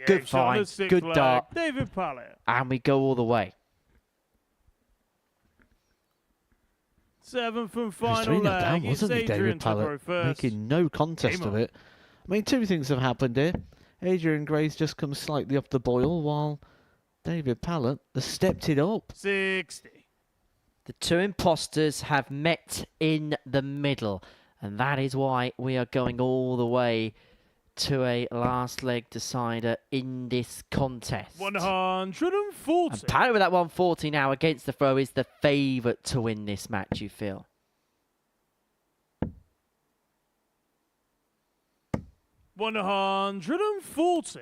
Good Shot on the find, sixth good flag. dart. David Pallet. And we go all the way. 7th and He was final doing it leg. down, It's wasn't he, Adrian David to throw Pallet? first. Making no contest Game of on. it. I mean, two things have happened here. Adrian Gray's just come slightly off the boil, while David Pallet has stepped it up. 60. The two imposters have met in the middle, and that is why we are going all the way to a last leg decider in this contest. 140. And Pallet with that 140 now against the throw is the favourite to win this match, you feel? $140.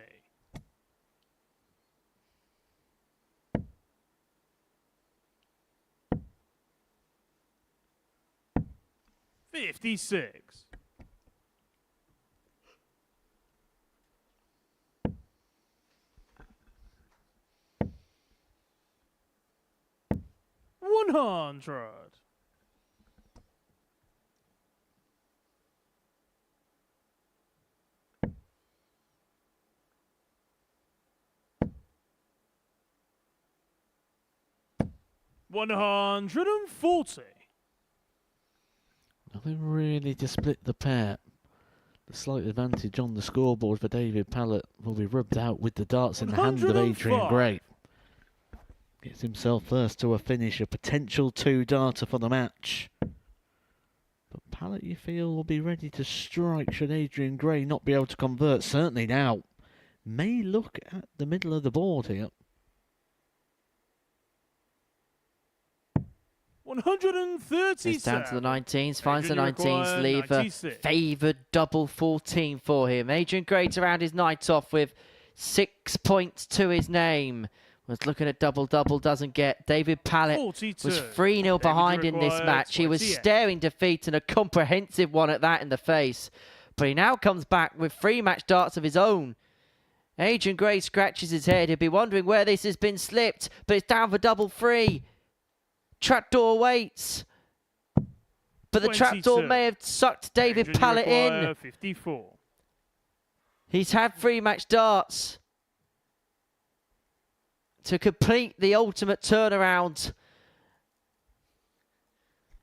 $56. $100. $140. Nothing really to split the pair. The slight advantage on the scoreboard for David Pallet will be rubbed out with the darts in the hand of Adrian 105. Gray. Gets himself first to a finish, a potential 2-darter for the match. But Pallet, you feel, will be ready to strike should Adrian Gray not be able to convert. Certainly now. May look at the middle of the board here. 137. It's down to the 19s, finds the Adrian 19s, require leave a 96. favoured double 14 for him. Adrian Gray to round his night off with 6 points to his name. Was looking at double-double, doesn't get. David Pallett 42. was 3-0 behind in this match. He was staring defeat, and a comprehensive one at that, in the face. But he now comes back with 3 match darts of his own. Adrian Gray scratches his head. He'll be wondering where this has been slipped, but it's down for double 3. Trapdoor waits. But the 22. trapdoor may have sucked David Pallett in. 54. He's had 3 match darts to complete the ultimate turnaround.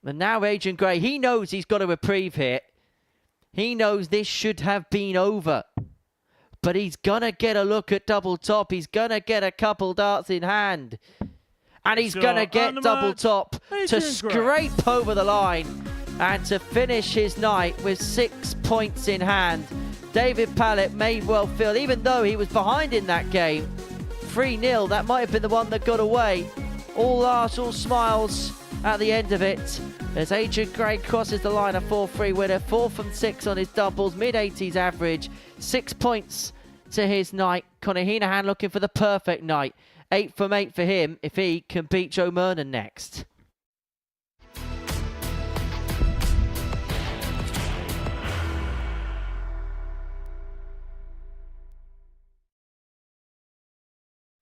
And now Adrian Gray, he knows he's got a reprieve here. He knows this should have been over. But he's going to get a look at double top. He's going to get a couple darts in hand. And he's going to get double top to scrape over the line and to finish his night with 6 points in hand. David Pallett may well feel, even though he was behind in that game, 3-0, that might have been the one that got away. All laughs, all smiles at the end of it, as Adrian Gray crosses the line, a 4-3 winner, 4 from 6 on his doubles, mid-80s average, 6 points to his night. Conor Heenahan looking for the perfect night, 8 from 8 for him if he can beat Joe Murnan next.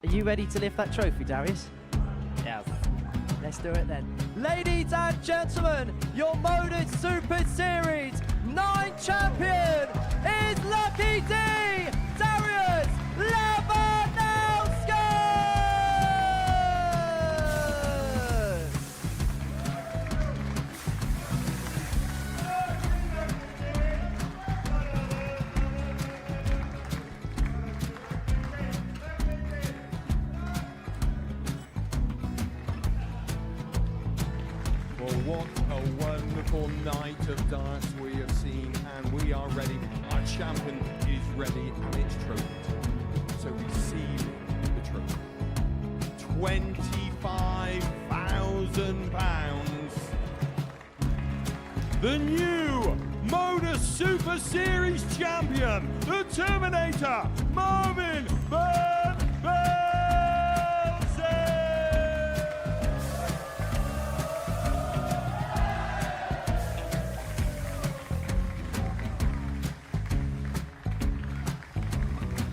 Are you ready to lift that trophy, Darius? Yes. Let's do it then. Ladies and gentlemen, your Modus Super Series 9 champion is Lucky D, Darius Levanowski! Well, what a wonderful night of darts we have seen, and we are ready. Our champion is ready, and it's trophy. So receive the trophy. £25,000. The new Modus Super Series champion, the Terminator, Marvin Van Velzen.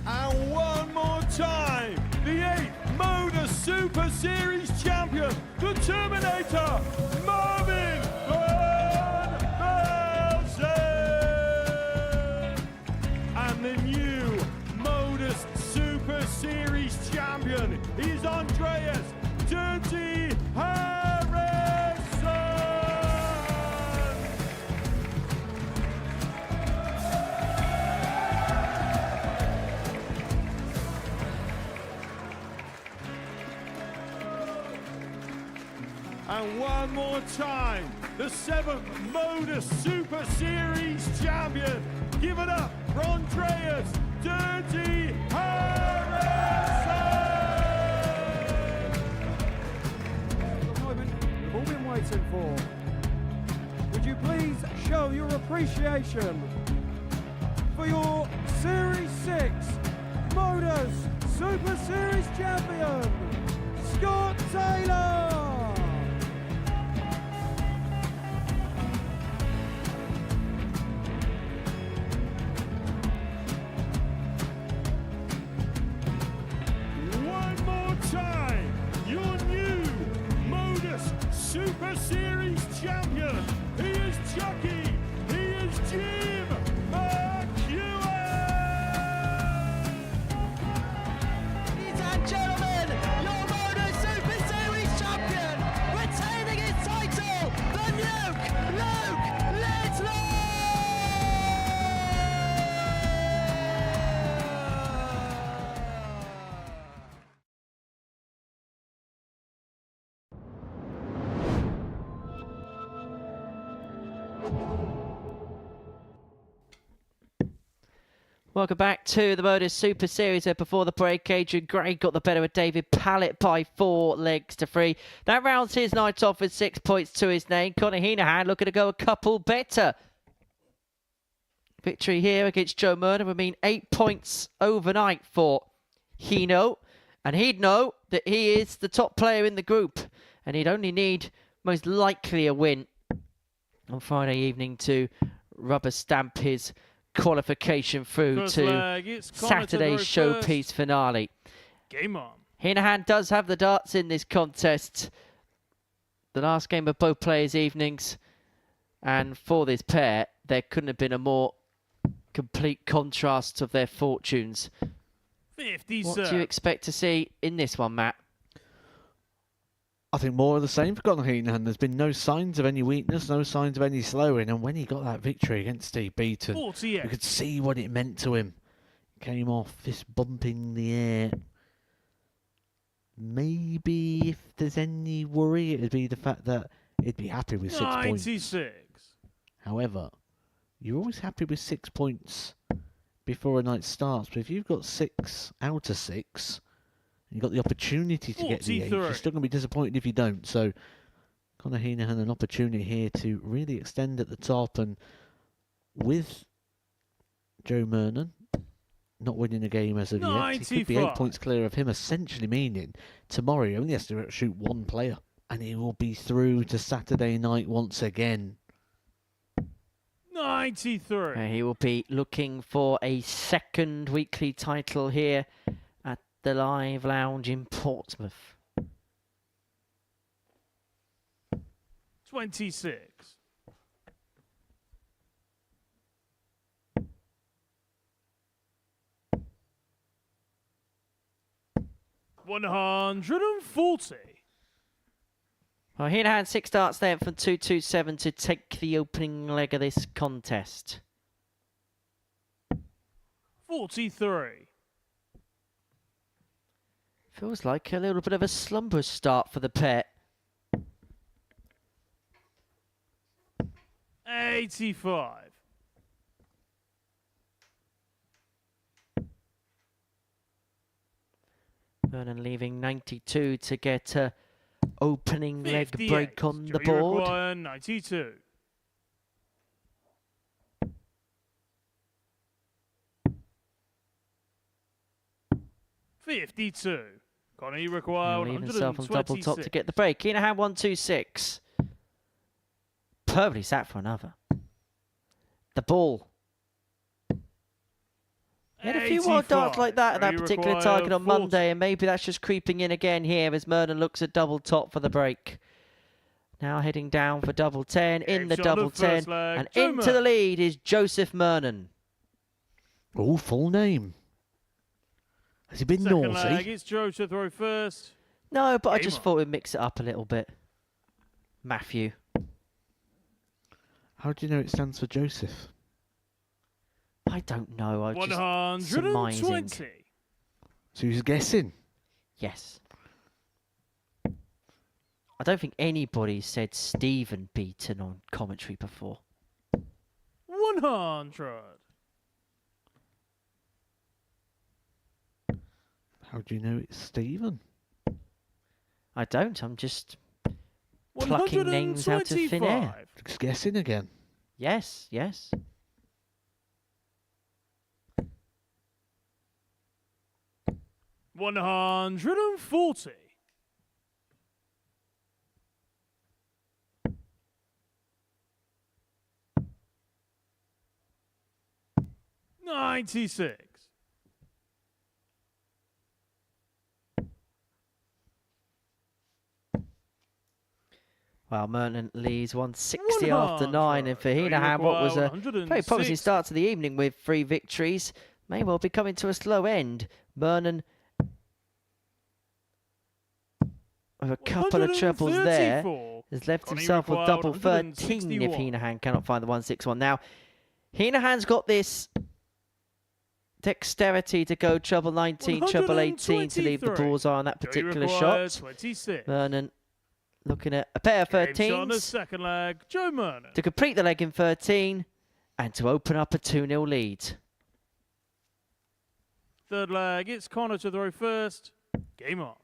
And one more time, the 8th Modus Super Series champion, the Terminator, Marvin Van Velzen. And the new Modus Super Series champion is Andreas Dirty Harrison. And one more time, the 7th Modus Super Series champion. Give it up for Andreas Dirty Harrison. The moment we've all been waiting for. Would you please show your appreciation for your Series 6 Modus Super Series champion, Scott Taylor? One more time, your new Modus Super Series champion. He is Chucky. He is Jim McEwen. Ladies and gentlemen, your Modus Super Series champion, retaining his title, the Nuke, Luke Littler! Welcome back to the Modus Super Series, where before the break, Adrian Gray got the better of David Pallett by 4 legs to 3. That rounds his night off with 6 points to his name. Conor Heenahan looking to go a couple better. Victory here against Joe Murnan would mean 8 points overnight for Hino. And he'd know that he is the top player in the group. And he'd only need most likely a win on Friday evening to rubber stamp his qualification through First to leg, it's Connor to Saturday's throw first. showpiece finale. Game on. Hinahan does have the darts in this contest. The last game of both players' evenings. And for this pair, there couldn't have been a more complete contrast of their fortunes. 50, What sir. do you expect to see in this one, Matt? I think more of the same for Conor Heenan. There's been no signs of any weakness, no signs of any slowing. And when he got that victory against Steve Beaton, 48. you could see what it meant to him. Came off fist bumping the air. Maybe if there's any worry, it'd be the fact that he'd be happy with 6 points. 96. However, you're always happy with 6 points before a night starts. But if you've got 6 out of 6, you've got the opportunity to get the 8. You're 43. still going to be disappointed if you don't. So Conor Heenan had an opportunity here to really extend at the top. And with Joe Mernon not winning a game as of yet, he could be 8 95. points clear of him, essentially meaning tomorrow he only has to shoot 1 player. And he will be through to Saturday night once again. 93. He will be looking for a second weekly title here at the Live Lounge in Portsmouth. 26. $140. Well, Heenan had 6 darts there from 227 to take the opening leg of this contest. 43. Feels like a little bit of a slumber start for the pair. 85. Vernon leaving 92 to get a opening leg 58. break on the Joey board. Require, 92. $52. Connie require He'll leave himself on double top to 126. get the break. Heenan 126. Perfectly sat for another. The ball. He had a few more darts like that at that Joey particular require target on 40. Monday, and maybe that's just creeping in again here as Mernon looks at double top for the break. Now heading down for double 10 in the Game shot double of first 10, leg, and Joe into the Mernon. lead is Joseph Mernon. Oh, full name. Has he been Second naughty? leg, it's Joe to throw first. No, but I Game just on. thought we'd mix it up a little bit. Matthew. How do you know it stands for Joseph? I don't know. I just 120. surmising. So he's guessing. Yes. I don't think anybody said Stephen Beaton on commentary before. 100. How do you know it's Stephen? I don't. I'm just plucking names out of thin air. 125. Just guessing again. Yes, yes. $140. $96. Well, Merton leads 160 after 9, and for Heenan, what was a very promising start to the evening with 3 victories, may well be coming to a slow end. Merton with a couple of trebles there has left Connie himself with required double 13 if 161. Heenan cannot find the 161. Now, Heenan's got this dexterity to go treble 19, treble 18 to leave the 123. bullseye on that Joey particular required shot. 26. Vernon looking at a pair of Game shot on the 13s second leg, Joe Mernon. to complete the leg in 13 and to open up a 2-0 lead. Third leg, it's Connor to throw first. Game on.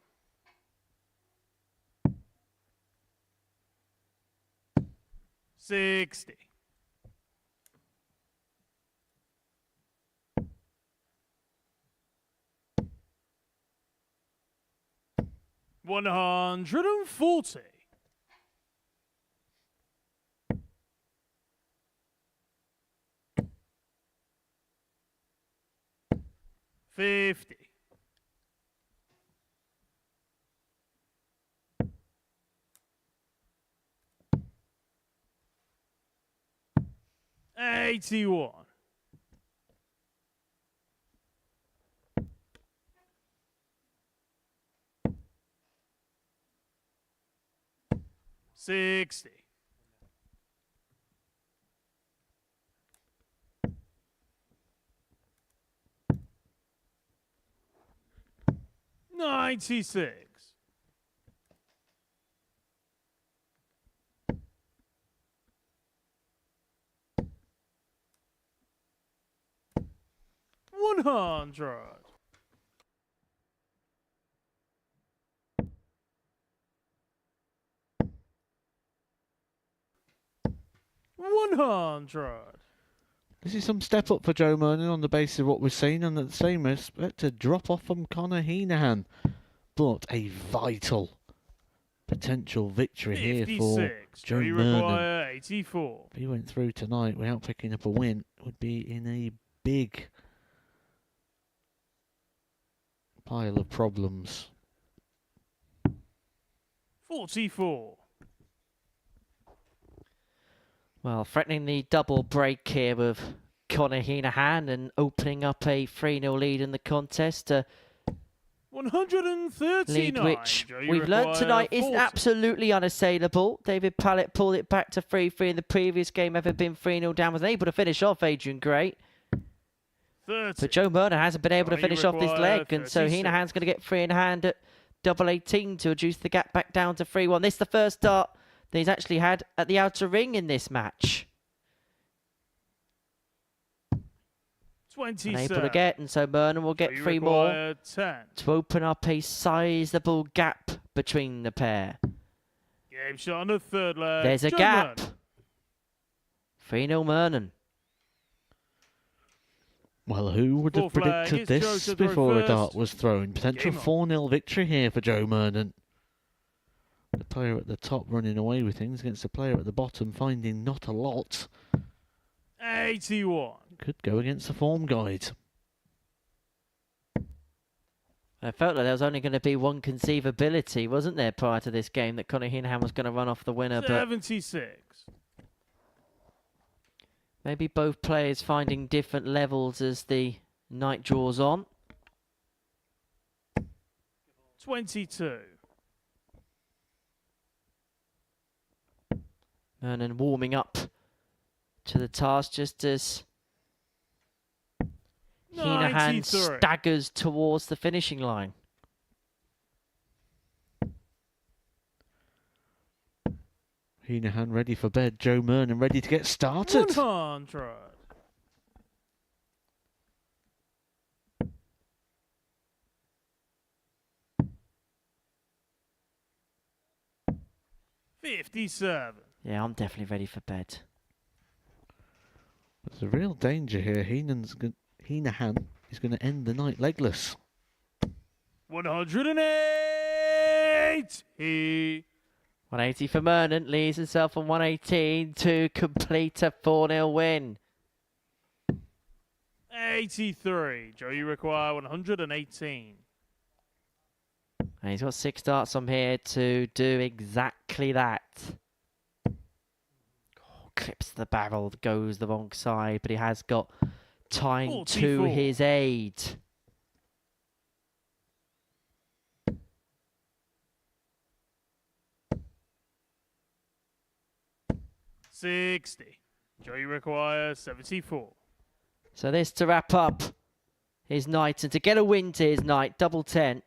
$60. 140. 50. 81. 60. 96. 100. 100. This is some step up for Joe Mernon on the basis of what we've seen, and at the same respect, a drop off from Conor Heenahan. But a vital potential victory here for 56. Joe You Mernon. require 84. If he went through tonight without picking up a win, would be in a big pile of problems. 44. Well, threatening the double break here with Conor Heenahan and opening up a 3-0 lead in the contest. 139. Lead which Joe, you we've learnt require tonight is 40. absolutely unassailable. David Pallett pulled it back to 3-3 in the previous game, having been 3-0 down, was able to finish off Adrian Gray. 30. But Joe Mernon hasn't been able to Joe, you finish off his require leg, and so 36. Heenahan's going to get 3 in hand at double 18 to reduce the gap back down to 3-1. This is the first start that he's actually had at the outer ring in this match. 27. Unable to get, and so Mernon will get So you 3 more require 10. to open up a sizable gap between the pair. Game shot on the third leg. There's a Joe gap. Mernon. 3-0 Mernon. Well, who would have Fourth leg, predicted it's Joe this to throw before a first. dart was thrown? Potential Game on. 4-0 victory here for Joe Mernon. The player at the top running away with things against the player at the bottom finding not a lot. 81. Could go against the form guide. I felt like there was only going to be one conceivability, wasn't there, prior to this game, that Conor Heenahan was going to run off the winner, but 76. maybe both players finding different levels as the night draws on. 22. Mernon warming up to the task just as Heenahan 93. staggers towards the finishing line. Heenahan ready for bed. Joe Mernon ready to get started. 100. 57. Yeah, I'm definitely ready for bed. There's a real danger here. Heenahan is going to end the night legless. 180. 180 for Mernon, leaves himself on 118 to complete a 4-0 win. 83. Joe, you require 118. And he's got 6 darts on here to do exactly that. Oh, clips the barrel, goes the wrong side, but he has got time 44. to his aid. $60. Joe, you require 74. So this to wrap up his night, and to get a win to his night, double 10.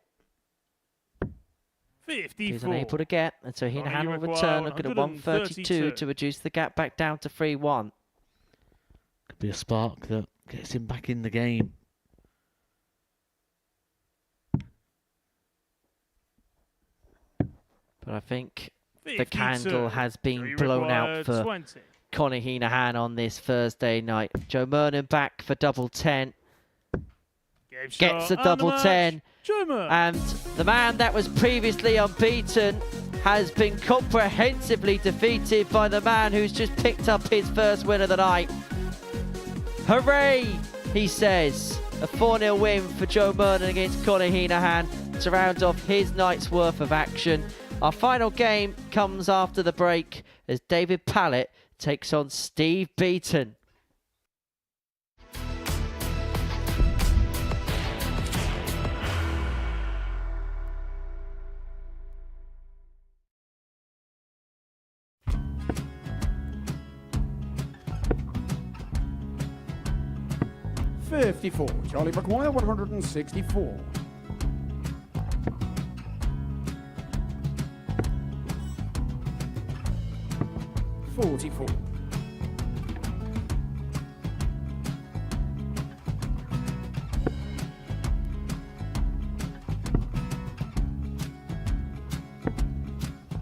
54. He's unable to get, and so Johnny, Heenahan you will require return. Look at a 132 to reduce the gap back down to 3-1. Could be a spark that gets him back in the game. But I think 52. the candle has Joe, been you blown require out for 20. Conor Heenahan on this Thursday night. Joe Mernon back for double 10. Game Gets shot a and double match. 10. Joe Murn. And the man that was previously unbeaten has been comprehensively defeated by the man who's just picked up his first win of the night. Hooray, he says. A 4-0 win for Joe Murn against Conor Heenahan to round off his night's worth of action. Our final game comes after the break as David Pallett takes on Steve Beaton. $54. Charlie Require, 164. $44.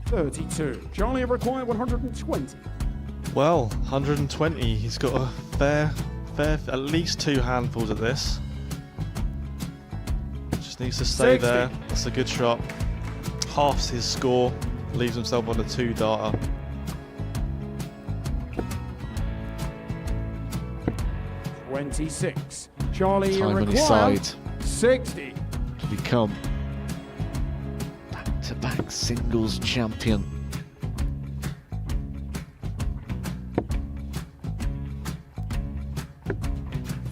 $32. Charlie Require, 120. Well, 120. He's got a fair, at least 2 handfuls at this. Just needs to stay 60. there. That's a good shot. Halves his score. Leaves himself on a 2-darter. $26. Charlie Time on his Require, side 60. to become back-to-back singles champion.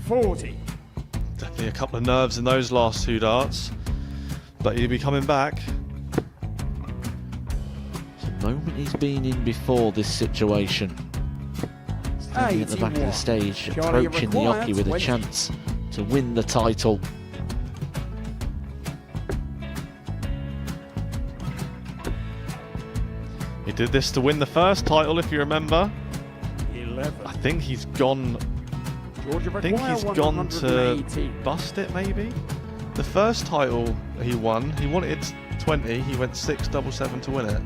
$40. Definitely a couple of nerves in those last 2 darts. But he'll be coming back. It's a moment he's been in before this situation. Standing at the back of the 81. stage, Charlie approaching the Require, hockey with a 20. chance to win the title. He did this to win the first title, if you remember. 11. I think he's gone. Georgia I think Require, he's gone to 180. bust it, maybe. The first title he won, he wanted 20. He went 6-7-7 to win it.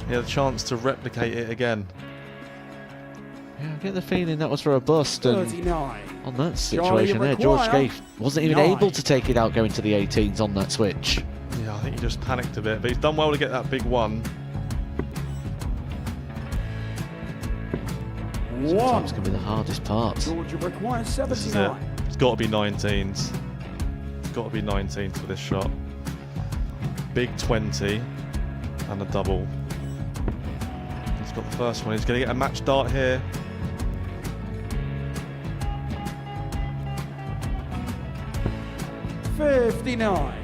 He had a chance to replicate it again. Yeah, I get the feeling that was for a bust, and 39. on that Charlie situation there, George Require, Gay wasn't even 9. able to take it out going to the 18s on that switch. Yeah, I think he just panicked a bit, but he's done well to get that big one. Sometimes can be the hardest part. Georgia Require, This is it. 79. It's got to be 19s. It's got to be 19s for this shot. Big 20 and a double. He's got the first one. He's going to get a match dart here. $59.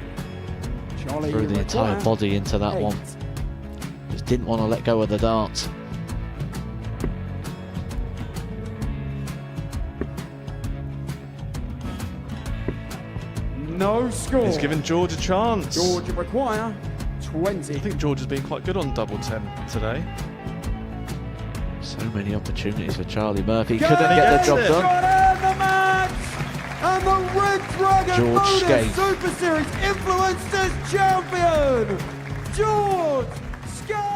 Charlie Threw the entire Require, body into that 8. one. Just didn't want to let go of the dart. No score. He's given George a chance. Georgia Require, I 20. think George has been quite good on double 10 today. So many opportunities for Charlie Murphy. Got Couldn't it, get the job it. done. Got it, the match! And the Red Dragon George Modus Skate. Super Series Influencers Champion, George Skate!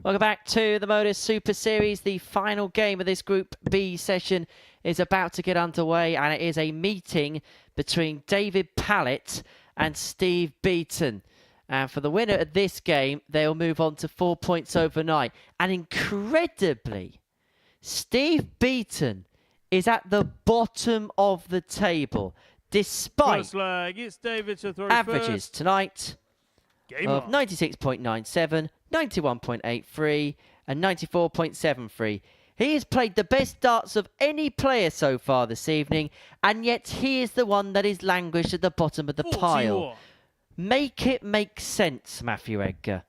Welcome back to the Modus Super Series. The final game of this Group B session is about to get underway, and it is a meeting between David Pallett and Steve Beaton. And for the winner of this game, they'll move on to 4 points overnight. And incredibly, Steve Beaton is at the bottom of the table, despite First leg, it's David to throw averages first. tonight Game of on. 96.97, 91.83 and 94.73. He has played the best darts of any player so far this evening, and yet he is the one that is languished at the bottom of the 41. pile. Make it make sense, Matthew Edgar.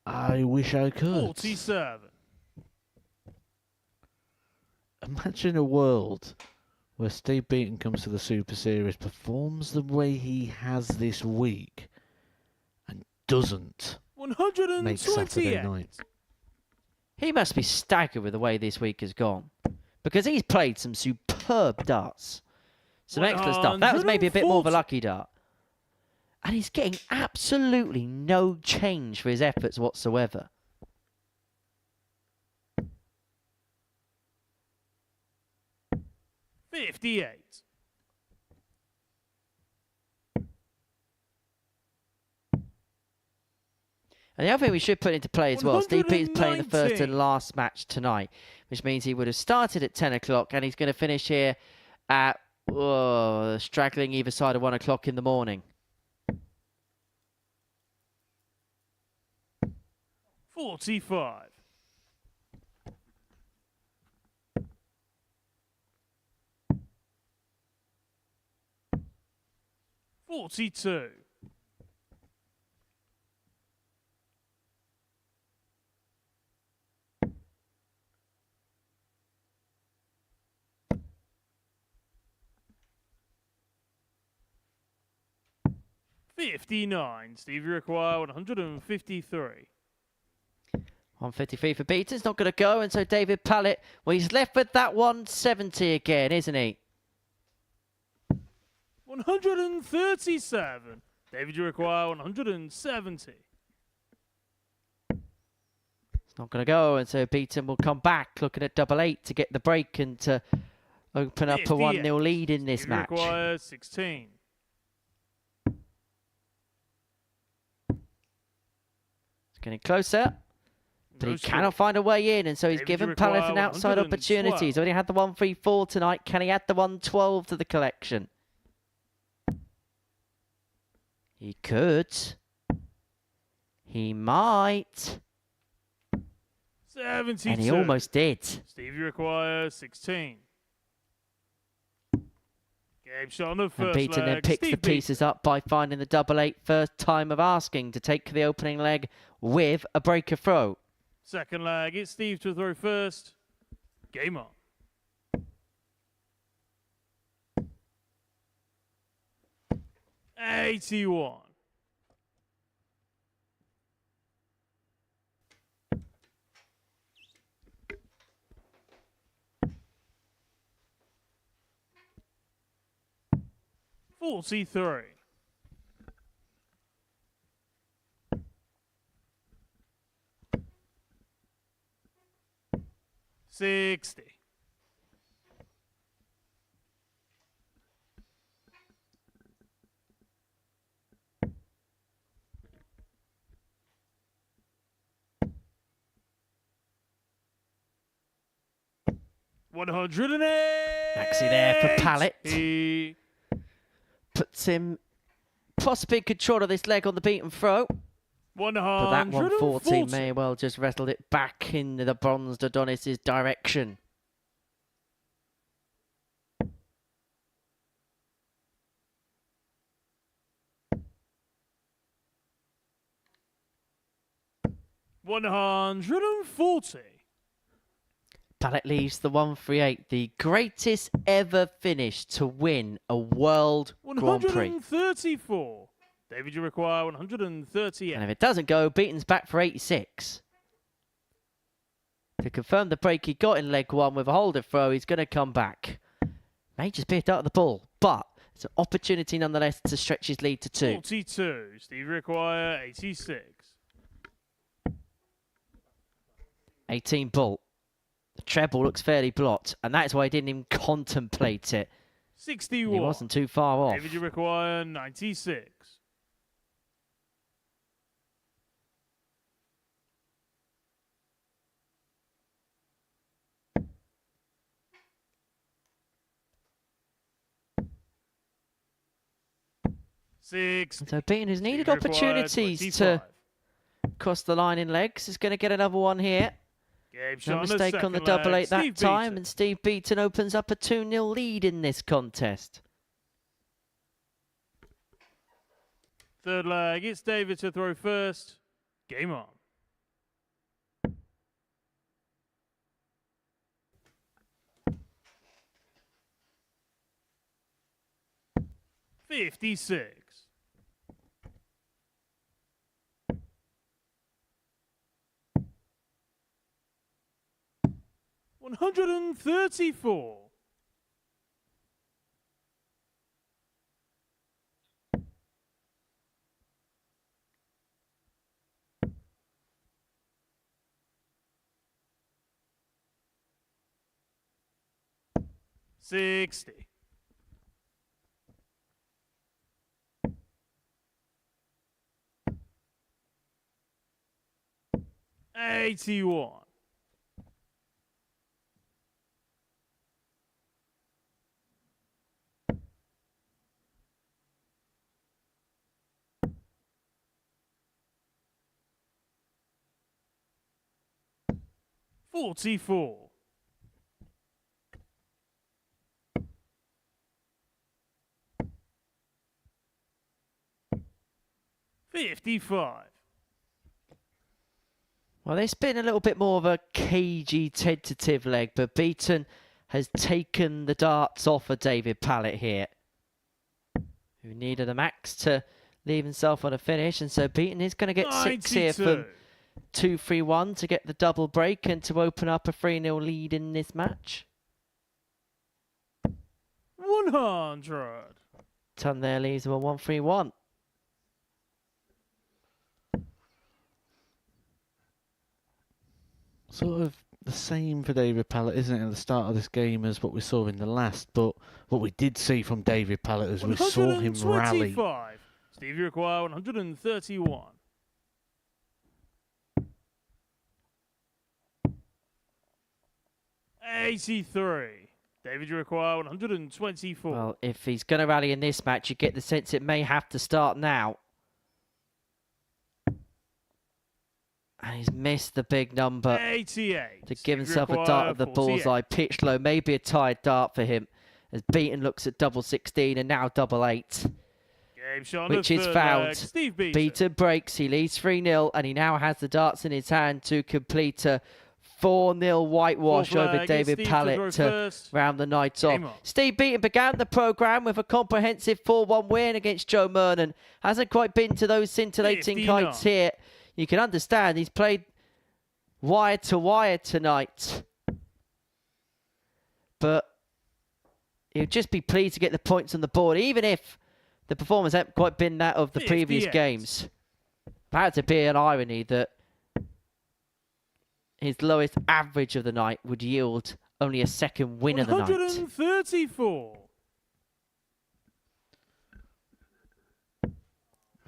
I wish I could. 47. Imagine a world where Steve Beaton comes to the Super Series, performs the way he has this week, and doesn't make Saturday 128. night. He must be staggered with the way this week has gone, because he's played some superb darts. Some excellent stuff. That was maybe a bit more of a lucky dart. And he's getting absolutely no change for his efforts whatsoever. $58. And the other thing we should put into play as well, Steve Peter's playing the first 190. and last match tonight, which means he would have started at 10 o'clock and he's going to finish here at straggling either side of 1 o'clock in the morning. 45. $42. $59. Steve, you require 153. 153 for Beaton's not going to go, and so David Pallett, well, he's left with that 170 again, isn't he? 137. David, you require 170. It's not going to go, and so Beaton will come back, looking at 8-8 to get the break and to open up a 58. 1-0 lead in this Steve match. requires 16. It's getting closer, but No he score. cannot find a way in, and so he's David, given you Pallett require an outside 112. opportunity. He's already had the 134 tonight. Can he add the 112 to the collection? He could. He might. 72. And he almost did. Steve, you require 16. Game shot on the And first Beaton leg. then picks Steve the pieces up by finding the 8-8 first time of asking to take the opening leg with a breaker throw. Second leg, it's Steve to throw first. Game on. $81. $43. $60. $108. Maxi there for Pallett. He Puts him possibly in control of this leg on the beaten throw. But that 140 may well just wrestled it back in the bronzed Adonis' direction. $140. Pallett leaves the 138, the greatest ever finish to win a World Grand Prix. 134. David, you require 138. And if it doesn't go, Beaton's back for 86. To confirm the break he got in leg one with a holder throw, he's going to come back. May just be a dart of the ball, but it's an opportunity nonetheless to stretch his lead to 2. 42. Steve, require 86. 18 bolt. The treble looks fairly blocked, and that's why he didn't even contemplate it. 61. He wasn't too far off. David, you require 96. Six. So Beaton, who's needed Steve, require opportunities 25. to cross the line in legs, is going to get another one here. Game shot No on mistake on the second leg. 8-8 that Steve time, Beaton. and Steve Beaton opens up a 2-0 lead in this contest. Third leg, it's David to throw first. Game on. $56. $134. 60. 81. 44. 55. Well, it's been a little bit more of a cagey, tentative leg, but Beaton has taken the darts off of David Pallett here, who needed a max to leave himself on a finish, and so Beaton is going to get 6 here from 2-3-1 to get the double break and to open up a 3-0 lead in this match. 100. Ton there leaves him a 1-3-1. Sort of the same for David Pallett, isn't it, at the start of this game as what we saw in the last, but what we did see from David Pallett is we saw him rally. Stevie require 131. 83. David, you require 124. Well, if he's going to rally in this match, you get the sense it may have to start now. And he's missed the big number 88. to give himself a dart at the bullseye. Pitch low, maybe a tired dart for him. As Beaton looks at double 16 and now double 8. Game shot which is found. Steve Beaton. Beaton breaks, he leads 3-0 and he now has the darts in his hand to complete a 4-0 whitewash over David Pallett to round the night off. Steve Beaton began the programme with a comprehensive 4-1 win against Joe Mernon. Hasn't quite been to those scintillating heights here. You can understand he's played wire to wire tonight. But he'll just be pleased to get the points on the board, even if the performance hasn't quite been that of the previous games. Perhaps it'd be an irony that his lowest average of the night would yield only a second win of the night. 134.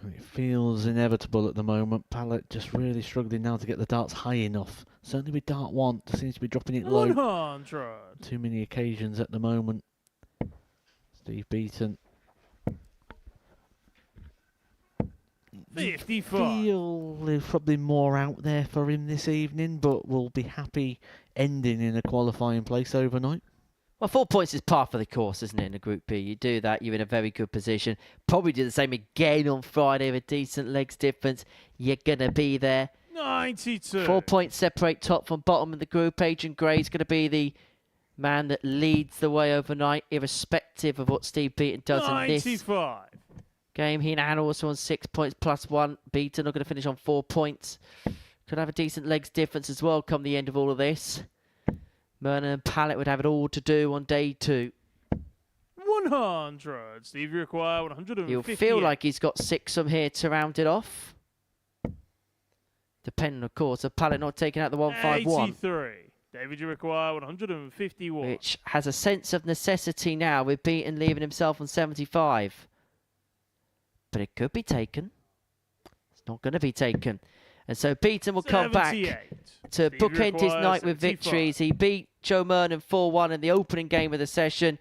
It feels inevitable at the moment. Pallett just really struggling now to get the darts high enough. Certainly with dart 1, seems to be dropping it low. 100. Too many occasions at the moment. Steve Beaton. 55. Feel there's probably more out there for him this evening, but we'll be happy ending in a qualifying place overnight. Well, 4 points is par for the course, isn't it, in a Group B? You do that, you're in a very good position. Probably do the same again on Friday with decent legs difference. You're going to be there. 92. 4 points separate top from bottom in the group. Adrian Gray's going to be the man that leads the way overnight, irrespective of what Steve Beaton does 95. in this game. Heenan also on 6 points plus 1. Beaton are going to finish on 4 points. Could have a decent legs difference as well come the end of all of this. Mernon and Pallett would have it all to do on day 2. 100. Steve require 150. He'll feel like he's got 6 from here to round it off. Depending, of course, of Pallett not taking out the 151. 83. David, you require 151. Which has a sense of necessity now with Beaton leaving himself on 75. But it could be taken. It's not going to be taken. And so Beaton will come back to bookend his night with victories. He beat Joe Mernon 4-1 in the opening game of the session.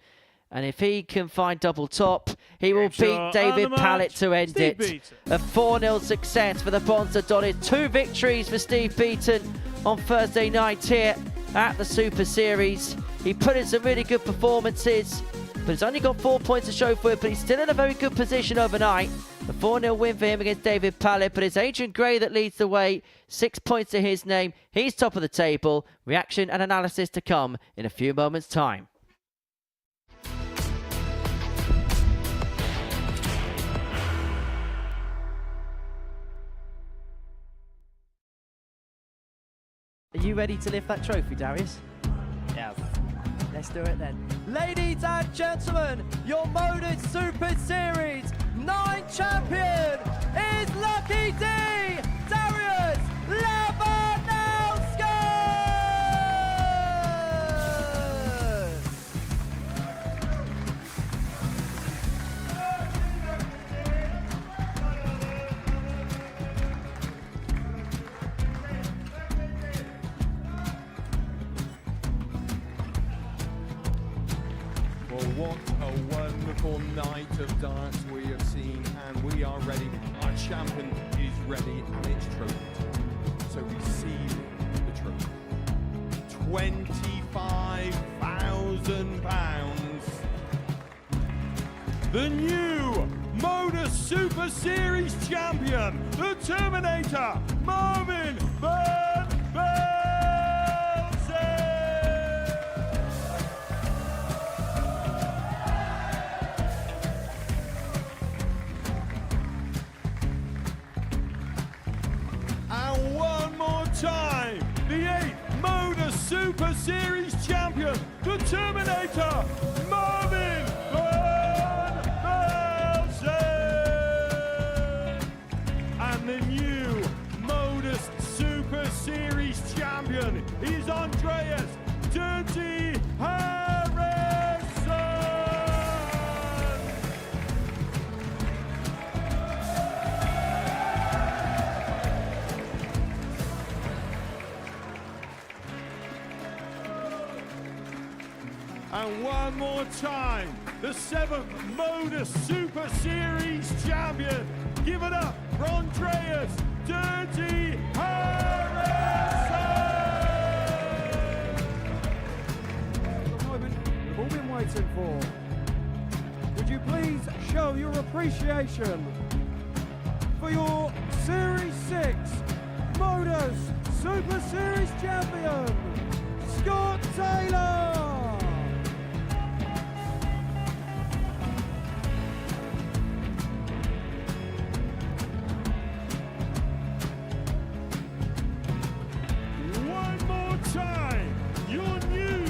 And if he can find double top, he will beat David Pallett to end it. A 4-0 success for the Bronze ADONIS. 2 victories for Steve Beaton on Thursday night here at the Super Series. He put in some really good performances, but he's only got 4 points to show for it, but he's still in a very good position overnight. A 4-0 win for him against David Pallett, but it's Adrian Gray that leads the way. 6 points to his name. He's top of the table. Reaction and analysis to come in a few moments' time. Are you ready to lift that trophy, Darius? Yes. Let's do it then. Ladies and gentlemen, your Modus Super Series 9 champion is Lucky D, Darius Lewandowski! what a wonderful night of darts we have seen, and we are ready. Our champion is ready, and it's trophy. So receive the trophy. £25,000. The new Modus Super Series champion, the Terminator, Marvin Van Velzen. And one more time, the 8th Modus Super Series champion, the Terminator, Marvin Van Velzen. And the new Modus Super Series champion is Andreas Dirty Harrison. And one more time, the 7th Modus Super Series champion. Give it up for Andreas Dirty Harrison. The moment we've all been waiting for. Would you please show your appreciation for your Series 6 Modus Super Series champion, Scott Taylor? One more time, your new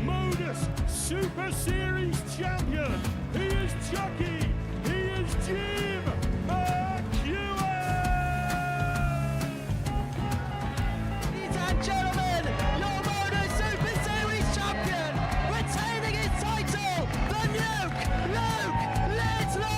Modus Super Series champion. He is Chucky. He is Jim McEwen. Ladies and gentlemen, your Modus Super Series champion, retaining his title, the Nuke, Luke Littler!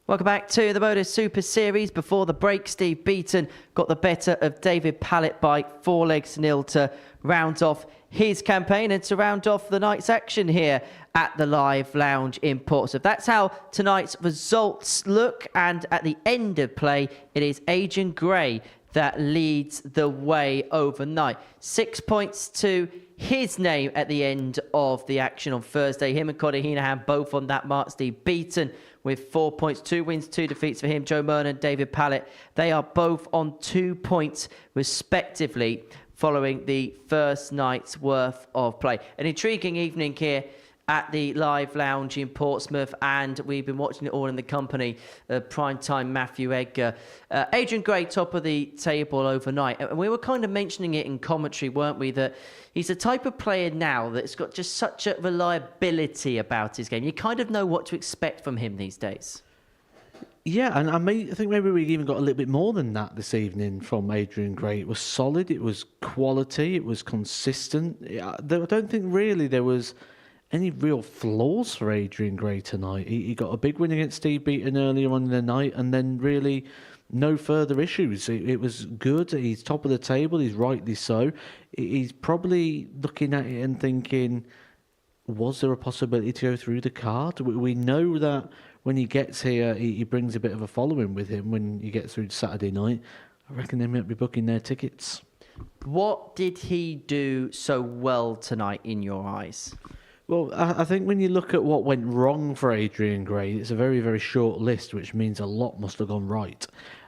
Welcome back to the Modus Super Series. Before the break, Steve Beaton got the better of David Pallett by 4-0 to round off his campaign and to round off the night's action here at the Live Lounge in Portsmouth. That's how tonight's results look, and at the end of play, it is Adrian Gray that leads the way overnight. 6 points to his name at the end of the action on Thursday. Him and Conor Heenahan both on that mark. Steve Beaton with 4 points, 2 wins, 2 defeats for him. Joe Myrne and David Pallett, they are both on 2 points respectively following the first night's worth of play. An intriguing evening here at the Live Lounge in Portsmouth, and we've been watching it all in the company of primetime Matthew Edgar. Adrian Gray, top of the table overnight. And we were kind of mentioning it in commentary, weren't we, that he's the type of player now that's got just such a reliability about his game. You kind of know what to expect from him these days. Yeah, and I think maybe we even got a little bit more than that this evening from Adrian Gray. It was solid, it was quality, it was consistent. I don't think really there was any real flaws for Adrian Gray tonight. He got a big win against Steve Beaton earlier on in the night, and then really no further issues. It was good. He's top of the table. He's rightly so. He's probably looking at it and thinking, was there a possibility to go through the card? We know that when he gets here, he brings a bit of a following with him when you get through Saturday night. I reckon they might be booking their tickets. What did he do so well tonight in your eyes? Well, I think when you look at what went wrong for Adrian Gray, it's a very, very short list, which means a lot must have gone right.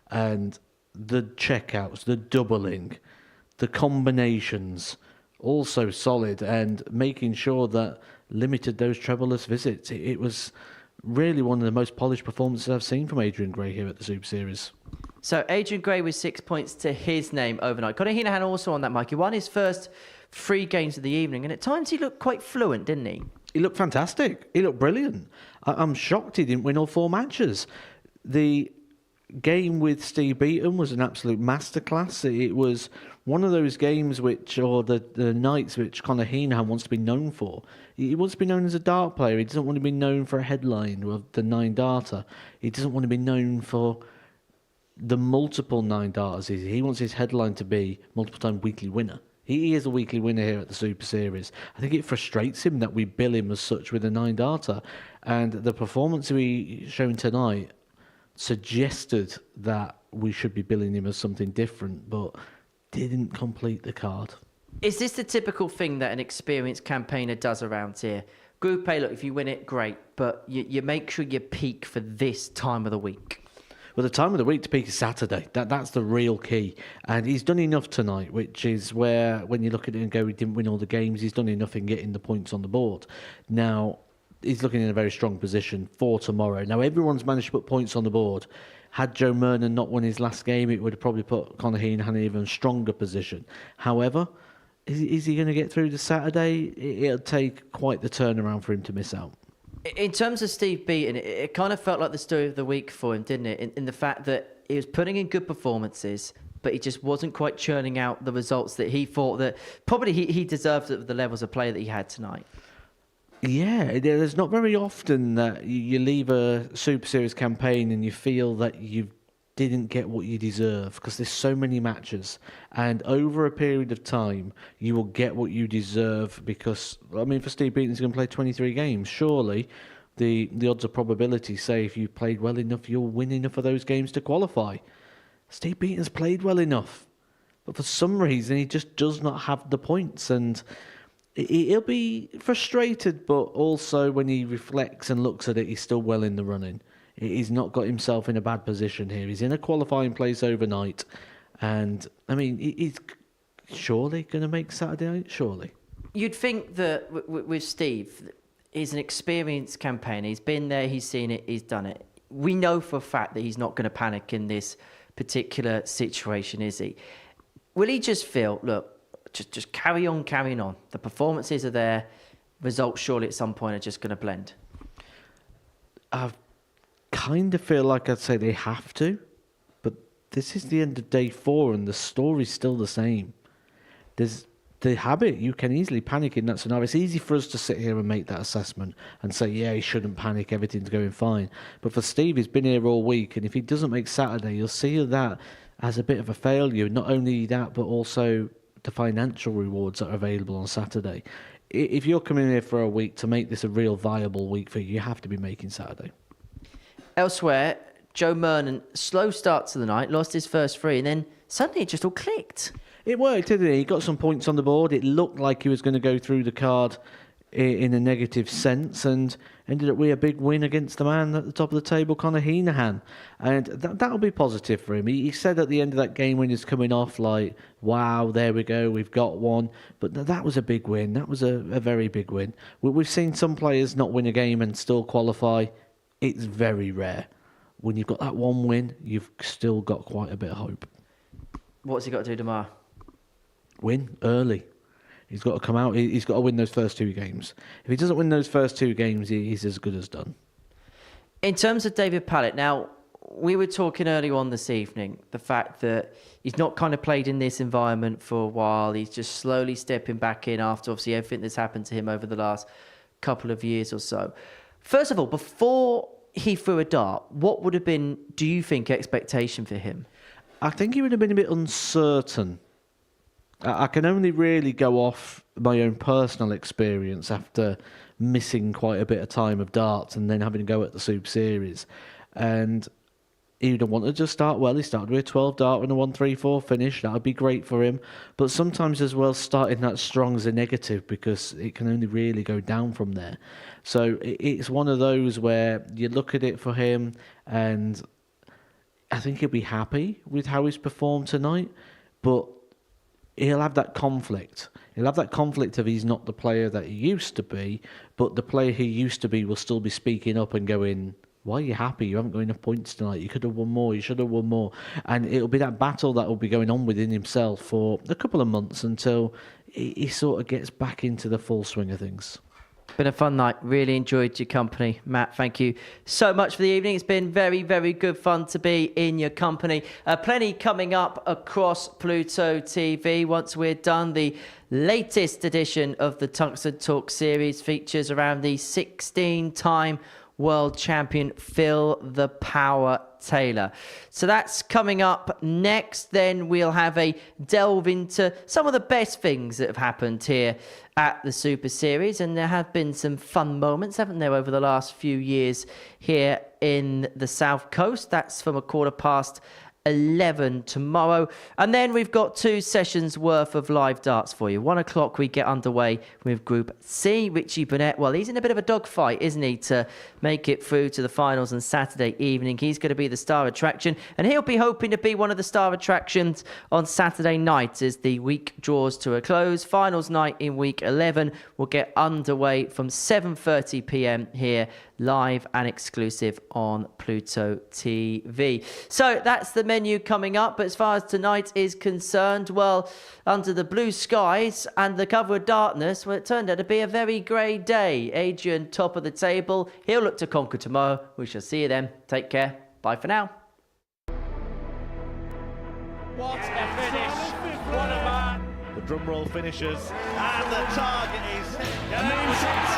And the checkouts, the doubling, the combinations, also solid, and making sure that limited those trebleless visits. It was really one of the most polished performances I've seen from Adrian Gray here at the Super Series. So Adrian Gray with 6 points to his name overnight. Conor Heenahan also on that, Mike. He won his first 3 games of the evening, and at times he looked quite fluent, didn't he? He looked fantastic. He looked brilliant. I'm shocked he didn't win all 4 matches. The game with Steve Beaton was an absolute masterclass. It was one of those games or the nights which Conor Heenan wants to be known for. He wants to be known as a dart player. He doesn't want to be known for a headline of the 9-darter. He doesn't want to be known for the multiple 9-darters. He wants his headline to be multiple-time weekly winner. He is a weekly winner here at the Super Series. I think it frustrates him that we bill him as such with a 9-darter. And the performance he shown tonight suggested that we should be billing him as something different, but didn't complete the card. Is this the typical thing that an experienced campaigner does around here? Group A, look, if you win it, great, but you make sure you peak for this time of the week. Well, the time of the week to peak is Saturday. That's the real key. And he's done enough tonight, which is where, when you look at it and go, he didn't win all the games, he's done enough in getting the points on the board. Now, he's looking in a very strong position for tomorrow. Now, everyone's managed to put points on the board. Had Joe Mernon not won his last game, it would have probably put Conor Heenan in an even stronger position. However, is he going to get through to Saturday? It'll take quite the turnaround for him to miss out. In terms of Steve Beaton, it kind of felt like the story of the week for him, didn't it? In the fact that he was putting in good performances, but he just wasn't quite churning out the results that he thought that probably he deserved at the levels of play that he had tonight. Yeah, there's not very often that you leave a Super Series campaign and you feel that you didn't get what you deserve, because there's so many matches, and over a period of time you will get what you deserve, because, I mean, for Steve Beaton, he's going to play 23 games. Surely the odds of probability say if you played well enough, you'll win enough of those games to qualify. Steve Beaton's played well enough, but for some reason he just does not have the points, and he'll be frustrated, but also when he reflects and looks at it, he's still well in the running. He's not got himself in a bad position here. He's in a qualifying place overnight. And, I mean, he's surely going to make Saturday night, surely. You'd think that with Steve, he's an experienced campaigner. He's been there, he's seen it, he's done it. We know for a fact that he's not going to panic in this particular situation, is he? Will he just feel, look, just carry on carrying on. The performances are there. Results surely at some point are just going to blend. I kind of feel like I'd say they have to, but this is the end of day 4 and the story's still the same. There's the habit. You can easily panic in that scenario. It's easy for us to sit here and make that assessment and say, yeah, he shouldn't panic, everything's going fine. But for Steve, he's been here all week, and if he doesn't make Saturday, you'll see that as a bit of a failure. Not only that, but also the financial rewards that are available on Saturday. If you're coming here for a week to make this a real viable week for you, you have to be making Saturday. Elsewhere, Joe Mernon, slow start to the night, lost his first 3, and then suddenly it just all clicked. It worked, didn't it? He got some points on the board. It looked like he was going to go through the card in a negative sense, and ended up with a big win against the man at the top of the table, Conor Heenan. And that'll be positive for him. He said at the end of that game when he's coming off, like, wow, there we go, we've got one. But that was a big win. That was a very big win. We've seen some players not win a game and still qualify. It's very rare. When you've got that one win, you've still got quite a bit of hope. What's he got to do tomorrow? Win early. He's got to come out. He's got to win those first 2 games. If he doesn't win those first 2 games, he's as good as done. In terms of David Pallett, now, we were talking earlier on this evening, the fact that he's not kind of played in this environment for a while. He's just slowly stepping back in after, obviously, everything that's happened to him over the last couple of years or so. First of all, before he threw a dart, what would have been, do you think, expectation for him? I think he would have been a bit uncertain. I can only really go off my own personal experience after missing quite a bit of time of darts and then having to go at the Super Series. And he would have wanted to start well. He started with a 12 dart and a 1-3-4 finish. That would be great for him. But sometimes as well, starting that strong is a negative, because it can only really go down from there. So it's one of those where you look at it for him, and I think he'll be happy with how he's performed tonight, but he'll have that conflict. He'll have that conflict of he's not the player that he used to be, but the player he used to be will still be speaking up and going, why are you happy? You haven't got enough points tonight. You could have won more. You should have won more. And it'll be that battle that will be going on within himself for a couple of months until he sort of gets back into the full swing of things. Been a fun night. Really enjoyed your company, Matt. Thank you so much for the evening. It's been very, very good fun to be in your company. Plenty coming up across Pluto TV. Once we're done, the latest edition of the Tungsten Talk series features around the 16-time world champion Phil the Power Taylor. So that's coming up next. Then we'll have a delve into some of the best things that have happened here at the Super Series, and there have been some fun moments, haven't there, over the last few years here in the South Coast. That's from 11:15 tomorrow. And then we've got 2 sessions worth of live darts for you. 1 o'clock we get underway with Group C. Richie Burnett, well, he's in a bit of a dogfight, isn't he, to make it through to the finals on Saturday evening. He's going to be the star attraction, and he'll be hoping to be one of the star attractions on Saturday night as the week draws to a close. Finals night in week 11 will get underway from 7:30 p.m. here, live and exclusive on Pluto TV. So that's the menu coming up. But as far as tonight is concerned, well, under the blue skies and the cover of darkness, well, it turned out to be a very grey day. Adrian, top of the table. He'll look to conquer tomorrow. We shall see you then. Take care. Bye for now. What a finish. What a man. The drum roll finishes, and the target is hit. And that was it.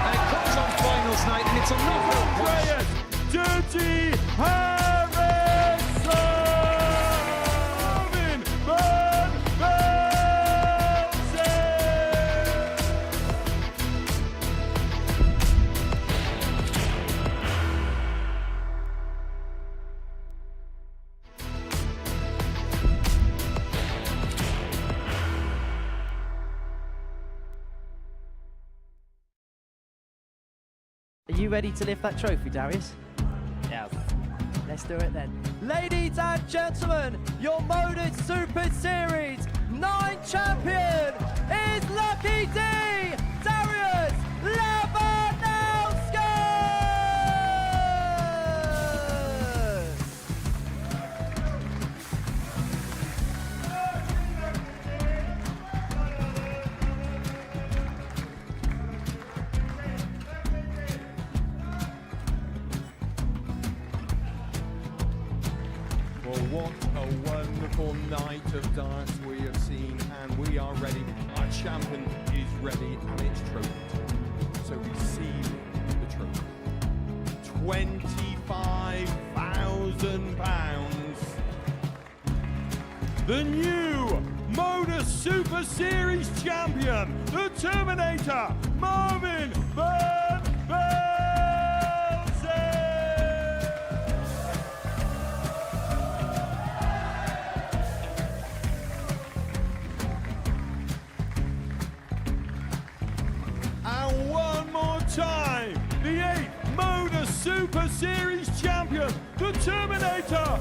And it comes on finals night, and it's a knockout. Dirty Harrison! Van Velzen! Are you ready to lift that trophy, Darius? Yes. Let's do it then. Ladies and gentlemen, your Modus Super Series 9 champion is Lucky D, Darius Lewandowski! Well, what a wonderful night of darts we have seen, and we are ready. Our champion is ready, and it's trophy. So receive the trophy. £25,000. The new Modus Super Series champion, the Terminator, Marvin Van Velzen. And one more time, the 8th Modus Super Series champion, the Terminator,